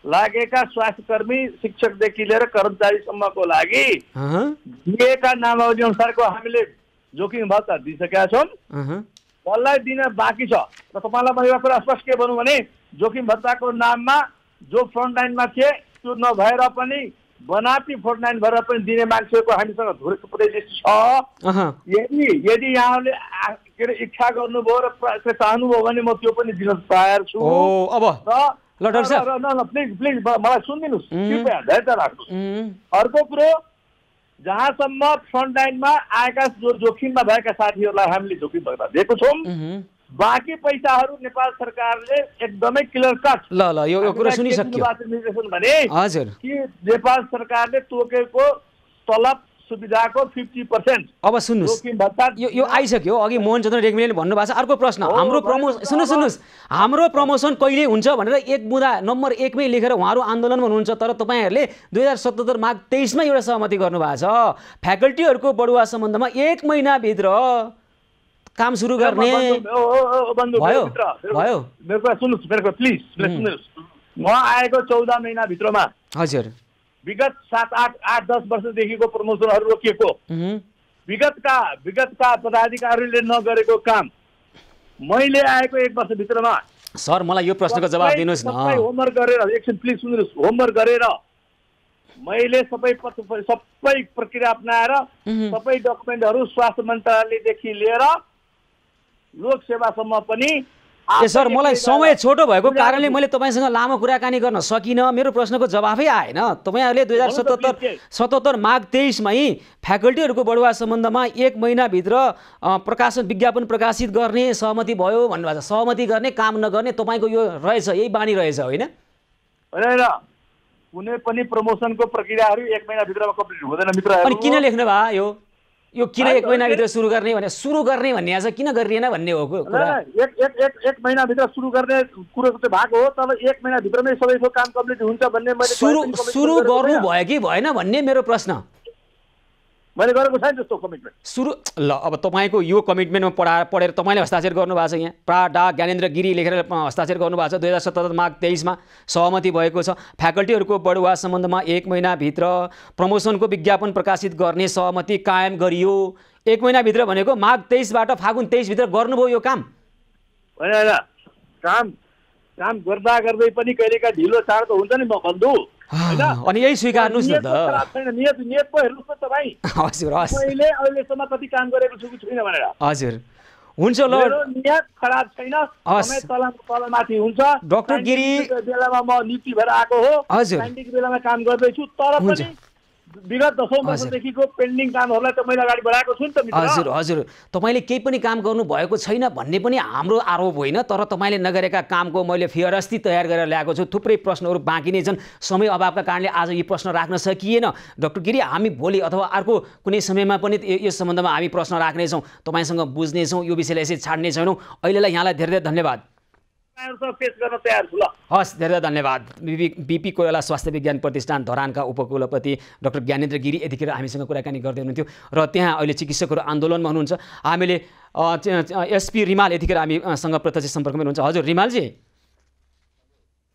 लागेका स्वास्थ्यकर्मी शिक्षकदेखि लिएर कर्मचारीसम्मको लागि दिएका नामावली अनुसारको हामीले जोखिम भत्ता दिइसकेका छौँ। कसलाई दिन बाँकी छ र तपाईँलाई म एउटा कुरा स्पष्ट के भनौँ भने जोखिम भत्ताको नाममा जो फ्रन्ट लाइनमा थिए त्यो नभएर पनि बनावटी फ्रन्ट लाइन भएर पनि दिने मान्छेको हामीसँग धुरेको प्रदेश छ। यदि यहाँले के अरे इच्छा गर्नुभयो र चाहनुभयो भने म त्यो पनि दिन तयार छु। प्लिज मलाई सुनिदिनुहोस्, कृपया धैर्य राख्नुहोस्। अर्को कुरो, जहाँसम्म फ्रन्ट लाइनमा आएका जो जोखिममा भएका साथीहरूलाई हामीले जोखिम भत्ता दिएको छौँ। बाँकी पैसाहरू नेपाल सरकारले एकदमै क्लियर कट यो कुरा सुनिसक्यो भने कि नेपाल सरकारले तोकेको तलब सुविधाको 50%। अब सुन्नुहोस्, यो आइसक्यो। अघि मोहन चन्द्र रेग्मीले भन्नुभएको छ। अर्को प्रश्न, हाम्रो सुन्नुहोस्, हाम्रो प्रमोसन कहिले हुन्छ भनेर एक बुँदा नम्बर 1 मै लेखेर उहाँहरू आन्दोलनमा हुनुहुन्छ, तर तपाईँहरूले 2077 माघ 23 मा एउटा सहमति गर्नुभएको छ फ्याकल्टीहरूको बढुवा सम्बन्धमा 1 महिनाभित्र काम सुरु गर्ने भयो। मेरो कुरा सुन्नुहोस्, मेरो कुरा प्लिज सुन्नुहोस्। म आएको 14 महिनाभित्रमा हजुर विगत 7, 8, 10 वर्षदेखिको प्रमोसनहरू रोकिएको, विगतका पदाधिकारीहरूले नगरेको काम मैले आएको 1 वर्षभित्रमा। सर मलाई यो प्रश्नको जवाब दिनुहोस् न। होमवर्क गरेर एकछिन प्लिज सुन्नुहोस्, होमवर्क गरेर मैले सबै प्रक्रिया अपनाएर सबै डकुमेन्टहरू स्वास्थ्य मन्त्रालयदेखि लिएर लोक सेवासम्म पनि ए सर मलाई समय छोटो भएको कारणले मैले तपाईँसँग लामो कुराकानी गर्न सकिनँ। मेरो प्रश्नको जवाफै आएन। तपाईँहरूले 2077 माघ 23मै फ्याकल्टीहरूको बढुवा सम्बन्धमा 1 महिनाभित्र प्रकाशन विज्ञापन प्रकाशित गर्ने सहमति भयो भन्नुभएको छ। सहमति गर्ने काम नगर्ने तपाईँको यो रहेछ, यही बानी रहेछ होइन? होइन, कुनै पनि प्रमोसनको प्रक्रियाहरू 1 महिनाभित्रमा कम्प्लिट हुँदैन मित्रहरू। अनि किन लेख्नु भयो यो किन 1 महिनाभित्र सुरु गर्ने भन्ने आज किन गरिएन भन्ने हो कुरा। एक महिनाभित्र सुरु गर्ने कुरो चाहिँ भएको हो, तर 1 महिनाभित्रमै सबैको काम कम्प्लिट हुन्छ भन्ने मैले सुरु गर्नु भयो कि भएन भन्ने मेरो प्रश्न। मैले गरेको छैन त्यस्तो कमिटमेन्ट। सुरु ल अब तपाईँको यो कमिटमेन्टमा पढेर तपाईँले हस्ताक्षर गर्नुभएको छ। यहाँ डा ज्ञानेन्द्र गिरी लेखेर हस्ताक्षर गर्नुभएको छ। 2077 माघ 23मा सहमति भएको छ। फ्याकल्टीहरूको बढुवा सम्बन्धमा 1 महिनाभित्र प्रमोसनको विज्ञापन प्रकाशित गर्ने सहमति कायम गरियो। 1 महिनाभित्र भनेको माघ 23बाट फागुन 23 भित्र गर्नुभयो यो काम। होइन, काम गर्दा गर्दै पनि कहिलेका ढिलो चाँडो त हुन्छ नि बन्धु। अनि यही स्वीकार्नुहोस् न त। नियत पो हेर्नुहोस् न तपाईँ। हजुर मैले अहिलेसम्म कति काम गरेको छु कि छुइनँ भनेर। हजुर हुन्छ ल, नियत खराब छैन, समय तलमाथि हुन्छ। डाक्टर गिरी बेलामा म नियुक्ति भएर आएको हो, हजुर साइन्टिफिक बेलामा काम गर्दैछु, तर पनि विगत 10औं वर्षदेखिको पेन्डिङ कामहरूलाई त मैले अगाडि बढाएको छु नि त मित्र। हजुर हजुर तपाईँले केही पनि काम गर्नु भएको छैन भन्ने पनि हाम्रो आरोप होइन, तर तपाईँले नगरेका कामको मैले फिहरस्ती तयार गरेर ल्याएको छु। थुप्रै प्रश्नहरू बाँकी नै छन्, समय अभावका कारणले आज यी प्रश्न राख्न सकिएन। डाक्टर गिरी हामी भोलि अथवा अर्को कुनै समयमा पनि यस सम्बन्धमा हामी प्रश्न राख्नेछौँ, तपाईँसँग बुझ्नेछौँ, यो विषयलाई यसै छाड्ने छैनौँ। अहिलेलाई यहाँलाई धेरै धेरै धन्यवाद। पेश गर्न तयार छु ल। हस् धेरै धन्यवाद। बिपी कोइराला स्वास्थ्य विज्ञान प्रतिष्ठान धरानका उपकुलपति डाक्टर ज्ञानेन्द्र गिरी यतिखेर हामीसँग कुराकानी गर्दै हुनुहुन्थ्यो र त्यहाँ अहिले चिकित्सकहरू आन्दोलनमा हुनुहुन्छ। हामीले एसपी रिमाल यतिखेर हामीसँग प्रत्यक्ष सम्पर्कमा हुनुहुन्छ। हजुर रिमालजी।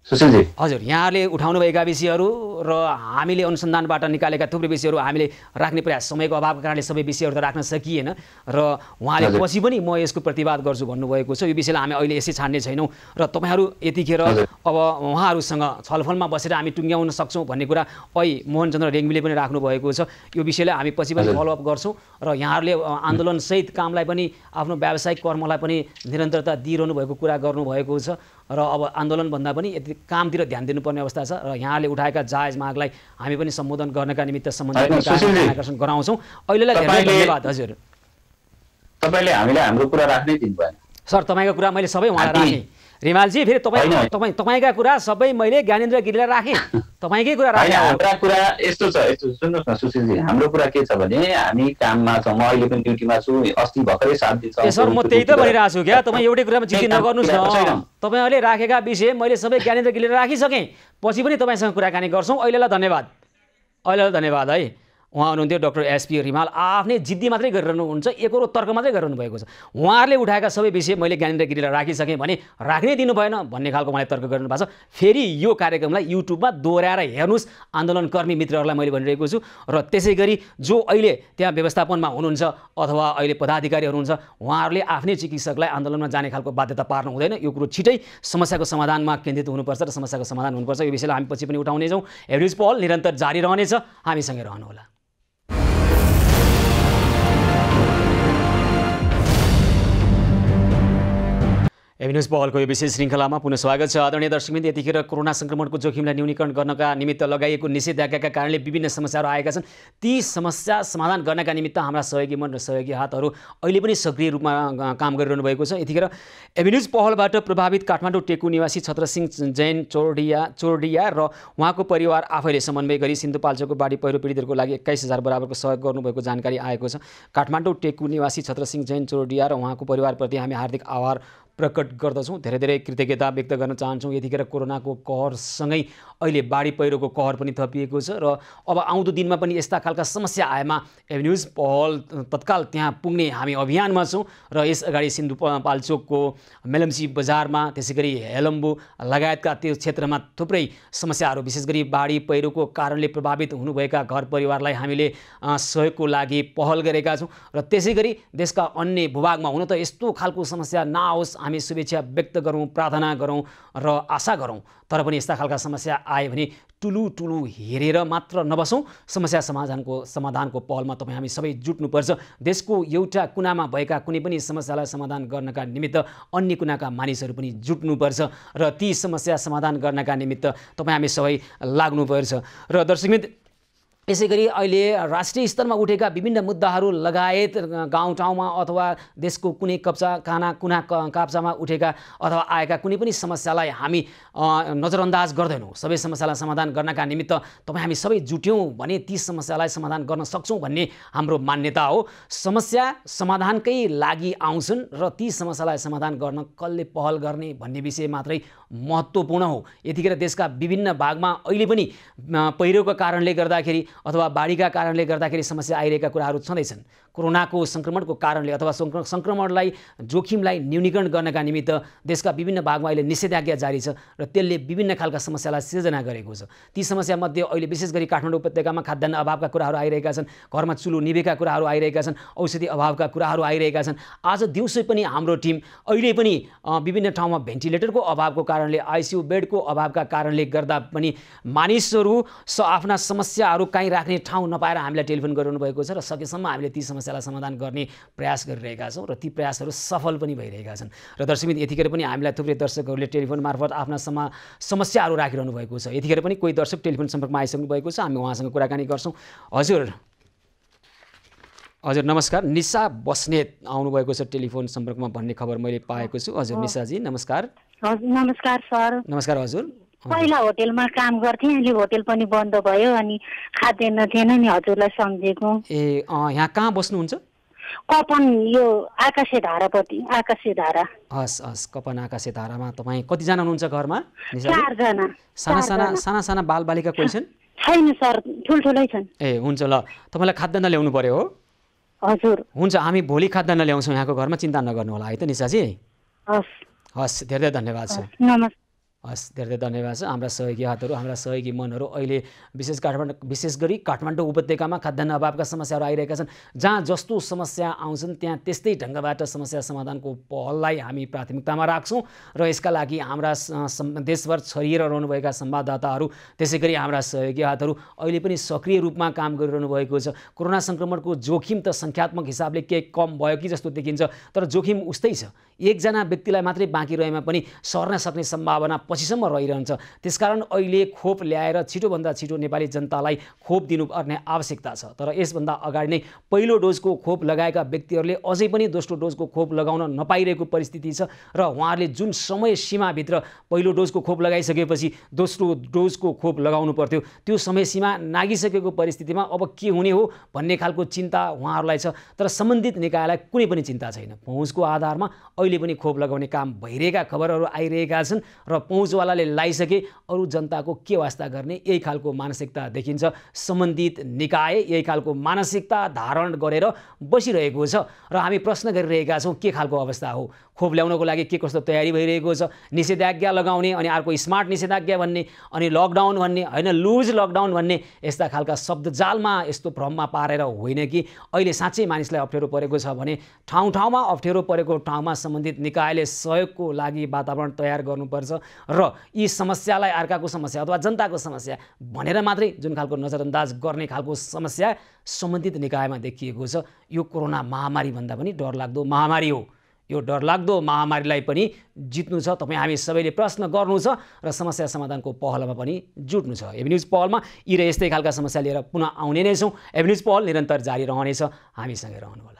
सुशीलजी। हजुर यहाँले उठाउनुभएका विषयहरू र हामीले अनुसन्धानबाट निकालेका थुप्रै विषयहरू हामीले राख्ने प्रयास, समयको अभावको कारणले सबै विषयहरू त राख्न सकिएन र उहाँले पछि पनि म यसको प्रतिवाद गर्छु भन्नुभएको छ। यो विषयलाई हामी अहिले यसै छाड्ने छैनौँ र तपाईँहरू यतिखेर अब उहाँहरूसँग छलफलमा बसेर हामी टुङ्ग्याउन सक्छौँ भन्ने कुरा अहिले मोहनचन्द्र रेग्मीले पनि राख्नुभएको छ। यो विषयलाई हामी पछि पनि फलोअप गर्छौँ र यहाँहरूले आन्दोलनसहित कामलाई पनि आफ्नो व्यावसायिक कर्मलाई पनि निरन्तरता दिइरहनु भएको कुरा गर्नुभएको छ र अब आन्दोलनभन्दा पनि यति कामतिर ध्यान दिनुपर्ने अवस्था छ र यहाँले उठाएका जायज मागलाई हामी पनि सम्बोधन गर्नका निमित्त सम्बन्धित आकर्षण गराउँछौँ। अहिलेलाई धेरै धन्यवाद। हजुर तपाईँले हामीलाई हाम्रो कुरा राख्नै दिनु भएन सर। तपाईँको कुरा मैले सबै उहाँलाई राखेँ। रिमालजी फेरि तपाईँका कुरा सबै मैले ज्ञानेन्द्र गिरीलाई राखेँ, तपाईँकै कुरा राखेँ। हाम्रा कुरा यस्तो छ, यस्तो सुन्नुहोस् न सुशीलजी, हाम्रो कुरा के छ भने हामी काममा छौँ, म अहिले पनि ड्युटीमा छु, अस्ति भर्खरै 7 दिन छ। सर म त्यही त भनिरहेको छु क्या, तपाईँ एउटै कुरामा जिद्दी नगर्नुहोस् न। तपाईँहरूले राखेका विषय मैले सबै ज्ञानेन्द्र गिरीलाई राखिसकेँ, पछि पनि तपाईँसँग कुराकानी गर्छौँ। अहिलेलाई धन्यवाद। अहिलेलाई धन्यवाद है। उहाँ हुनुहुन्थ्यो डाक्टर एसपी रिमाल, आफ्नै जिद्दी मात्रै गरिरहनुहुन्छ, एकरो तर्क मात्रै गरिरहनु भएको छ। उहाँहरूले उठाएका सबै विषय मैले ज्ञानेन्द्र गिरीलाई राखिसकेँ भने राख्नै दिनु भएन भन्ने खालको उहाँले तर्क गर्नु भएको छ। फेरि यो कार्यक्रमलाई युट्युबमा दोहोऱ्याएर हेर्नुहोस्, आन्दोलनकर्मी मित्रहरूलाई मैले भनिरहेको छु। र त्यसै गरी जो अहिले त्यहाँ व्यवस्थापनमा हुनुहुन्छ अथवा अहिले पदाधिकारी हुनुहुन्छ, उहाँहरूले आफ्नै चिकित्सकलाई आन्दोलनमा जाने खालको बाध्यता पार्नु हुँदैन। यो कुरो छिटै समस्याको समाधानमा केन्द्रित हुनुपर्छ र समस्याको समाधान हुनुपर्छ। यो विषयलाई हामी पछि पनि उठाउनेछौँ। हेभ्युज पहल निरन्तर जारी रहनेछ, हामीसँगै रहनुहोला। एभिन्युज पहलको यो विशेष श्रृङ्खलामा पुनः स्वागत छ। आदरणीय दर्शकवृन्द, यतिखेर कोरोना संक्रमणको जोखिमलाई न्यूनीकरण गर्नका निमित्त लगाइएको निषेधाज्ञाका कारणले विभिन्न समस्याहरू आएका छन्। ती समस्या समाधान गर्नका निमित्त हाम्रा सहयोगी मन र सहयोगी हातहरू अहिले पनि सक्रिय रूपमा काम गरिरहनु भएको छ। यतिखेर एभिन्युज पहलबाट प्रभावित काठमाडौँ टेकु निवासी छत्रसिंह जैन चोरडिया र उहाँको परिवार आफैले समन्वय गरी सिन्धुपाल्चोकको बाढी पहिरो पीडितहरूको लागि 21,000 बराबरको सहयोग गर्नुभएको जानकारी आएको छ। काठमाडौँ टेकु निवासी छत्रसिंह जैन चोरडिया र उहाँको परिवारप्रति हामी हार्दिक आभार प्रकट गर्दछौँ, धेरै धेरै कृतज्ञता व्यक्त गर्न चाहन्छौँ। यतिखेर कोरोनाको कहरसँगै अहिले बाढी पहिरोको कहर पनि थपिएको छ र अब आउँदो दिनमा पनि यस्ता खालका समस्या आएमा एभिन्युज पहल तत्काल त्यहाँ पुग्ने हामी अभियानमा छौँ र यस अगाडि सिन्धुपाल्चोकको मेलम्ची बजारमा, त्यसै गरी हेलम्बु लगायतका त्यो क्षेत्रमा थुप्रै समस्याहरू, विशेष गरी बाढी पहिरोको कारणले प्रभावित हुनुभएका घर परिवारलाई हामीले सहयोगको लागि पहल गरेका छौँ र त्यसै गरी देशका अन्य भूभागमा हुन त यस्तो खालको समस्या नआओस् हामी शुभेच्छा व्यक्त गरौँ, प्रार्थना गरौँ र आशा गरौँ। तर पनि यस्ता खालका समस्या आयो भने ठुलो हेरेर मात्र नबसौँ। समस्या समाधानको पहलमा तपाईँ हामी सबै जुट्नुपर्छ। देशको एउटा कुनामा भएका कुनै पनि समस्यालाई समाधान गर्नका निमित्त अन्य कुनाका मानिसहरू पनि जुट्नुपर्छ र ती समस्या समाधान गर्नका निमित्त तपाईँ हामी सबै लाग्नुपर्छ। र दर्शकवृन्द, यसैगरी अहिले राष्ट्रिय स्तरमा उठेका विभिन्न मुद्दाहरू लगायत गाउँठाउँमा अथवा देशको कुनै कुना काप्चामा उठेका अथवा आएका कुनै पनि समस्यालाई हामी नजरअन्दाज गर्दैनौँ। सबै समस्यालाई समाधान गर्नका निमित्त तपाईँ हामी सबै जुट्यौँ भने ती समस्यालाई समाधान गर्न सक्छौँ भन्ने हाम्रो मान्यता हो। समस्या समाधानकै लागि आउँछन् र ती समस्यालाई समाधान गर्न कसले पहल गर्ने भन्ने विषय मात्रै महत्त्वपूर्ण हो। यतिखेर देशका विभिन्न भागमा अहिले पनि पहिरोको कारणले गर्दाखेरि अथवा बाढीका कारणले गर्दाखेरि समस्या आइरहेका कुराहरू छँदैछन्। कोरोनाको सङ्क्रमणको कारणले अथवा सङ्क्रमणलाई जोखिमलाई न्यूनीकरण गर्नका निमित्त देशका विभिन्न भागमा अहिले निषेधाज्ञा जारी छ र त्यसले विभिन्न खालका समस्यालाई सिर्जना गरेको छ। ती समस्यामध्ये अहिले विशेष गरी काठमाडौँ उपत्यकामा खाद्यान्न अभावका कुराहरू आइरहेका छन्, घरमा चुलो निभेका कुराहरू आइरहेका छन्, औषधि अभावका कुराहरू आइरहेका छन्। आज दिउँसो पनि हाम्रो टिम अहिले पनि विभिन्न ठाउँमा भेन्टिलेटरको अभावको कारणले, आइसियु बेडको अभावका कारणले गर्दा पनि मानिसहरू आफ्ना समस्याहरू कहीँ राख्ने ठाउँ नपाएर हामीलाई टेलिफोन गरिरहनु भएको छ र सकेसम्म हामीले ती समस्यालाई समाधान गर्ने प्रयास गरिरहेका छौँ र ती प्रयासहरू सफल पनि भइरहेका छन्। र दर्शकवृन्द, यतिखेर पनि हामीलाई थुप्रै दर्शकहरूले टेलिफोन मार्फत आफ्ना समस्याहरू राखिरहनु भएको छ। यतिखेर पनि कोही दर्शक टेलिफोन सम्पर्कमा आइसक्नु भएको छ, हामी उहाँसँग कुराकानी गर्छौँ। हजुर नमस्कार, निशा बस्नेत आउनुभएको छ टेलिफोन सम्पर्कमा भन्ने खबर मैले पाएको छु। हजुर निशाजी नमस्कार। हजुर नमस्कार सर। नमस्कार हजुर। पहिला होटेलमा काम गर्थेँ, अहिले होटेल पनि बन्द भयो अनि खाद्यान्न थिएन नि, हजुरलाई सम्झेको। ए यहाँ कहाँ बस्नुहुन्छ? कपन यो आकाशे धारापट्टि, आकाशे धारा। हस् कपन आकाशे धारामा। तपाईँ कतिजना हुनुहुन्छ घरमा? 4 जना। साना बालबालिका कोही छन्? छैन सर, ठुल्ठुलै छन्। ए हुन्छ ल, तपाईँलाई खाद्यान्न ल्याउनु पर्यो हो? हजुर हुन्छ, हामी भोलि खाद्यान्न ल्याउँछौँ यहाँको घरमा, चिन्ता नगर्नु होला है त निशाजी। हस् धेरै धन्यवाद छ। नमस्कार। हस् धेरै धन्यवाद छ। हाम्रा सहयोगी हातहरू, हाम्रा सहयोगी मनहरू अहिले विशेष गरी काठमाडौँ उपत्यकामा खाद्यान्न अभावका समस्याहरू आइरहेका छन्। जहाँ जस्तो समस्या आउँछन् त्यहाँ त्यस्तै ढङ्गबाट समस्या समाधानको पहललाई हामी प्राथमिकतामा राख्छौँ र यसका लागि हाम्रा देशभर छरिएर रहनुभएका संवाददाताहरू, त्यसै गरी हाम्रा सहयोगी हातहरू अहिले पनि सक्रिय रूपमा काम गरिरहनु भएको छ। कोरोना सङ्क्रमणको जोखिम त सङ्ख्यात्मक हिसाबले केही कम भयो कि जस्तो देखिन्छ, तर जोखिम उस्तै छ। एकजना व्यक्तिलाई मात्रै बाँकी रहेमा पनि सर्न सक्ने सम्भावना पछिसम्म रहिरहन्छ। त्यसकारण अहिले खोप ल्याएर छिटोभन्दा छिटो नेपाली जनतालाई खोप दिनुपर्ने आवश्यकता छ। तर यसभन्दा अगाडि नै पहिलो डोजको खोप लगाएका व्यक्तिहरूले अझै पनि दोस्रो डोजको खोप लगाउन नपाइरहेको परिस्थिति छ र उहाँहरूले जुन समय सीमाभित्र पहिलो डोजको खोप लगाइसकेपछि दोस्रो डोजको खोप लगाउनु पर्थ्यो, त्यो समय सीमा नागिसकेको परिस्थितिमा अब के हुने हो भन्ने खालको चिन्ता उहाँहरूलाई छ। तर सम्बन्धित निकायलाई कुनै पनि चिन्ता छैन। पहुँचको आधारमा अहिले पनि खोप लगाउने काम भइरहेका खबरहरू आइरहेका छन् र पहुँचवालाले लगाइसके अरू जनताको के वास्ता गर्ने, यही खालको मानसिकता देखिन्छ। सम्बन्धित निकाय यही खालको मानसिकता धारण गरेर बसिरहेको छ र हामी प्रश्न गरिरहेका छौँ के खालको अवस्था हो, खोप ल्याउनको लागि के कस्तो तयारी भइरहेको छ। निषेधाज्ञा लगाउने अनि अर्को स्मार्ट निषेधाज्ञा भन्ने अनि लकडाउन भन्ने होइन, लुज लकडाउन भन्ने यस्ता खालका शब्दजालमा यस्तो भ्रममा पारेर होइन कि अहिले साँच्चै मानिसलाई अप्ठ्यारो परेको छ भने ठाउँमा अप्ठ्यारो परेको ठाउँमा सम्बन्धित निकायले सहयोगको लागि वातावरण तयार गर्नुपर्छ र यी समस्यालाई अर्काको समस्या अथवा जनताको समस्या भनेर मात्रै जुन खालको नजरअन्दाज गर्ने खालको समस्या सम्बन्धित निकायमा देखिएको छ। यो कोरोना महामारी भन्दा पनि डरलाग्दो महामारी हो। यो डरलाग्दो महामारीलाई पनि जित्नु छ। तपाईँ हामी सबैले प्रश्न गर्नु छ र समस्या समाधानको पहलमा पनि जुट्नु छ। एभन्युज पहलमा यी र यस्तै खालका समस्या लिएर पुनः आउने नै छौँ। एभन्युज पहल निरन्तर जारी रहनेछ, हामीसँगै रहनुहोला।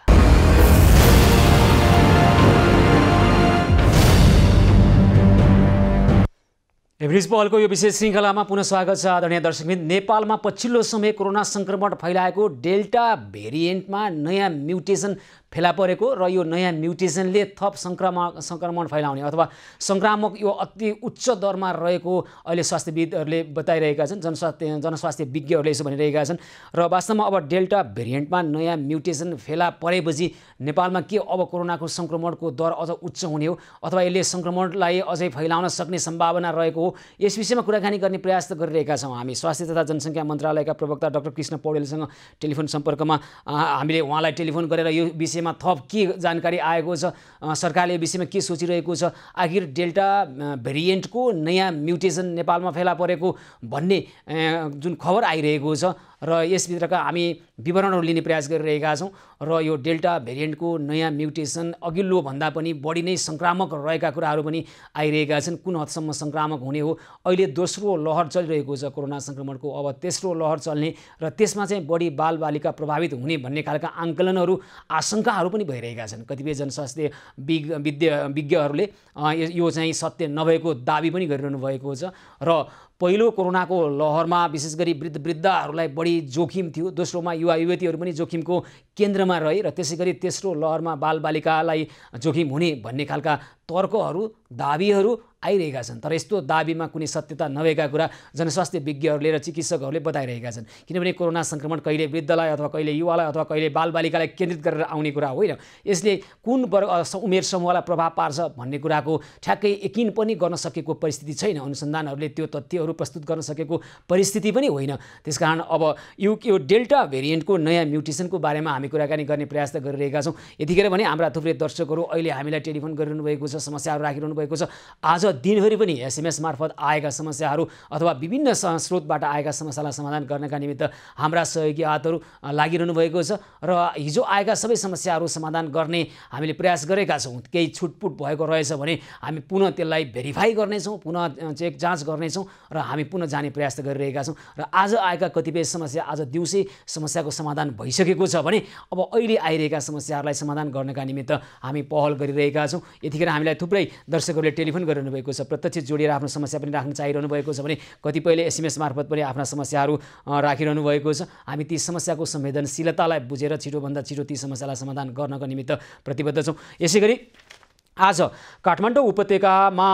एभरेज पहलको यो विशेष श्रृङ्खलामा पुनः स्वागत छ आदरणीय दर्शकवृन्द। नेपालमा पछिल्लो समय कोरोना सङ्क्रमण फैलाएको डेल्टा भेरिएन्टमा नयाँ म्युटेसन फेला परेको र यो नयाँ म्युटेसनले थप सङ्क्रमण फैलाउने अथवा सङ्क्रामक यो अति उच्च दरमा रहेको अहिले स्वास्थ्यविदहरूले बताइरहेका छन्, जनस्वास्थ्य विज्ञहरूले यसो भनिरहेका छन्। र वास्तवमा अब डेल्टा भेरिएन्टमा नयाँ म्युटेसन फेला परेपछि नेपालमा के अब कोरोनाको सङ्क्रमणको दर अझ उच्च हुने हो अथवा यसले सङ्क्रमणलाई अझै फैलाउन सक्ने सम्भावना रहेको हो, यस विषयमा कुराकानी गर्ने प्रयास त गरिरहेका छौँ। हामी स्वास्थ्य तथा जनसङ्ख्या मन्त्रालयका प्रवक्ता डाक्टर कृष्ण पौडेलसँग टेलिफोन सम्पर्कमा हामीले उहाँलाई टेलिफोन गरेर यो विषय विषयमा थप के जानकारी आएको छ, सरकारले यो विषयमा के सोचिरहेको छ, आखिर डेल्टा भेरिएन्टको नयाँ म्युटेसन नेपालमा फेला परेको भन्ने जुन खबर आइरहेको छ र यसभित्रका हामी विवरणहरू लिने प्रयास गरिरहेका छौँ र यो डेल्टा भेरिएन्टको नयाँ म्युटेसन अघिल्लो भन्दा पनि बढी नै सङ्क्रामक रहेका कुराहरू पनि आइरहेका छन्। कुन हदसम्म सङ्क्रामक हुने हो, अहिले दोस्रो लहर चलिरहेको छ कोरोना सङ्क्रमणको, अब तेस्रो लहर चल्ने र त्यसमा चाहिँ बढी बालबालिका प्रभावित हुने भन्ने खालका आङ्कलनहरू आशंकाहरू पनि भइरहेका छन्। कतिपय जनस्वास्थ्य विज्ञहरूले यो चाहिँ सत्य नभएको दाबी पनि गरिरहनु भएको छ र पहिलो कोरोनाको लहरमा विशेष गरी वृद्धहरूलाई बढी जोखिम थियो, दोस्रोमा युवा युवतीहरू पनि जोखिमको केन्द्रमा रहे र त्यसै गरी तेस्रो लहरमा बालबालिकालाई जोखिम हुने भन्ने खालका तर्कहरू दाबीहरू आइरहेका छन्। तर यस्तो दाबीमा कुनै सत्यता नभएका कुरा जनस्वास्थ्य विज्ञहरूले र चिकित्सकहरूले बताइरहेका छन्, किनभने कोरोना सङ्क्रमण कहिले वृद्धलाई अथवा कहिले युवालाई अथवा कहिले बालबालिकालाई केन्द्रित गरेर आउने कुरा होइन। यसले कुन उमेर समूहलाई प्रभाव पार्छ भन्ने कुराको ठ्याक्कै यकिन पनि गर्न सकेको परिस्थिति छैन, अनुसन्धानहरूले त्यो तथ्यहरू प्रस्तुत गर्न सकेको परिस्थिति पनि होइन। त्यसकारण अब यो डेल्टा भेरिएन्टको नयाँ म्युटेसनको बारेमा हामी कुराकानी गर्ने प्रयास त गरिरहेका छौँ। यतिखेर भने हाम्रा थुप्रै दर्शकहरू अहिले हामीलाई टेलिफोन गरिरहनु भएको छ, समस्याहरू राखिरहनु भएको छ। आज दिनभरि पनि एसएमएस मार्फत आएका समस्याहरू अथवा विभिन्न स्रोतबाट आएका समस्यालाई समाधान गर्नका निमित्त हाम्रा सहयोगी हातहरू लागिरहनु भएको छ र हिजो आएका सबै समस्याहरू समाधान गर्ने हामीले प्रयास गरेका छौँ। केही छुटपुट भएको रहेछ भने हामी पुनः त्यसलाई भेरिफाई गर्नेछौँ, पुनः चेक जाँच गर्नेछौँ र हामी पुनः जाने प्रयास त गरिरहेका छौँ। र आज आएका कतिपय समस्या आज दिउँसै समस्याको समाधान भइसकेको छ भने अब अहिले आइरहेका समस्याहरूलाई समाधान गर्नका निमित्त हामी पहल गरिरहेका छौँ। यतिखेर हामीलाई थुप्रै दर्शकहरूले टेलिफोन गरिरहनु भएको छ, प्रत्यक्ष जोडिएर आफ्नो समस्या पनि राख्न चाहिरहनु भएको छ भने कतिपयले एसएमएस मार्फत पनि आफ्ना समस्याहरू राखिरहनु भएको छ। हामी ती समस्याको संवेदनशीलतालाई बुझेर छिटोभन्दा छिटो ती समस्यालाई समाधान गर्नको निमित्त प्रतिबद्ध छौँ। यसै गरी आज काठमाडौँ उपत्यकामा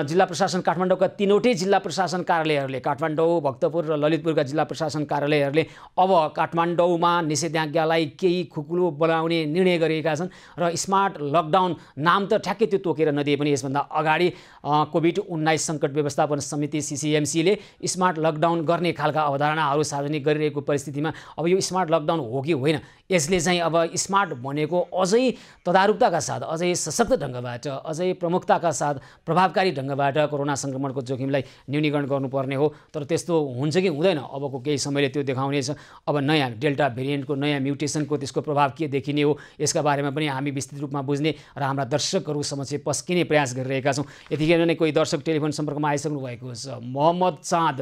जिल्ला प्रशासन काठमाडौँका तीनवटै जिल्ला प्रशासन कार्यालयहरूले काठमाडौँ, भक्तपुर र ललितपुरका जिल्ला प्रशासन कार्यालयहरूले अब काठमाडौँमा निषेधाज्ञालाई केही खुकुलो बनाउने निर्णय गरेका छन् र स्मार्ट लकडाउन नाम त ठ्याक्कै त्यो तोकेर नदिए पनि यसभन्दा अगाडि कोभिड-19 सङ्कट व्यवस्थापन समिति CCMC ले स्मार्ट लकडाउन गर्ने खालका अवधारणाहरू सार्वजनिक गरिरहेको परिस्थितिमा अब यो स्मार्ट लकडाउन हो कि होइन, यसले चाहिँ अब स्मार्ट भनेको अझै तदारुकताका साथ, अझै सशक्त ढङ्गबाट, अझै प्रमुखताका साथ, प्रभावकारी ढङ्गबाट कोरोना सङ्क्रमणको जोखिमलाई न्यूनीकरण गर्नुपर्ने हो। तर त्यस्तो हुन्छ कि हुँदैन अबको केही समयले त्यो देखाउनेछ। अब नयाँ डेल्टा भेरिएन्टको नयाँ म्युटेसनको त्यसको प्रभाव के देखिने हो यसका बारेमा पनि हामी विस्तृत रूपमा बुझ्ने र हाम्रा दर्शकहरू समक्ष पस्किने प्रयास गरिरहेका छौँ। यतिखेर नै कोही दर्शक टेलिफोन सम्पर्कमा आइसक्नु भएको छ, मोहम्मद चाँद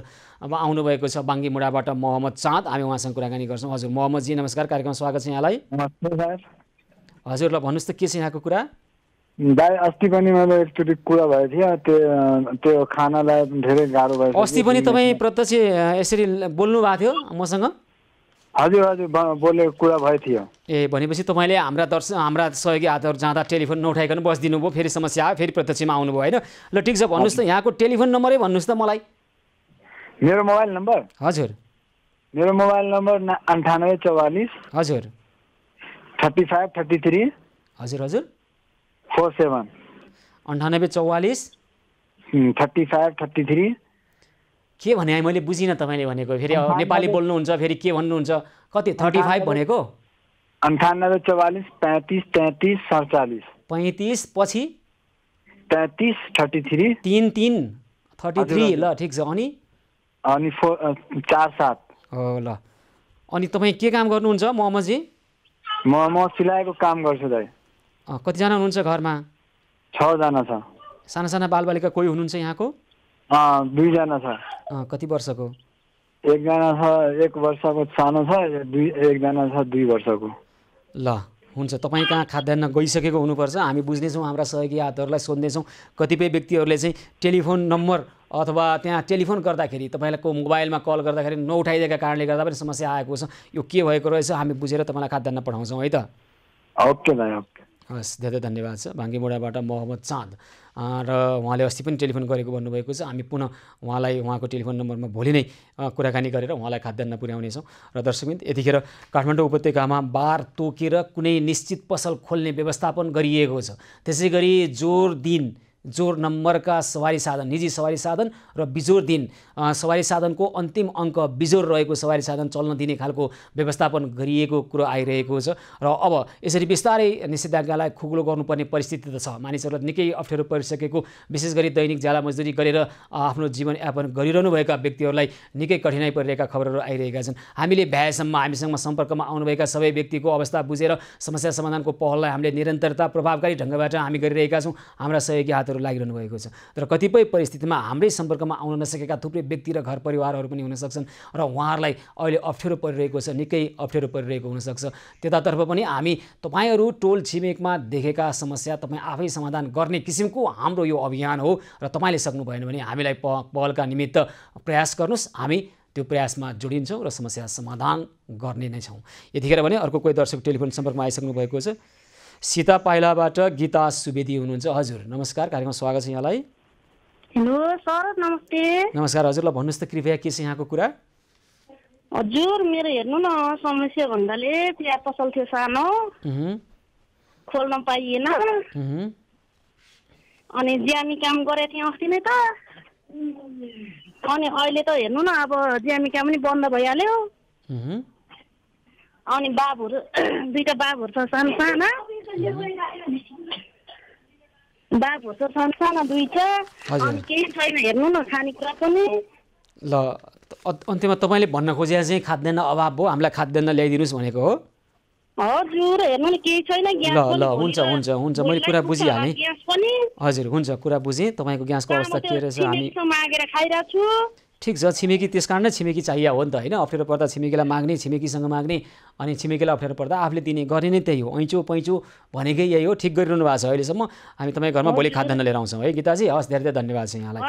अब आउनुभएको छ बाङ्गीमुढाबाट। मोहम्मद चाँद, हामी उहाँसँग कुराकानी गर्छौँ। हजुर मोहम्मदजी नमस्कार, कार्यक्रममा स्वागत छ यहाँलाई। नमस्ते सर। हजुरलाई भन्नुहोस् त के छ यहाँको कुरा? दाइ अस्ति पनि मैले एकचोटि कुरा भएको थियो, त्यो खानालाई धेरै गाह्रो भयो। अस्ति पनि तपाईँ प्रत्यक्ष यसरी बोल्नु भएको थियो मसँग? हजुर हजुर बोलेको कुरा भएको थियो। ए भनेपछि तपाईँले हाम्रा सहयोगी हातहरू जाँदा टेलिफोन नउठाइकन बसिदिनु भयो, फेरि समस्या आयो, फेरि प्रत्यक्षमा आउनुभयो होइन? ल ठिक छ, भन्नुहोस् त यहाँको टेलिफोन नम्बरै भन्नुहोस् त मलाई। मेरो मोबाइल नम्बर? हजुर मेरो मोबाइल नम्बर 9844 हजुर 3533 हजुर हजुर 47 9844 3533। के भने मैले बुझिनँ तपाईँले भनेको, फेरि नेपाली बोल्नुहुन्छ फेरि के भन्नुहुन्छ? कति 35 भनेको? 9844 35 33 47 35 पछि 33 33 33 33। ल ठिक छ, अनि 47 हो। ल अनि तपाईँ के काम गर्नुहुन्छ मोहम्मदजी? म सिलाइको काम गर्छु दाइ। कतिजना हुनुहुन्छ घरमा? 6 जना छ। साना साना बालबालिका कोही हुनुहुन्छ यहाँको? 2 जना छ। कति वर्षको? 1 जना छ 1 वर्षको सानो छ, 1 जना छ 2 वर्षको। ल हुन्छ, तपाईँ कहाँ खाद्यान्न गइसकेको हुनुपर्छ, हामी बुझ्नेछौँ, हाम्रा सहयोगी हातहरूलाई सोध्नेछौँ। कतिपय व्यक्तिहरूले चाहिँ टेलिफोन नम्बर अथवा त्यहाँ टेलिफोन गर्दाखेरि तपाईँको मोबाइलमा कल गर्दाखेरि नउठाइदिएका कारणले गर्दा पनि समस्या आएको छ। यो के भएको रहेछ हामी बुझेर तपाईँलाई खाद्यान्न पठाउँछौँ है त? ओके दाइ, ओके। हस्, धेरै धन्यवाद छ। बाङ्गीमुढाबाट मोहम्मद चाँद र उहाँले अस्ति पनि टेलिफोन गरेको भन्नुभएको छ। हामी पुनः उहाँलाई उहाँको टेलिफोन नम्बरमा भोलि नै कुराकानी गरेर उहाँलाई खाद्यान्न पुर्याउनेछौँ। र दर्शकवृन्द, यतिखेर काठमाडौँ उपत्यकामा बार तोकेर कुनै निश्चित पसल खोल्ने व्यवस्थापन गरिएको छ। त्यसै गरी जोर दिन जोर नम्बरका सवारी साधन, निजी सवारी साधन र बिजोर दिन सवारी साधनको अन्तिम अङ्क बिजोर रहेको सवारी साधन चल्न दिने खालको व्यवस्थापन गरिएको कुरो आइरहेको छ। र अब यसरी बिस्तारै निषेधाज्ञालाई खुकुलो गर्नुपर्ने परिस्थिति त छ। मानिसहरूलाई निकै अप्ठ्यारो परिसकेको, विशेष गरी दैनिक ज्याला मजदुरी गरेर आफ्नो जीवनयापन गरिरहनुभएका व्यक्तिहरूलाई निकै कठिनाइ परिरहेका खबरहरू आइरहेका छन्। हामीले भ्याएसम्म हामीसँग सम्पर्कमा आउनुभएका सबै व्यक्तिको अवस्था बुझेर समस्या समाधानको पहललाई हामीले निरन्तरता प्रभावकारी ढङ्गबाट हामी गरिरहेका छौँ। हाम्रा सहयोगी हातहरू लागिरहनु भएको छ। तर कतिपय परिस्थितिमा हाम्रै सम्पर्कमा आउन नसकेका थुप्रै व्यक्ति र घर परिवारहरू पनि हुन सक्छन् र उहाँहरूलाई अहिले अप्ठ्यारो परिरहेको छ, निकै अप्ठ्यारो परिरहेको हुनसक्छ। त्यतातर्फ पनि हामी तपाईँहरू टोल छिमेकमा देखेका समस्या तपाईँ आफै समाधान गर्ने किसिमको हाम्रो यो अभियान हो र तपाईँले सक्नु भएन भने हामीलाई पहलका निमित्त प्रयास गर्नुहोस्। हामी त्यो प्रयासमा जोडिन्छौँ र समस्या समाधान गर्ने नै छौँ। यतिखेर भने अर्को कोही दर्शक टेलिफोन सम्पर्कमा आइसक्नु भएको छ। सीता पाइलाबाट गीता सुवेदी हुनुहुन्छ। हजुर नमस्कार, कार्यक्रममा स्वागत छ यहाँलाई। हेलो सर, नमस्ते। नमस्कार हजुरलाई भन्नुहोस् त कृपया के छ यहाँको कुरा? हजुर मेरो हेर्नु न समस्या भन्दाले चिया पसल थियो सानो, खोल्न पाइएन। अनि ज्यामी काम गरेको थिएँ अस्ति नै त, अनि अहिले त हेर्नु न अब ज्यामी काम पनि बन्द भइहाल्यो। अनि बाबुहरू दुईटा बाबुहरू छ साना, बाबुहरू छ साना दुईटा, अनि केही छैन हेर्नु न खानेकुरा पनि। ल अन्त्यमा तपाईँले भन्न खोजे चाहिँ खाद्यान्न अभाव हो, हामीलाई खाद्यान्न ल्याइदिनुहोस् भनेको हो? हजुर हेर्नु न केही छैन। ल हुन्छ हुन्छ हुन्छ, मैले कुरा बुझिहालेँ। हजुर हुन्छ, कुरा बुझेँ। तपाईँको ग्यासको अवस्था के रहेछ हामी मागेर खाइरहेको छु। ठिक छ, छिमेकी त्यस कारण नै छिमेकी चाहियो हो नि त, होइन? अप्ठ्यारो पर्दा छिमेकीलाई माग्ने, छिमेकीसँग माग्ने, अनि छिमेकीलाई अप्ठ्यारो पर्दा आफूले दिने गर्ने नै त्यही हो। ऐँचो पैँचो भनेकै यही हो। ठिक गरिरहनु भएको छ अहिलेसम्म। हामी तपाईँ घरमा भोलि खाद्यान्न लिएर आउँछौँ है गीताजी। हस्, धेरै धेरै धन्यवाद छ यहाँलाई।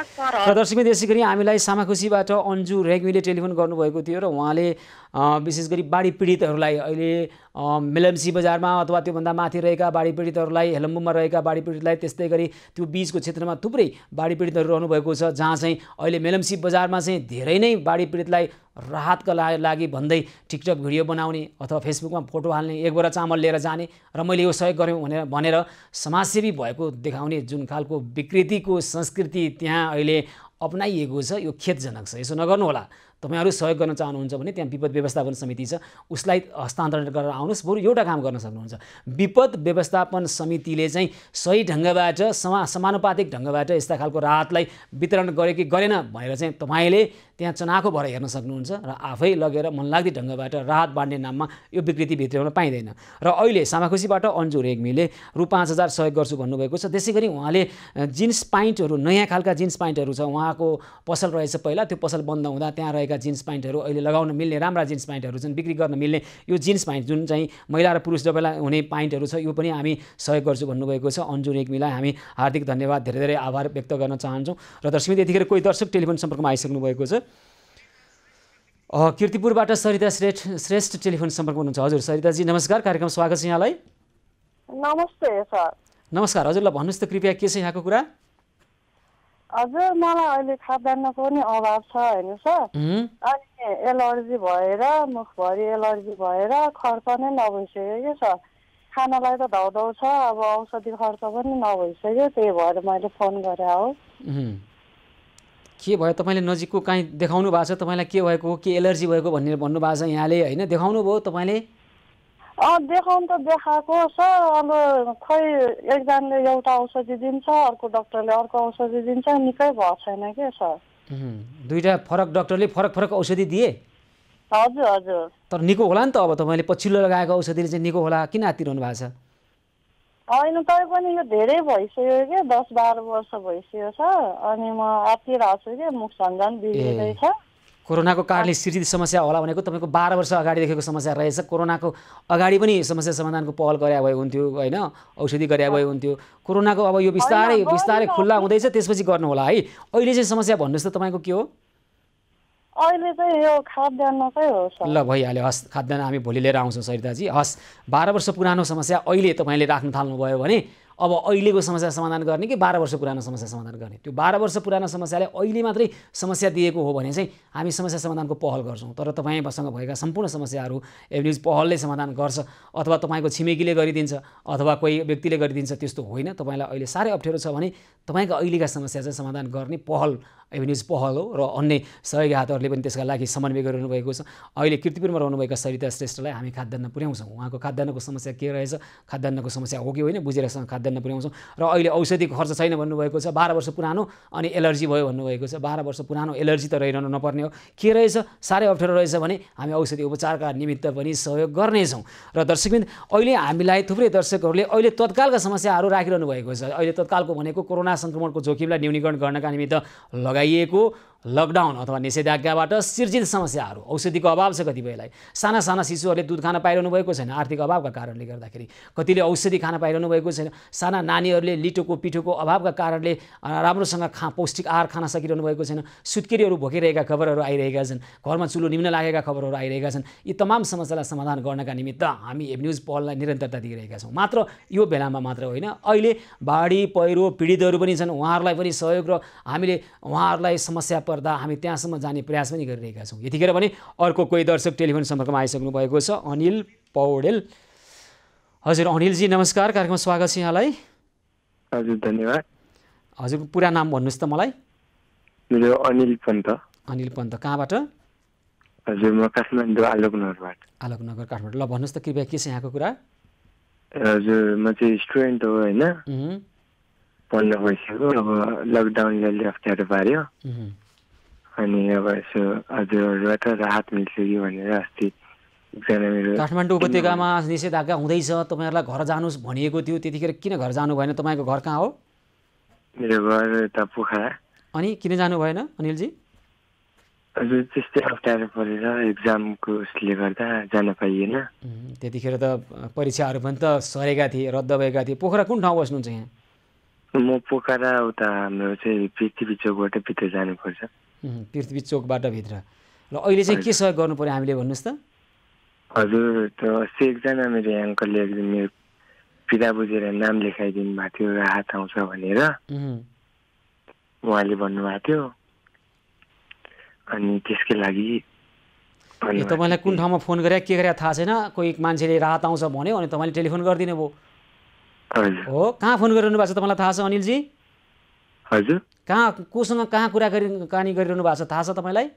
र दर्शकले त्यसै गरी हामीलाई सामाखुसीबाट अन्जु रेग्मीले टेलिफोन गर्नुभएको थियो र उहाँले विशेष गरी बाढी पीडितहरूलाई अहिले मेलम्ची बजारमा अथवा त्योभन्दा माथि रहेका बाढी पीडितहरूलाई, हेलम्बुमा रहेका बाढी पीडितलाई, त्यस्तै गरी त्यो बीचको क्षेत्रमा थुप्रै बाढी पीडितहरू रहनुभएको छ, जहाँ चाहिँ अहिले मेलम्ची बजारमा चाहिँ धेरै नै बाढी पीडितलाई राहतका लागि भन्दै टिकटक भिडियो बनाउने अथवा फेसबुकमा फोटो हाल्ने, एक बोरा चामल लिएर जाने र मैले यो सहयोग गरेँ भनेर समाजसेवी भएको देखाउने जुन खालको विकृतिको संस्कृति त्यहाँ अहिले अपनाइएको छ, यो खेदजनक छ। यसो नगर्नु होला। तपाईँहरू सहयोग गर्न चाहनुहुन्छ भने त्यहाँ विपद व्यवस्थापन समिति छ, उसलाई हस्तान्तरण गरेर आउनुहोस्। बरु एउटा काम गर्न सक्नुहुन्छ, विपद व्यवस्थापन समितिले चाहिँ सही ढङ्गबाट समानुपातिक ढङ्गबाट यस्ता खालको राहतलाई वितरण गरे कि गरेन भनेर चाहिँ तपाईँले त्यहाँ चनाखो भएर हेर्न सक्नुहुन्छ र आफै लगेर मनलाग्दी ढङ्गबाट राहत बाँड्ने नाममा यो विकृति भित्राउन पाइँदैन। र अहिले सामाखुसीबाट अन्जु रेग्मीले रु 5,000 सहयोग गर्छु भन्नुभएको छ। त्यसै गरी उहाँले जिन्स प्यान्टहरू, नयाँ खालका जिन्स प्यान्टहरू छ, उहाँको पसल रहेछ पहिला, त्यो पसल बन्द हुँदा त्यहाँ रहेका जिन्स प्यान्टहरू अहिले लगाउन मिल्ने राम्रा जिन्स प्यान्टहरू छन्, बिक्री गर्न मिल्ने यो जिन्स प्यान्ट जुन चाहिँ महिला र पुरुष सबैलाई हुने प्यान्टहरू छ, यो पनि हामी सहयोग गर्छु भन्नुभएको छ। अन्जु रेग्मीलाई हामी हार्दिक धन्यवाद, धेरै धेरै आभार व्यक्त गर्न चाहन्छौँ। र दर्शक यतिखेर कोही दर्शक टेलिफोन सम्पर्कमा आइसक्नु भएको छ। कीर्तिपुरबाट सरिता श्रेष्ठ टेलिफोन सम्पर्कमा हुनुहुन्छ। हजुर सरिताजी नमस्कार, कार्यक्रम स्वागत छ यहाँलाई। नमस्ते सर। नमस्कार हजुरलाई भन्नुहोस् त कृपया के छ यहाँको कुरा? हजुर मलाई अहिले खाद्यान्नको पनि अभाव छ होइन सर। अनि एलर्जी भएर, मुखभरि एलर्जी भएर खर्च नै नभइसक्यो कि सर। खानालाई त धौधौ छ, अब औषधि खर्च पनि नभइसक्यो, त्यही भएर मैले फोन गरेँ हो। के भयो तपाईँले नजिकको काहीँ देखाउनु भएको छ? तपाईँलाई के भएको हो, के एलर्जी भएको भनेर भन्नुभएको छ यहाँले, होइन? देखाउनु भयो तपाईँले? देखाउनु त देखाएको सर, अब खै एकजनाले एउटा औषधि दिन्छ, अर्को डाक्टरले अर्को औषधि दिन्छ, निकै भएको छैन के सर। दुईटा फरक डाक्टरले फरक फरक औषधि दिए? हजुर हजुर। तर निको होला नि त? अब तपाईँले पछिल्लो लगाएको औषधिले चाहिँ निको होला, किन आत्तिरहनु भएको छ? होइन तैपनि यो धेरै भइसक्यो कि 10-12 वर्ष भइसक्यो सर, अनि म आत्तिरहेको छु कि मुख झन्झन बिग्रिँदैछ। कोरोनाको कारणले सृजित समस्या होला भनेको तपाईँको 12 वर्ष अगाडिदेखिको समस्या रहेछ। कोरोनाको अगाडि पनि समस्या समाधानको पहल गरे भए हुन्थ्यो, होइन? औषधि गरे भए हुन्थ्यो। कोरोनाको अब यो बिस्तारै बिस्तारै खुल्ला हुँदैछ, त्यसपछि गर्नु होला है। अहिले चाहिँ समस्या भन्नुहोस् त तपाईँको के हो? अहिले चाहिँ यो खाद्यान्नकै हो सर। ल भइहाल्यो, हस् खाद्यान्न हामी भोलि लिएर आउँछौँ सरिताजी। हस् 12 वर्ष पुरानो समस्या अहिले तपाईँले राख्न थाल्नुभयो भने अब अहिलेको समस्या समाधान गर्ने कि 12 वर्ष पुरानो समस्या समाधान गर्ने? त्यो 12 वर्ष पुरानो समस्याले अहिले मात्रै समस्या दिएको हो भने चाहिँ हामी समस्या समाधानको पहल गर्छौँ। तर तपाईँसँग भएका सम्पूर्ण समस्याहरू एभन्युज पहलले समाधान गर्छ अथवा तपाईँको छिमेकीले गरिदिन्छ अथवा कोही व्यक्तिले गरिदिन्छ, त्यस्तो होइन। तपाईँलाई अहिले साह्रै अप्ठ्यारो छ भने तपाईँको अहिलेका समस्या चाहिँ समाधान गर्ने पहल एभन्युज पहल हो र अन्य सहयोगी हातहरूले पनि त्यसका लागि समन्वय गरिरहनु भएको छ। अहिले कीर्तिपुरमा रहनुभएका सरिता श्रेष्ठलाई हामी खाद्यान्न पुर्याउँछौँ। उहाँको खाद्यान्नको समस्या के रहेछ, खाद्यान्नको समस्या हो कि होइन बुझेरसँग खाद्यान्न पुर्याउँछौँ। र अहिले औषधि खर्च छैन भन्नुभएको छ, 12 वर्ष पुरानो अनि एलर्जी भयो भन्नुभएको छ। 12 वर्ष पुरानो एलर्जी त रहिरहनु नपर्ने हो, के रहेछ साह्रै अप्ठ्यारो रहेछ भने हामी औषधि उपचारका निमित्त पनि सहयोग गर्नेछौँ। र दर्शकबिन अहिले हामीलाई थुप्रै दर्शकहरूले अहिले तत्कालका समस्याहरू राखिरहनु भएको छ। अहिले तत्कालको भनेको कोरोना सङ्क्रमणको जोखिमलाई न्यूनीकरण गर्नका निमित्त लगाइएको लकडाउन अथवा निषेधाज्ञाबाट सिर्जित समस्याहरू, औषधिको अभाव छ कतिपयलाई, साना साना शिशुहरूले दुध खान पाइरहनु भएको छैन आर्थिक अभावका कारणले गर्दाखेरि, कतिले औषधि खान पाइरहनु भएको छैन, साना नानीहरूले लिटोको पिठोको अभावका कारणले राम्रोसँग पौष्टिक आहार खान सकिरहनु भएको छैन, सुत्केरीहरू भोकिरहेका खबरहरू आइरहेका छन्, घरमा चुलो निम्न लागेका खबरहरू आइरहेका छन्। यी तमाम समस्यालाई समाधान गर्नका निमित्त हामी एभन्युज पहललाई निरन्तरता दिइरहेका छौँ। मात्र यो बेलामा मात्र होइन, अहिले बाढी पहिरो पीडितहरू पनि छन्, उहाँहरूलाई पनि सहयोग र हामीले उहाँहरूलाई समस्या पर्दा हामी त्यहाँसम्म जाने प्रयास पनि गरिरहेका छौँ। यतिखेर भने अर्को कोही दर्शक टेलिफोन सम्पर्कमा आइसक्नु भएको छ, अनिल पौडेल। हजुर अनिलजी नमस्कार, कार्यक्रममा स्वागत छ यहाँलाई। हजुर धन्यवाद। हजुर पुरा नाम भन्नुहोस् त मलाई। मेरो अनिल पन्त। अनिल पन्त कहाँबाट? हजुर म काठमाडौँ आलोकनगरबाट। आलोकनगर काठमाडौँ। ल भन्नुहोस् त कृपया के छ यहाँको कुरा? हजुर म चाहिँ स्टुडेन्ट हो होइन, पढ्न गइसक्यो। अब लकडाउनले अलि अप्ठ्यारो पार्यो अनि अब यसो हजुरहरूबाट राहत मिल्छ कि भनेर अस्ति एकजना मेरो काठमाडौँ उपत्यकामा निषेधाज्ञा हुँदैछ, तपाईँहरूलाई घर जानुहोस् भनिएको थियो, त्यतिखेर किन घर जानु भएन? तपाईँको घर कहाँ हो? मेरो घर यता पोखरा। अनि किन जानु भएन अनिलजी? हजुर त्यस्तै अप्ठ्यारो परेर एक्जामको उसले गर्दा जान पाइएन। त्यतिखेर त परीक्षाहरू पनि त सरेका थिए, रद्द भएका थिए। पोखरा कुन ठाउँ बस्नुहुन्छ यहाँ? म पोखरा उता हाम्रो चाहिँ पृथ्वी चोकबाट भित्र जानुपर्छ। पृथ्वी चोकबाट भित्र। र अहिले चाहिँ के सहयोग गर्नु पर्यो हामीले भन्नुहोस् त? हजुर त अस्ति एकजना मेरो अङ्कलले एकदम मेरो पिता बुझेर नाम लेखाइदिनु भएको थियो, राहत आउँछ भनेर उहाँले भन्नुभएको थियो। अनि त्यसकै लागि तपाईँलाई कुन ठाउँमा फोन गरे के गरे थाहा छैन, कोही मान्छेले राहत आउँछ भन्यो अनि तपाईँले टेलिफोन गरिदिनु भयो हो? कहाँ फोन गरिरहनु भएको छ तपाईँलाई थाहा छ अनिलजी? हजुर कहाँ कोसँग कहाँ कुराकानी गरिरहनु भएको छ थाहा छ तपाईँलाई?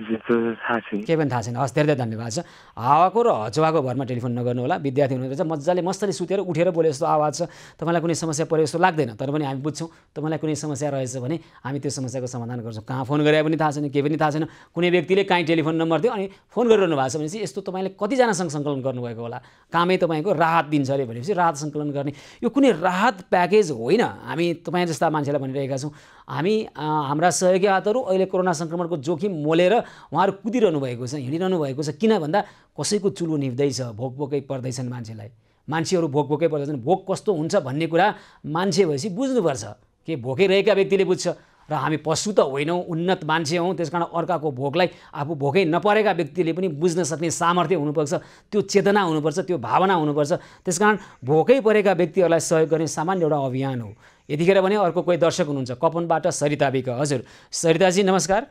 केही पनि थाहा छैन। हस् धेरै धेरै धन्यवाद छ। हावाको र हचुवाको भरमा टेलिफोन नगर्नु होला। विद्यार्थी हुनुहुन्छ, मजाले मस्तले सुतेर उठेर बोले जस्तो आवाज छ। तपाईँलाई कुनै समस्या पऱ्यो जस्तो लाग्दैन, तर पनि हामी बुझ्छौँ तपाईँलाई कुनै समस्या रहेछ भने हामी त्यो समस्याको समाधान गर्छौँ। कहाँ फोन गरे पनि थाहा छैन, केही पनि थाहा छैन। कुनै व्यक्तिले काहीँ टेलिफोन नम्बर दियो अनि फोन गरिरहनु भएको छ भने चाहिँ यस्तो तपाईँले कतिजनासँग सङ्कलन गर्नुभएको होला, कामै तपाईँको राहत दिन्छ अरे भनेपछि राहत सङ्कलन गर्ने। यो कुनै राहत प्याकेज होइन। हामी तपाईँ जस्ता मान्छेलाई भनिरहेका छौँ, हामी हाम्रा सहयोगी हातहरू अहिले कोरोना सङ्क्रमणको जोखिम मोलेर उहाँहरू कुदिरहनु भएको छ, हिँडिरहनु भएको छ। किन भन्दा कसैको चुलो निभ्दैछ, भोकै पर्दैछन् मान्छेलाई, मान्छेहरू भोकै पर्दैछन्। भोक कस्तो हुन्छ भन्ने कुरा मान्छे भएपछि बुझ्नुपर्छ। के भोकै रहेका व्यक्तिले बुझ्छ र हामी पशु त होइनौँ, उन्नत मान्छे हौँ। त्यस कारण अर्काको भोकलाई आफू भोकै नपरेका व्यक्तिले पनि बुझ्न सक्ने सामर्थ्य हुनुपर्छ, त्यो चेतना हुनुपर्छ, त्यो भावना हुनुपर्छ। त्यस कारण भोकै परेका व्यक्तिहरूलाई सहयोग गर्ने सामान्य एउटा अभियान हो। यतिखेर भने अर्को कोही दर्शक हुनुहुन्छ कपनबाट, सरिता विक। हजुर सरिताजी नमस्कार।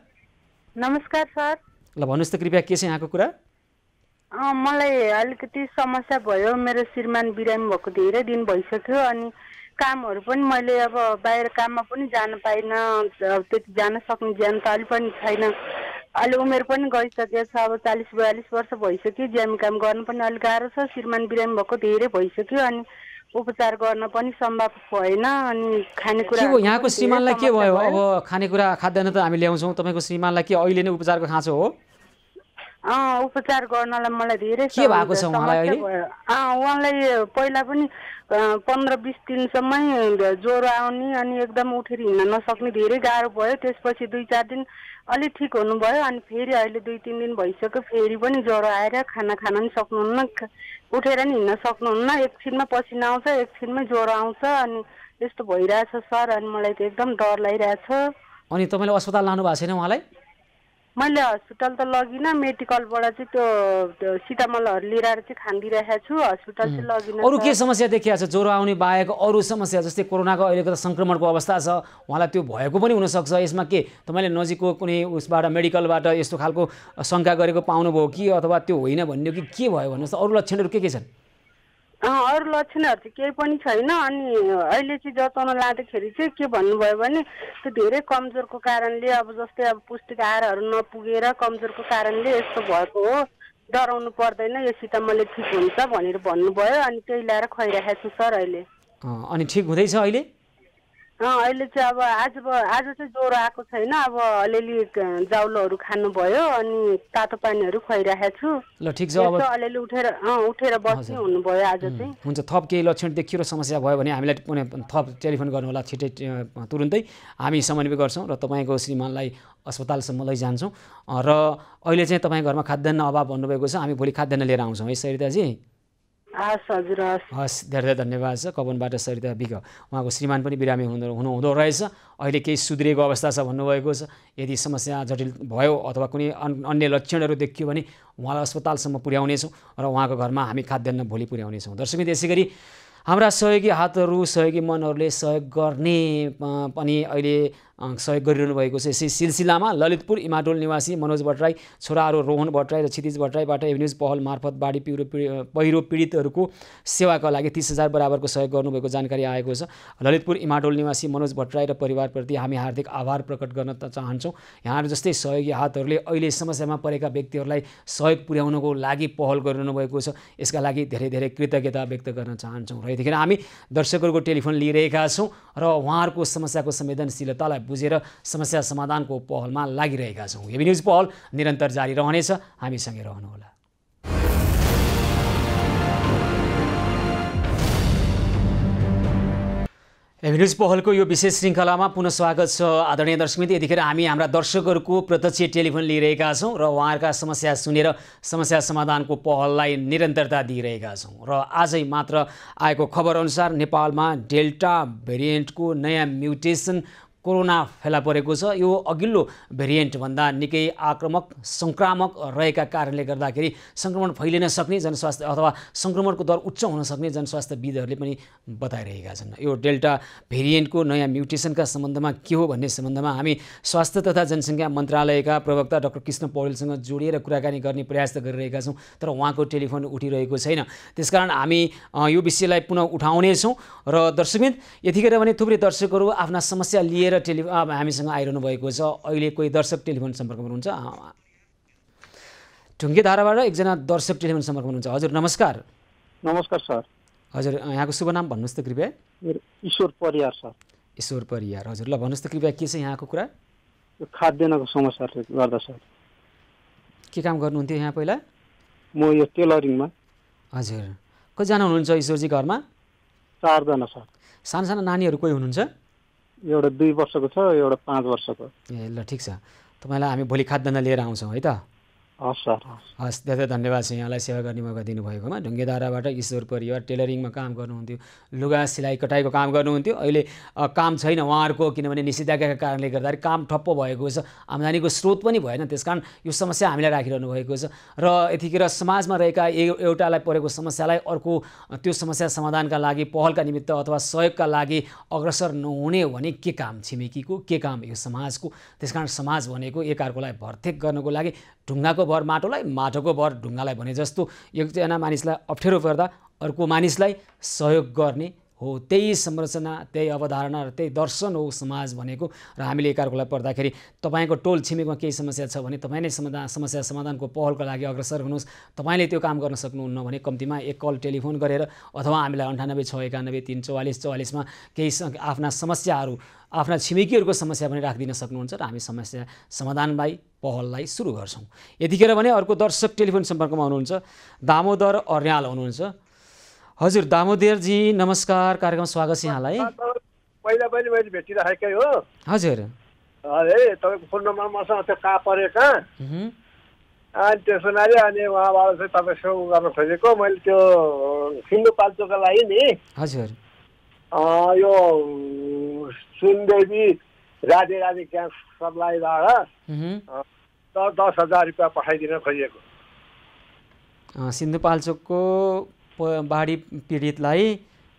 नमस्कार सर। ल भन्नुहोस् त कृपया के छ यहाँको कुरा? मलाई अलिकति समस्या भयो। मेरो श्रीमान बिरामी भएको धेरै दिन भइसक्यो अनि कामहरू पनि मैले अब बाहिर काममा पनि जान पाइनँ, त्यति जान सक्ने ज्यान त अलि पनि छैन। अहिले उमेर पनि गइसकेको छ, अब 40-42 वर्ष भइसक्यो। ज्यामी काम गर्न पनि अलिक गाह्रो छ। श्रीमान बिरामी भएको धेरै भइसक्यो अनि उपचार गर्न पनि सम्भव भएन। अनि खानेकुरा के हो यहाँको श्रीमानलाई के भयो? अब खानेकुरा खाद्यान्न त हामी ल्याउँछौँ, तपाईँको श्रीमानलाई के अहिले नै उपचारको खाँचो हो? उपचार गर्नलाई मलाई धेरै के भएको छ उहाँलाई अहिले? उहाँलाई पहिला पनि 15-20 दिनसम्मै ज्वरो आउने अनि एकदम उठेर हिँड्न नसक्ने धेरै गाह्रो भयो। त्यसपछि 2-4 दिन अलि ठिक हुनुभयो अनि फेरि अहिले 2-3 दिन भइसक्यो फेरि पनि ज्वरो आएर खाना खान पनि सक्नुहुन्न, उठेर नि हिँड्न सक्नुहुन्न। एकछिनमा पसिना आउँछ, एकछिनमै ज्वरो आउँछ अनि यस्तो भइरहेछ सर। अनि मलाई त एकदम डर लागिरहेछ। अनि तपाईँले अस्पताल लानु भएको छैन उहाँलाई? मैले हस्पिटल त लगिनँ, मेडिकलबाट चाहिँ त्यो सिटामलहरू लिएर चाहिँ खानिदिइरहेको छु। हस्पिटल चाहिँ लगिनँ। अरू के समस्या देखिया छ? ज्वरो आउने बाहेक अरू समस्या जस्तै कोरोनाको अहिलेको त सङ्क्रमणको अवस्था छ, उहाँलाई त्यो भएको पनि हुनसक्छ। यसमा के तपाईँले नजिकको कुनै उसबाट मेडिकलबाट यस्तो खालको शङ्का गरेको पाउनुभयो कि अथवा त्यो होइन भन्ने कि के भयो भन्नुहोस् त? अरू लक्षणहरू के छन्? अरू लक्षणहरू चाहिँ केही पनि छैन। अनि अहिले चाहिँ जताउन लाँदाखेरि चाहिँ के भन्नुभयो भने त्यो धेरै कमजोरको कारणले, अब जस्तै अब पौष्टिक आहारहरू नपुगेर कमजोरको कारणले यस्तो भएको हो, डराउनु पर्दैन, यो सिटामलले ठिक हुन्छ भनेर भन्नुभयो। अनि त्यही ल्याएर खुवाइरहेको छु सर अहिले। अनि ठिक हुँदैछ अहिले? अहिले चाहिँ अब आज चाहिँ ज्वरो आएको छैन। अब अलिअलि जाउलोहरू खानुभयो अनि तातो पानीहरू खुवाइरहेको छु। ल ठिक छ। अब अलिअलि उठेर बस्ने हुनुभयो आज चाहिँ। हुन्छ, थप केही लक्षण देखियो र समस्या भयो भने हामीलाई कुनै थप टेलिफोन गर्नु होला छिटै, तुरुन्तै हामी समन्वय गर्छौँ र तपाईँको श्रीमानलाई अस्पतालसम्म लैजान्छौँ। र अहिले चाहिँ तपाईँ घरमा खाद्यान्न अभाव भन्नुभएको छ, हामी भोलि खाद्यान्न लिएर आउँछौँ है सरिताजी? हस्, धेरै धन्यवाद छ। कपनबाट सरिता विक, उहाँको श्रीमान पनि बिरामी हुनुहुँदो रहेछ। अहिले केही सुध्रिएको अवस्था छ भन्नुभएको छ। यदि समस्या जटिल भयो अथवा कुनै अन्य लक्षणहरू देखियो भने उहाँलाई अस्पतालसम्म पुर्याउनेछौँ र उहाँको घरमा हामी खाद्यान्न भोलि पुर्याउनेछौँ। दर्शक त्यसै गरी हाम्रा सहयोगी हातहरू, सहयोगी मनहरूले सहयोग गर्ने पनि अहिले सहयोग गरिरहनु भएको छ। यसै सिलसिलामा ललितपुर इमाडोल निवासी मनोज भट्टराई, छोराहरू रोहन भट्टराई र क्षितिज भट्टराईबाट एभिन्युज पहल मार्फत बाढी पहिरो पीडितहरूको सेवाका लागि 30,000 बराबरको सहयोग गर्नुभएको जानकारी आएको छ। ललितपुर इमाडोल निवासी मनोज भट्टराई र परिवारप्रति हामी हार्दिक आभार प्रकट गर्न चाहन्छौँ। यहाँहरू जस्तै सहयोगी हातहरूले अहिले समस्यामा परेका व्यक्तिहरूलाई सहयोग पुर्याउनको लागि पहल गरिरहनु भएको छ। यसका लागि धेरै धेरै कृतज्ञता व्यक्त गर्न चाहन्छौँ। र यतिखेर हामी दर्शकहरूको टेलिफोन लिइरहेका छौँ र उहाँहरूको समस्याको संवेदनशीलतालाई बुझेर समस्या समाधानको पहलमा लागिरहेका छौँ। एबी न्युज पहल निरन्तर जारी रहनेछ, हामीसँगै रहनुहोला। एबी न्युज पहलको यो विशेष श्रृङ्खलामा पुनः स्वागत छ आदरणीय दर्शकवृन्द। यतिखेर हामी हाम्रा दर्शकहरूको प्रत्यक्ष टेलिफोन लिइरहेका छौँ र उहाँहरूका समस्या सुनेर समस्या समाधानको पहललाई निरन्तरता दिइरहेका छौँ। र आजै मात्र आएको खबरअनुसार नेपालमा डेल्टा भेरिएन्टको नयाँ म्युटेसन कोरोना फेला परेको छ। यो अघिल्लो भेरिएन्टभन्दा निकै आक्रामक सङ्क्रामक रहेका कारणले गर्दाखेरि सङ्क्रमण फैलिन सक्ने जनस्वास्थ्य अथवा सङ्क्रमणको दर उच्च हुन सक्ने जनस्वास्थ्यविदहरूले पनि बताइरहेका छन्। यो डेल्टा भेरिएन्टको नयाँ म्युटेसनका सम्बन्धमा के हो भन्ने सम्बन्धमा हामी स्वास्थ्य तथा जनसङ्ख्या मन्त्रालयका प्रवक्ता डाक्टर कृष्ण पौडेलसँग जोडिएर कुराकानी गर्ने प्रयास त गरिरहेका छौँ, तर उहाँको टेलिफोन उठिरहेको छैन। त्यसकारण हामी यो विषयलाई पुनः उठाउनेछौँ। र दर्शकवृन्द, यतिखेर भने थुप्रै दर्शकहरू आफ्ना समस्या लिएर हामीसँग आइरहनु भएको छ। अहिले कोही दर्शक टेलिफोन सम्पर्कमा हुनुहुन्छ। ढुङ्गेधाराबाट एकजना दर्शक टेलिफोन सम्पर्कमा हुनुहुन्छ। हजुर नमस्कार। नमस्कार सर। हजुर यहाँको शुभ नाम भन्नुहोस् त कृपया। ईश्वर परियार सर। ईश्वर परियार, हजुर ल भन्नुहोस् त कृपया के छ यहाँको कुरा? खाद्यान्नको समस्याले गर्दा सर। के काम गर्नुहुन्थ्यो यहाँ पहिला? म यो टेलरिङमा। हजुर, कतिजना हुनुहुन्छ ईश्वरजी घरमा? 4 जना सर। साना साना नानीहरू कोही हुनुहुन्छ? एउटा 2 वर्षको छ, एउटा 5 वर्षको। ए ल ठिक छ, तपाईँलाई हामी भोलि खाद्यान्न लिएर आउँछौँ है त। हस् सर। हस्, धेरै धन्यवाद छ यहाँलाई सेवा गर्ने मौका दिनुभएकोमा। ढुङ्गेधाराबाट ईश्वर परिवार टेलरिङमा काम गर्नुहुन्थ्यो, लुगा सिलाइ कटाइको काम गर्नुहुन्थ्यो। अहिले काम छैन उहाँहरूको, किनभने निषेधाज्ञाका कारणले गर्दाखेरि काम ठप्प भएको छ, आम्दानीको स्रोत पनि भएन। त्यसकारण यो समस्या हामीलाई राखिरहनु भएको छ। र यतिखेर समाजमा रहेका एउटालाई परेको समस्यालाई अर्को त्यो समस्या समाधानका लागि पहलका निमित्त अथवा सहयोगका लागि अग्रसर नहुने भने के काम छिमेकीको, के काम यो समाजको। त्यसकारण समाज भनेको एकअर्कालाई भरथेक गर्नको लागि ढुङ्गाको भर माटोलाई, माटोको भर ढुङ्गालाई भने जस्तो एकजना मानिसलाई अप्ठ्यारो पर्दा अर्को मानिसलाई सहयोग गर्ने हो। त्यही संरचना, त्यही अवधारणा र त्यही दर्शन हो समाज भनेको। र हामीले एकअर्कालाई पर्दाखेरि तपाईँको टोल छिमेकमा केही समस्या छ भने तपाईँ नै समस्या समाधानको पहलको लागि अग्रसर हुनुहोस्। तपाईँले त्यो काम गर्न सक्नुहुन्न भने कम्तीमा एक कल टेलिफोन गरेर अथवा हामीलाई 98 691 344 44मा केही आफ्ना समस्याहरू, आफ्ना छिमेकीहरूको समस्या पनि राखिदिन सक्नुहुन्छ र हामी समस्या समाधानलाई पहललाई सुरु गर्छौँ। यतिखेर भने अर्को दर्शक टेलिफोन सम्पर्कमा हुनुहुन्छ, दामोदर अर्याल हुनुहुन्छ। हजुर दामोदरजी नमस्कार, कार्यक्रम स्वागत छ यहाँलाई। पहिला पनि मैले भेटिराखेकै हो। हजुर। अरे तपाईँको फोन नम्बर मसँग त्यो कहाँ परेको अनि त्यसो हुनाले अनि उहाँबाट चाहिँ तपाईँसँग गर्न खोजेको मैले त्यो सिन्धुपाल्चोको लागि नि। हजुर। यो सुनदेवी राधे राधे ग्यास सप्लाईबाट 10,000 रुपियाँ पठाइदिन खोजिएको। सिन्धुपाल्चोकको बाढी पीडितलाई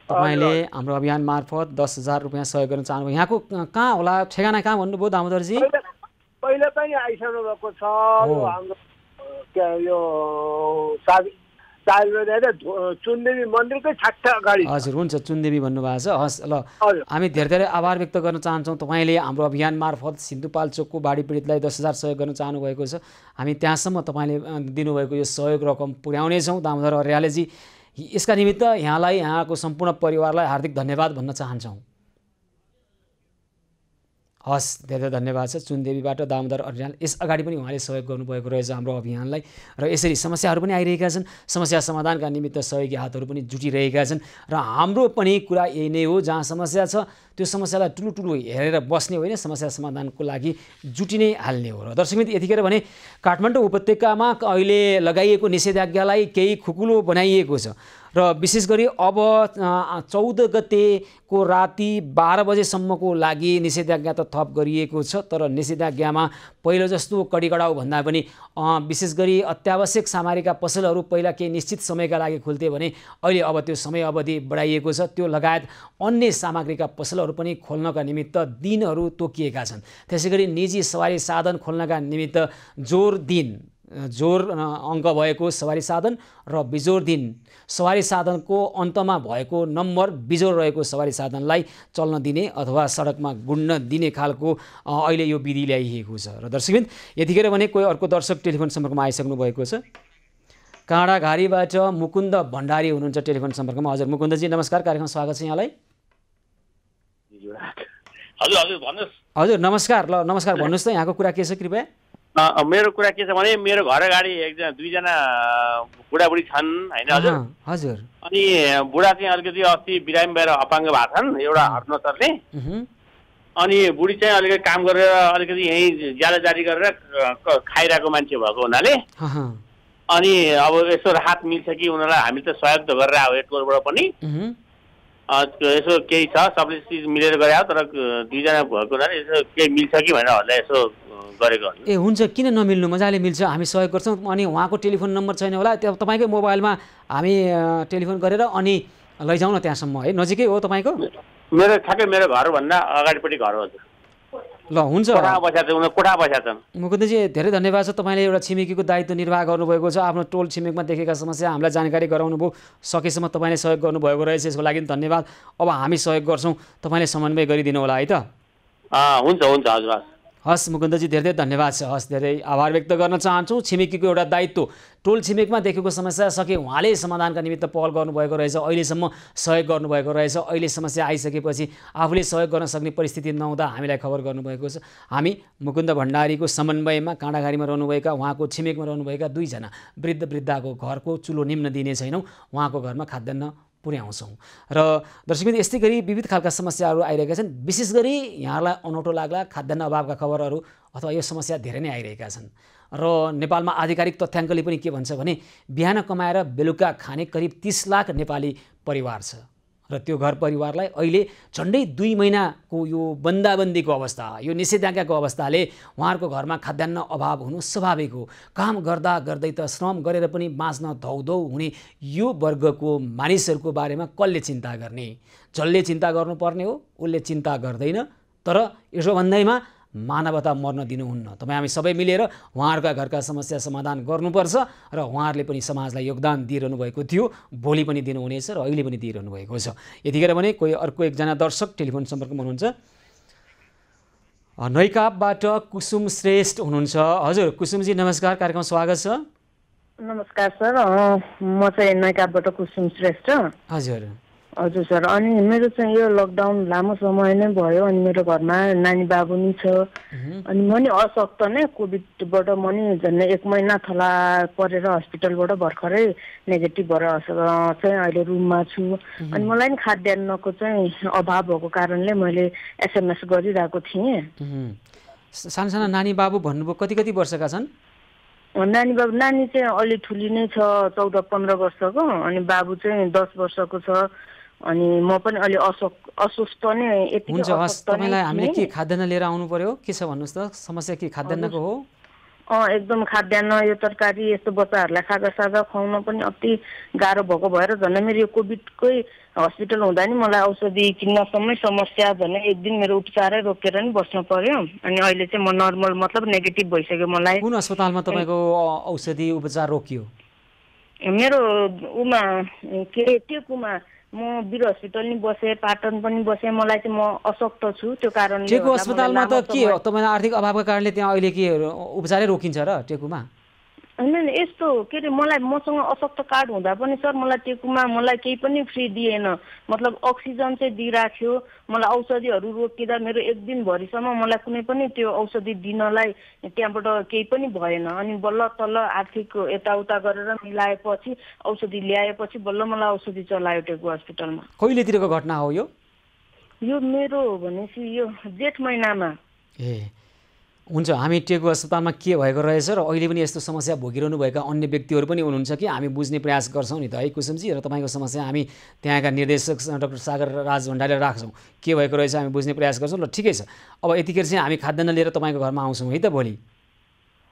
तपाईँले हाम्रो अभियान मार्फत 10,000 रुपियाँ सहयोग गर्न चाहनुभयो। यहाँको कहाँ होला, ठेगाना कहाँ भन्नुभयो दामोदरजी? पहिले पनि आइसक्नु भएको छ यो हाम्रो यो चुनदेवी मन्दिरकै ठ्याक्क अगाडि। हजुर, हुन्छ, चुनदेवी भन्नुभएको छ। हस्, ल हामी धेरै धेरै आभार व्यक्त गर्न चाहन्छौँ। तपाईँले हाम्रो अभियान मार्फत सिन्धुपाल्चोकको बाढी पीडितलाई 10,000 सहयोग गर्न चाहनुभएको छ। हामी त्यहाँसम्म तपाईँले दिनुभएको यो सहयोग रकम पुर्याउनेछौँ। दामोदर अर्यालजी, यसका निमित्त यहाँलाई, यहाँको सम्पूर्ण परिवारलाई हार्दिक धन्यवाद भन्न चाहन्छौँ। हस्, धेरै धेरै धन्यवाद छ चुनदेवीबाट दामोदर अर्याल। यस अगाडि पनि उहाँले सहयोग गर्नुभएको रहेछ हाम्रो अभियानलाई, र यसरी समस्याहरू पनि आइरहेका छन्। समस्या समाधानका निमित्त सहयोगी हातहरू पनि जुटिरहेका छन्, र हाम्रो पनि कुरा यही नै हो, जहाँ समस्या छ त्यो समस्यालाई ठुलो हेरेर बस्ने होइन, समस्या समाधानको लागि जुटि नै हाल्ने हो। र दर्शकमित्र, यतिखेर भने काठमाडौँ उपत्यकामा अहिले लगाइएको निषेधाज्ञालाई केही खुकुलो बनाइएको छ, र विशेष गरी अब 14 गतेको राति 12 बजेसम्मको लागि निषेधाज्ञा त थप गरिएको छ, तर निषेधाज्ञामा पहिलो जस्तो कडिकडाउ भन्दा पनि विशेष गरी अत्यावश्यक सामग्रीका पसलहरू पहिला केही निश्चित समयका लागि खुल्थे भने अहिले अब त्यो समय अवधि बढाइएको छ। त्यो लगायत अन्य सामग्रीका पसलहरू पनि खोल्नका निमित्त दिनहरू तोकिएका छन्। त्यसैगरी निजी सवारी साधन खोल्नका निमित्त जोर अङ्क भएको सवारी साधन र बिजोर दिन सवारी साधनको अन्तमा भएको नम्बर बिजोर रहेको सवारी साधनलाई चल्न दिने अथवा सडकमा गुड्न दिने खालको अहिले यो विधि ल्याइएको छ। र दर्शकबिन, यतिखेर भने कोही अर्को दर्शक टेलिफोन सम्पर्कमा आइसक्नु भएको छ। काँडाघारीबाट मुकुन्द भण्डारी हुनुहुन्छ टेलिफोन सम्पर्कमा। हजुर मुकुन्दजी, नमस्कार, कार्यक्रम स्वागत छ यहाँलाई। हजुर नमस्कार। ल नमस्कार, भन्नुहोस् त यहाँको कुरा के छ कृपया? मेरो कुरा के छ भने मेरो घर अगाडि दुईजना बुढाबुढी छन् होइन हजुर। हजुर। अनि बुढा चाहिँ अलिकति अस्ति बिरामी भएर अपाङ्ग भएको छन्, एउटा हट नचल्ने। अनि बुढी चाहिँ अलिकति काम गरेर अलिकति यहीँ ज्याला जारी गरेर खाइरहेको मान्छे भएको हुनाले अनि अब यसो राहत मिल्छ कि उनीहरूलाई हामी त सहयोग त गरेर आयो एटकोबाट पनि, यसो केही छ सबले चिज मिलेर गरे हो, तर दुईजना भएको हुनाले यसो केही मिल्छ कि भनेर हजुरलाई यसो गरेको। ए हुन्छ, किन नमिल्नु, मजाले मिल्छ, हामी सहयोग गर्छौँ। अनि उहाँको टेलिफोन नम्बर छैन होला, त्यो तपाईँकै मोबाइलमा हामी टेलिफोन गरेर अनि लैजाउँ न त्यहाँसम्म, है? नजिकै हो तपाईँको? मेरो ठ्याक्कै मेरो घरभन्दा अगाडिपट्टि घर हो। ल हुन्छ, कोठा बसेका छन्। मुकुन्दजी, धेरै धन्यवाद छ, तपाईँले एउटा छिमेकीको दायित्व निर्वाह गर्नुभएको छ, आफ्नो टोल छिमेकमा देखेका समस्या हामीलाई जानकारी गराउनु भयो, सकेसम्म तपाईँले सहयोग गर्नुभएको रहेछ, यसको लागि धन्यवाद। अब हामी सहयोग गर्छौँ, तपाईँले समन्वय गरिदिनु होला, है त? हुन्छ हुन्छ हजुर। हस् मुकुन्दजी, धेरै धेरै धन्यवाद छ। हस्, धेरै आभार व्यक्त गर्न चाहन्छौँ। छिमेकीको एउटा दायित्व, टोल छिमेकमा देखेको समस्या सके उहाँले समाधानका निमित्त पहल गर्नुभएको रहेछ, अहिलेसम्म सहयोग गर्नुभएको रहेछ। अहिले समस्या आइसकेपछि आफूले सहयोग गर्न सक्ने परिस्थिति नहुँदा हामीलाई खबर गर्नुभएको छ। हामी मुकुन्द भण्डारीको समन्वयमा काँडाघारीमा रहनुभएका, उहाँको छिमेकमा रहनुभएका दुईजना वृद्धको घरको चुलो निम्न दिने छैनौँ, उहाँको घरमा खाद्यान्न पुर्याउँछौँ। र दर्शकबिन, यस्तै गरी विविध खालका समस्याहरू आइरहेका छन्। विशेष गरी यहाँलाई अनौठो लाग्ला खाद्यान्न अभावका खबरहरू अथवा यो समस्या धेरै नै आइरहेका छन्। र नेपालमा आधिकारिक तथ्याङ्कले पनि के भन्छ भने बिहान कमाएर बेलुका खाने करिब 30 लाख नेपाली परिवार छ, र त्यो घर परिवारलाई अहिले झन्डै 2 महिनाको यो बन्दाबन्दीको अवस्था, यो निषेधाज्ञाको अवस्थाले उहाँहरूको घरमा खाद्यान्न अभाव हुनु स्वाभाविक हो। काम गर्दा गर्दै त श्रम गरेर पनि बाँच्न धौधौ हुने यो वर्गको मानिसहरूको बारेमा कसले चिन्ता गर्ने? जसले चिन्ता गर्नुपर्ने हो उसले चिन्ता गर्दैन, तर यसो भन्दैमा मानवता मर्न दिनुहुन्न। तपाईँ हामी सबै मिलेर उहाँहरूका घरका समस्या समाधान गर्नुपर्छ, र उहाँहरूले पनि समाजलाई योगदान दिइरहनु भएको थियो, भोलि पनि दिनुहुनेछ र अहिले पनि दिइरहनु भएको छ। यतिखेर भने कोही अर्को एकजना दर्शक टेलिफोन सम्पर्कमा हुनुहुन्छ। नैकापबाट कुसुम श्रेष्ठ हुनुहुन्छ। हजुर कुसुमजी, नमस्कार, कार्यक्रम स्वागत छ। नमस्कार सर, म चाहिँ नैकापबाट कुसुम श्रेष्ठ। हजुर हजुर सर, अनि मेरो चाहिँ यो लकडाउन लामो समय नै भयो, अनि मेरो घरमा नानी बाबु नि छ, अनि म नि असक्त नै कोभिडबाट म नि झन्डै 1 महिना थला परेर हस्पिटलबाट भर्खरै नेगेटिभ भएर चाहिँ अहिले रुममा छु। अनि मलाई नि खाद्यान्नको चाहिँ अभाव भएको कारणले मैले SMS गरिरहेको थिएँ। साना नानी बाबु भन्नुभयो, कति वर्षका छन्? नानी चाहिँ अलि ठुली नै छ, 14-15 वर्षको, अनि बाबु चाहिँ 10 वर्षको छ। अनि म पनि अलि अस्वस्थ नै हुन्छ। हस्, तपाईँलाई हामीले के खाद्यान्न लिएर आउनु पर्यो, के छ भन्नुहोस् त, समस्या के खाद्यान्नको हो? एकदम खाद्यान्न यो तरकारी यस्तो बच्चाहरूलाई खाजा खुवाउन पनि अति गाह्रो भएको भएर झन् मेरो यो कोभिडकै हस्पिटल हुँदा नि मलाई औषधि किन्नसम्मै समस्या झन् एक दिन मेरो उपचारै रोकेर नि बस्नु पर्यो अनि अहिले चाहिँ म नर्मल मतलब नेगेटिभ भइसक्यो मलाई। कुन अस्पतालमा तपाईँको औषधि उपचार रोकियो? मेरो उमा के अरे टेकुमा म वीर हस्पिटल नि बसेँ, पाटन पनि बसेँ। मलाई चाहिँ म अशक्त छु त्यो कारणले। टेकु अस्पतालमा त के हो तपाईँलाई आर्थिक अभावको कारणले त्यहाँ अहिले के उपचारै रोकिन्छ र टेकुमा? होइन यस्तो के अरे मलाई मसँग अशक्त कार्ड हुँदा पनि सर मलाई टेकुमा मलाई केही पनि फ्री दिएन। मतलब अक्सिजन चाहिँ दिइराख्यो, मलाई औषधिहरू रोकिँदा मेरो एक दिनभरिसम्म मलाई कुनै पनि त्यो औषधि दिनलाई त्यहाँबाट केही पनि भएन। अनि बल्ल तल्ल आर्थिक यताउता गरेर मिलाएपछि औषधि ल्याएपछि बल्ल मलाई औषधि चलायो टेकु हस्पिटलमा। कहिलेतिरको घटना हो यो? यो मेरो भनेपछि यो जेठ महिनामा। ए हुन्छ, हामी टेकु अस्पतालमा के भएको रहेछ र अहिले पनि यस्तो समस्या भोगिरहनुभएका अन्य व्यक्तिहरू पनि हुनुहुन्छ कि हामी बुझ्ने प्रयास गर्छौँ नि त है कुसुमजी। र तपाईँको समस्या हामी त्यहाँका निर्देशक डाक्टर सागर राज भण्डारीलाई राख्छौँ, के भएको रहेछ हामी बुझ्ने प्रयास गर्छौँ। ल ठिकै छ, अब यतिखेर चाहिँ हामी खाद्यान्न लिएर तपाईँको घरमा आउँछौँ है त भोलि?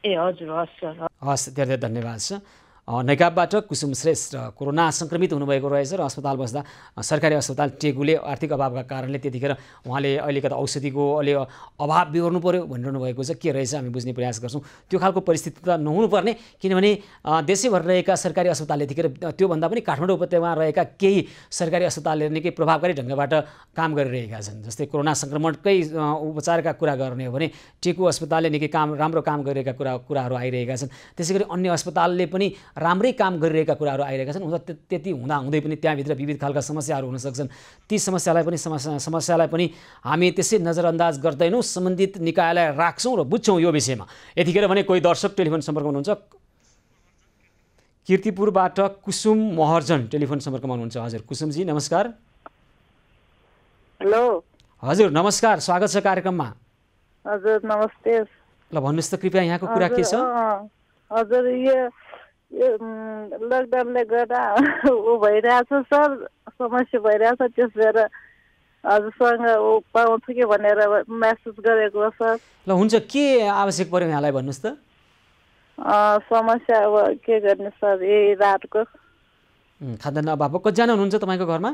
ए हजुर, हस् सर। हस्, धेरै धेरै धन्यवाद छ। नैकापबाट कुसुम श्रेष्ठ कोरोना सङ्क्रमित हुनुभएको रहेछ र अस्पताल बस्दा सरकारी अस्पताल टेकुले आर्थिक अभावका कारणले त्यतिखेर उहाँले अहिलेका औषधिको अलि अभाव बिहोर्नु पर्यो भनिरहनु भएको छ। के रहेछ हामी बुझ्ने प्रयास गर्छौँ। त्यो खालको परिस्थिति त नहुनुपर्ने, किनभने देशैभर रहेका सरकारी अस्पताल यतिखेर त्योभन्दा पनि काठमाडौँ उपत्यकामा रहेका केही सरकारी अस्पतालहरू निकै प्रभावकारी ढङ्गबाट काम गरिरहेका छन्। जस्तै कोरोना सङ्क्रमणकै उपचारका कुरा गर्ने हो भने टेकु अस्पतालले निकै राम्रो काम गरिरहेका कुराहरू आइरहेका छन्। त्यसै गरी अन्य अस्पतालले पनि राम्रै काम गरिरहेका कुराहरू आइरहेका छन्। हुँदा त्यति हुँदै पनि त्यहाँभित्र विविध खालका समस्याहरू हुन सक्छन्। ती समस्यालाई पनि हामी त्यसै नजरअन्दाज गर्दैनौँ, सम्बन्धित निकायलाई राख्छौँ र बुझ्छौँ यो विषयमा। यतिखेर भने कोही दर्शक टेलिफोन सम्पर्कमा हुनुहुन्छ। कीर्तिपुरबाट कुसुम महर्जन टेलिफोन सम्पर्कमा हुनुहुन्छ। हजुर कुसुमजी नमस्कार। हेलो हजुर नमस्कार, स्वागत छ कार्यक्रममा। हजुर नमस्ते। ल भन्नुहोस् त कृपया यहाँको कुरा के छ? हजुर यो लकडाउनले गर्दा ऊ भइरहेछ सर, समस्या भइरहेछ। त्यस भएर हजुरसँग पाउँछु कि भनेर म्यासेज गरेको सर। ल हुन्छ, के आवश्यक पर्यो यहाँलाई भन्नुहोस् त? समस्या अब के गर्ने सर, यही रातको खाद्यान्न अभाव। कतिजना हुनुहुन्छ तपाईँको घरमा?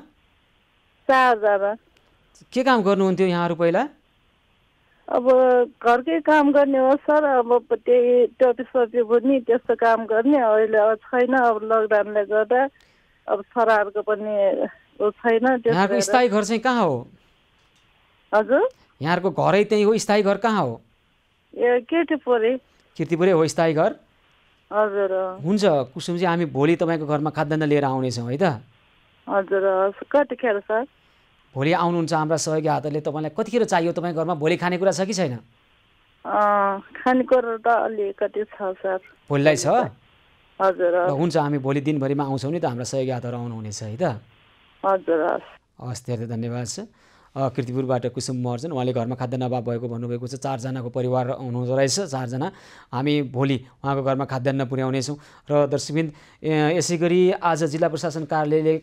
4 जना। के काम गर्नुहुन्थ्यो यहाँहरू पहिला? अब घरकै काम गर्ने हो सर। अब त्यही टोपी बुन्ने त्यस्तो काम गर्ने। अहिले अब छैन, अब लकडाउनले गर्दा अब छोराहरूको पनि छैन। यहाँको स्थायी घर चाहिँ कहाँ हो? हजुर यहाँहरूको घरै त्यही हो? स्थायी घर कहाँ हो? ए कीर्तिपुरै हो स्थायी घर? हजुर हुन्छ कुसुमजी, हामी भोलि तपाईँको घरमा खाद्यान्न लिएर आउनेछौँ है त? हजुर कतिखेर सर? भोलि आउनुहुन्छ हाम्रा सहयोगी हातहरूले। तपाईँलाई कतिखेर चाहियो? तपाईँको घरमा भोलि खानेकुरा छ कि छैन? खानेकुरा त अलिकति छ सर। भोलिलाई छ? हजुर हुन्छ, हामी भोलि दिनभरिमा आउँछौँ नि त, हाम्रा सहयोगी हातहरू आउनुहुनेछ है त? हजुर हस्, धेरै धन्यवाद छ। कीर्तिपुरबाट कुसुम महर्जन, उहाँले घरमा खाद्यान्न अभाव भएको भन्नुभएको छ। 4 जनाको परिवार हुनुहुँदो रहेछ, 4 जना। हामी भोलि उहाँको घरमा खाद्यान्न पुर्याउनेछौँ। र दर्शकबिन यसै गरी आज जिल्ला प्रशासन कार्यालयले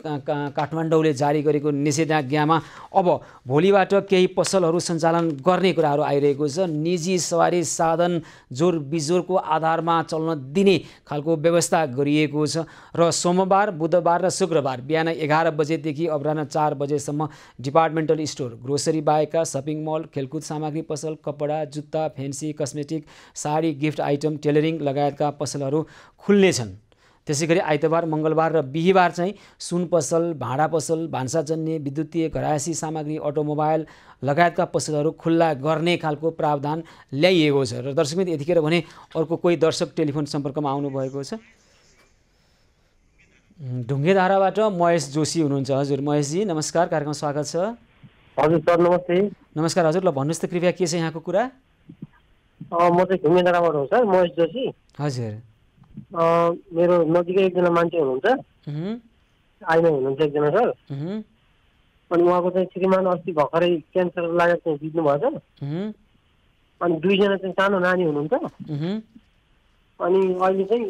काठमाडौँले जारी गरेको निषेधाज्ञामा अब भोलिबाट केही पसलहरू सञ्चालन गर्ने कुराहरू आइरहेको छ। निजी सवारी साधन जोर बिजोरको आधारमा चल्न दिने खालको व्यवस्था गरिएको छ। र सोमबार, बुधबार र शुक्रबार बिहान 11 बजेदेखि अपराह्न 4 बजेसम्म डिपार्टमेन्टल स्टोर, ग्रोसरी बाहेकका सपिङ मल, खेलकुद सामग्री पसल, कपडा, जुत्ता, fancy, cosmetic, sari, gift item, tailoring लगायतका पसलहरू खुल्नेछन्। त्यसै गरी आइतबार, मङ्गलबार र बिहिबार चाहिँ सुन पसल, भाँडा पसल, भान्साजन्य, विद्युतीय घरायसी सामग्री, अटोमोबाइल लगायतका पसलहरू खुल्ला गर्ने खालको प्रावधान ल्याइएको छ। र दर्शकमित्र यतिखेर भने अर्को कोही दर्शक टेलिफोन सम्पर्कमा आउनुभएको छ। ढुङ्गेधाराबाट महेश जोशी हुनुहुन्छ। हजुर महेशजी नमस्कार, कार्यक्रममा स्वागत छ। हजुर सर नमस्ते। नमस्कार हजुर। ल भन्नुहोस् त कृपया के छ यहाँको कुरा? म चाहिँ ढुङ्गेधाराबाट हो सर, महेश जोशी। हजुर। मेरो नजिकै एकजना मान्छे हुनुहुन्छ, आइमा हुनुहुन्छ एकजना सर। अनि उहाँको चाहिँ श्रीमान अस्ति भर्खरै क्यान्सर लागेर चाहिँ बित्नु भएछ। अनि 2 जना चाहिँ सानो नानी हुनुहुन्छ। अनि अहिले चाहिँ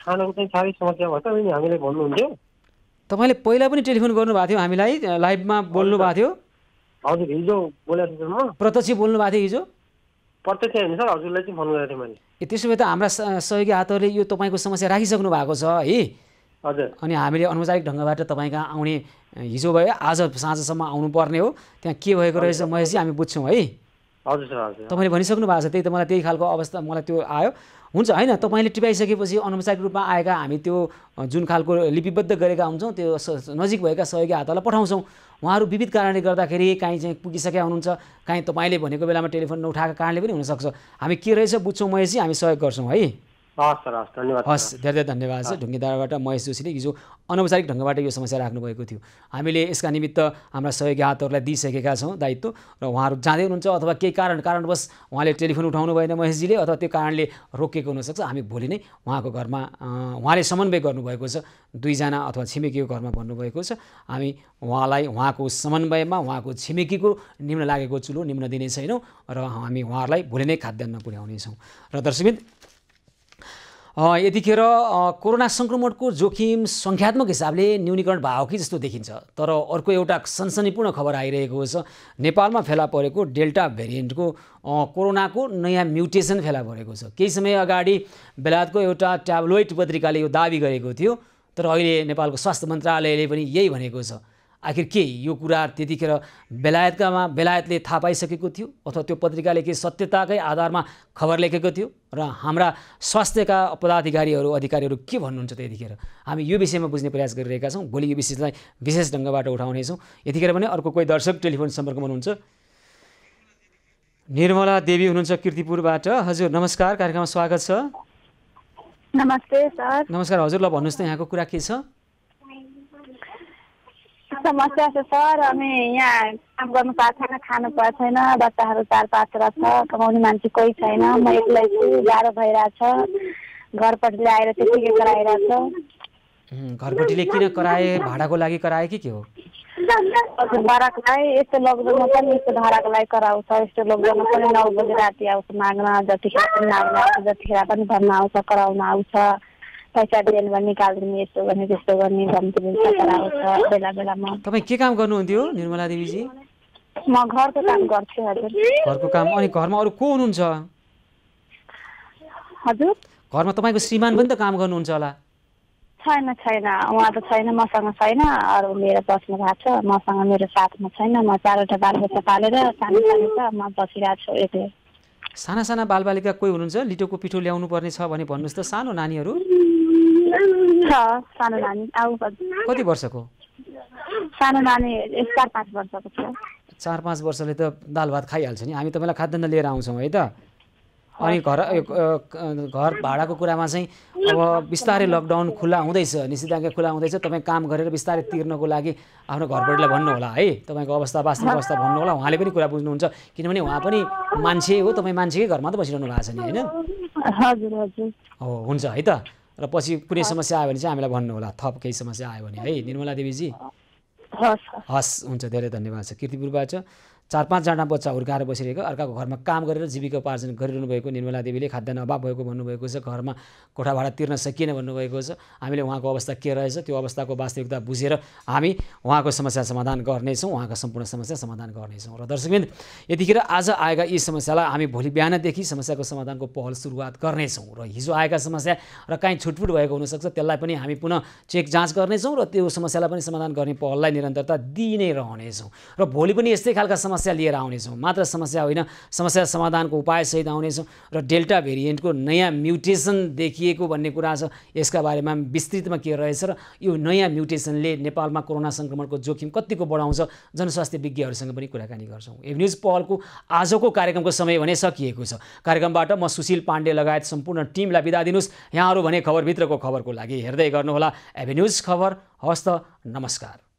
खानाको चाहिँ साह्रै समस्या भएछ। अनि हामीलाई भन्नुहुन्थ्यो। तपाईँले पहिला पनि टेलिफोन गर्नुभएको थियो हामीलाई, लाइभमा बोल्नु भएको थियो? हजुर हिजो बोलेको छु म। प्रत्यक्ष बोल्नु भएको थियो हिजो? प्रत्यक्ष होइन सर, हजुरलाई चाहिँ फोन गरेको थिएँ मैले। त्यसो भए त हाम्रा सहयोगी हातहरूले यो तपाईँको समस्या राखिसक्नु भएको छ है। हजुर। अनि हामीले अनौपचारिक ढङ्गबाट तपाईँ कहाँ आउने हिजो भयो, आज साँझसम्म आउनुपर्ने हो। त्यहाँ के भएको रहेछ महेशजी हामी बुझ्छौँ है। हजुर सर, हजुर। तपाईँले भनिसक्नु भएको छ, त्यही त मलाई त्यही खालको अवस्था मलाई त्यो आयो। हुन्छ होइन, तपाईँले टिपाइसकेपछि अनौपचारिक रूपमा आएका हामी त्यो जुन खालको लिपिबद्ध गरेका हुन्छौँ त्यो नजिक भएका सहयोगी हातहरूलाई पठाउँछौँ। उहाँहरू विविध कारणले गर्दाखेरि काहीँ चाहिँ पुगिसकेका हुनुहुन्छ, काहीँ तपाईँले भनेको बेलामा टेलिफोन नउठाएको कारणले पनि हुनसक्छ। हामी के रहेछ बुझ्छौँ महेशजी, हामी सहयोग गर्छौँ है। हस् सर, हस्, धन्यवाद। हस्, धेरै धेरै धन्यवाद छ। ढुङ्गेदारबाट महेश जोशीले हिजो अनौपचारिक ढङ्गबाट यो समस्या राख्नुभएको थियो। हामीले यसका निमित्त हाम्रा सहयोगी हातहरूलाई दिइसकेका छौँ दायित्व, र उहाँहरू जाँदै हुनुहुन्छ अथवा केही कारणवश उहाँले टेलिफोन उठाउनु भएन महेशजीले, अथवा त्यो कारणले रोकेको हुनसक्छ। हामी भोलि नै उहाँको घरमा उहाँले समन्वय गर्नुभएको छ, 2 जना अथवा छिमेकीको घरमा भन्नुभएको छ। हामी उहाँलाई उहाँको समन्वयमा उहाँको छिमेकीको निम्न लागेको चुलो निम्न दिने छैनौँ र हामी उहाँहरूलाई भोलि नै खाद्यान्न पुर्याउनेछौँ। र दर्शकबिन यतिखेर कोरोना सङ्क्रमणको जोखिम सङ्ख्यात्मक हिसाबले न्यूनीकरण भयो कि जस्तो देखिन्छ, तर अर्को एउटा सनसनीपूर्ण खबर आइरहेको छ। नेपालमा फेला परेको डेल्टा भेरिएन्टको कोरोनाको नयाँ म्युटेसन फेला परेको छ। केही समय अगाडि बेलायतको एउटा ट्याब्लोइड पत्रिकाले यो दाबी गरेको थियो, तर अहिले नेपालको स्वास्थ्य मन्त्रालयले पनि यही भनेको छ। आखिर के यो कुरा त्यतिखेर बेलायतले थाहा पाइसकेको थियो अथवा त्यो पत्रिकाले के सत्यताकै आधारमा खबर लेखेको थियो, र हाम्रा स्वास्थ्यका अधिकारीहरू के भन्नुहुन्छ त्यतिखेर हामी यो विषयमा बुझ्ने प्रयास गरिरहेका छौँ। भोलि यो विषयलाई विशेष ढङ्गबाट उठाउनेछौँ। यतिखेर पनि अर्को कोही दर्शक टेलिफोन सम्पर्कमा हुनुहुन्छ। निर्मला देवी हुनुहुन्छ कीर्तिपुरबाट। हजुर नमस्कार, कार्यक्रममा स्वागत छ। नमस्ते सर। नमस्कार हजुर, ल भन्नुहोस् त यहाँको कुरा के छ? समस्या छ सर, हामी यहाँ काम गर्नु पाएको छैन, खानु पाएको छैन, बच्चाहरू 4-5 छ, कमाउने मान्छे कोही छैन, म एक्लै छु, गाह्रो भइरहेछ। घरपट्टिले आएर त्यतिकै कराइरहेछ। घरपट्टिले किन कराए? भाडाको लागि कराए कि के हो? भाडाको लागि, यस्तो लकडाउनमा पनि यस्तो भाडाको लागि कराउँछ। यस्तो लकडाउनमा पनि 9 बजे राति आउँछ माग्न, जतिखेर पनि माग्न आउँछ, जतिखेर पनि भन्न आउँछ, कराउन आउँछ। पैसा दिएन भने निकाल्दिने, यस्तो गर्ने त्यस्तो गर्ने धम्की दिन्छ, कराउँछ बेला बेलामा। तपाईँ के काम गर्नुहुन्थ्यो निर्मला देवीजी? म घरको काम गर्छु हजुर। घरको काम? अनि घरमा अरू को हुनुहुन्छ? हजुर घरमा तपाईँको श्रीमान पनि त काम गर्नुहुन्छ होला? छैन, उहाँ त छैन, मसँग छैन, अरू लिएर बस्नु भएको छ। मसँग मेरो साथमा छैन। म 4वटा बालबच्चा पालेर सानो छ, म बसिरहेको छु एक्लै। साना बालबालिका कोही हुनुहुन्छ? लिटोको पिठो ल्याउनु पर्ने छ भने भन्नुहोस् त। सानो नानीहरू? सानो नानी कति वर्षको? सानो नानी 4-5 वर्षको छ। 4-5 वर्षले त दाल भात खाइहाल्छ नि। हामी तपाईँलाई खाद्यान्न लिएर आउँछौँ है त। अनि घर भाडाको कुरामा चाहिँ अब बिस्तारै लकडाउन खुला हुँदैछ, निषेधाज्ञा खुला हुँदैछ। तपाईँ काम गरेर बिस्तारै तिर्नको लागि आफ्नो घरपट्टिलाई भन्नु होला है, तपाईँको वास्तविक अवस्था भन्नु होला। उहाँले पनि कुरा बुझ्नुहुन्छ, किनभने उहाँ पनि मान्छे हो, तपाईँ मान्छेकै घरमा त बसिरहनु भएको छ नि होइन? हजुर हजुर। हो, हुन्छ है त। र पछि कुनै समस्या आयो भने चाहिँ हामीलाई भन्नु होला, थप केही समस्या आयो भने है निर्मला देवीजी। हस्, हुन्छ, धेरै धन्यवाद छ। कीर्तिपुरबाट 4-5 जना बच्चा हुर्काएर बसिरहेको, अर्काको घरमा काम गरेर जीविका उपार्जन गरिरहनु भएको निर्मला देवीले खाद्यान्न अभाव भएको भन्नुभएको छ। घरमा कोठा भाडा तिर्न सकिएन भन्नुभएको छ। हामीले उहाँको अवस्था के रहेछ त्यो अवस्थाको वास्तविकता बुझेर हामी उहाँको समस्या समाधान गर्नेछौँ, उहाँका सम्पूर्ण समस्या समाधान गर्नेछौँ। र दर्शकबिन यतिखेर आज आएका यी समस्यालाई हामी भोलि बिहानदेखि समस्याको समाधानको पहल सुरुवात गर्नेछौँ। र हिजो आएका समस्या र काहीँ छुटफुट भएको हुनसक्छ, त्यसलाई पनि हामी पुनः चेक जाँच गर्नेछौँ र त्यो समस्यालाई पनि समाधान गर्ने पहललाई निरन्तरता दिइ नै रहनेछौँ। र भोलि पनि यस्तै खालका समस्या लिएर आउनेछौँ। मात्र समस्या होइन, समस्या समाधानको उपायसहित आउनेछौँ। र डेल्टा भेरिएन्टको नयाँ म्युटेसन देखिएको भन्ने कुरा छ, यसका बारेमा विस्तृतमा के रहेछ र यो नयाँ म्युटेसनले नेपालमा कोरोना सङ्क्रमणको जोखिम कतिको बढाउँछ, जनस्वास्थ्य विज्ञहरूसँग पनि कुराकानी गर्छौँ। एभन्युज पहलको आजको कार्यक्रमको समय भने सकिएको छ। कार्यक्रमबाट म सुशील पाण्डे लगायत सम्पूर्ण टिमलाई बिदा दिनुहोस्। यहाँहरू भने खबरभित्रको खबरको लागि हेर्दै गर्नुहोला एभन्युज खबर। हवस् त, नमस्कार।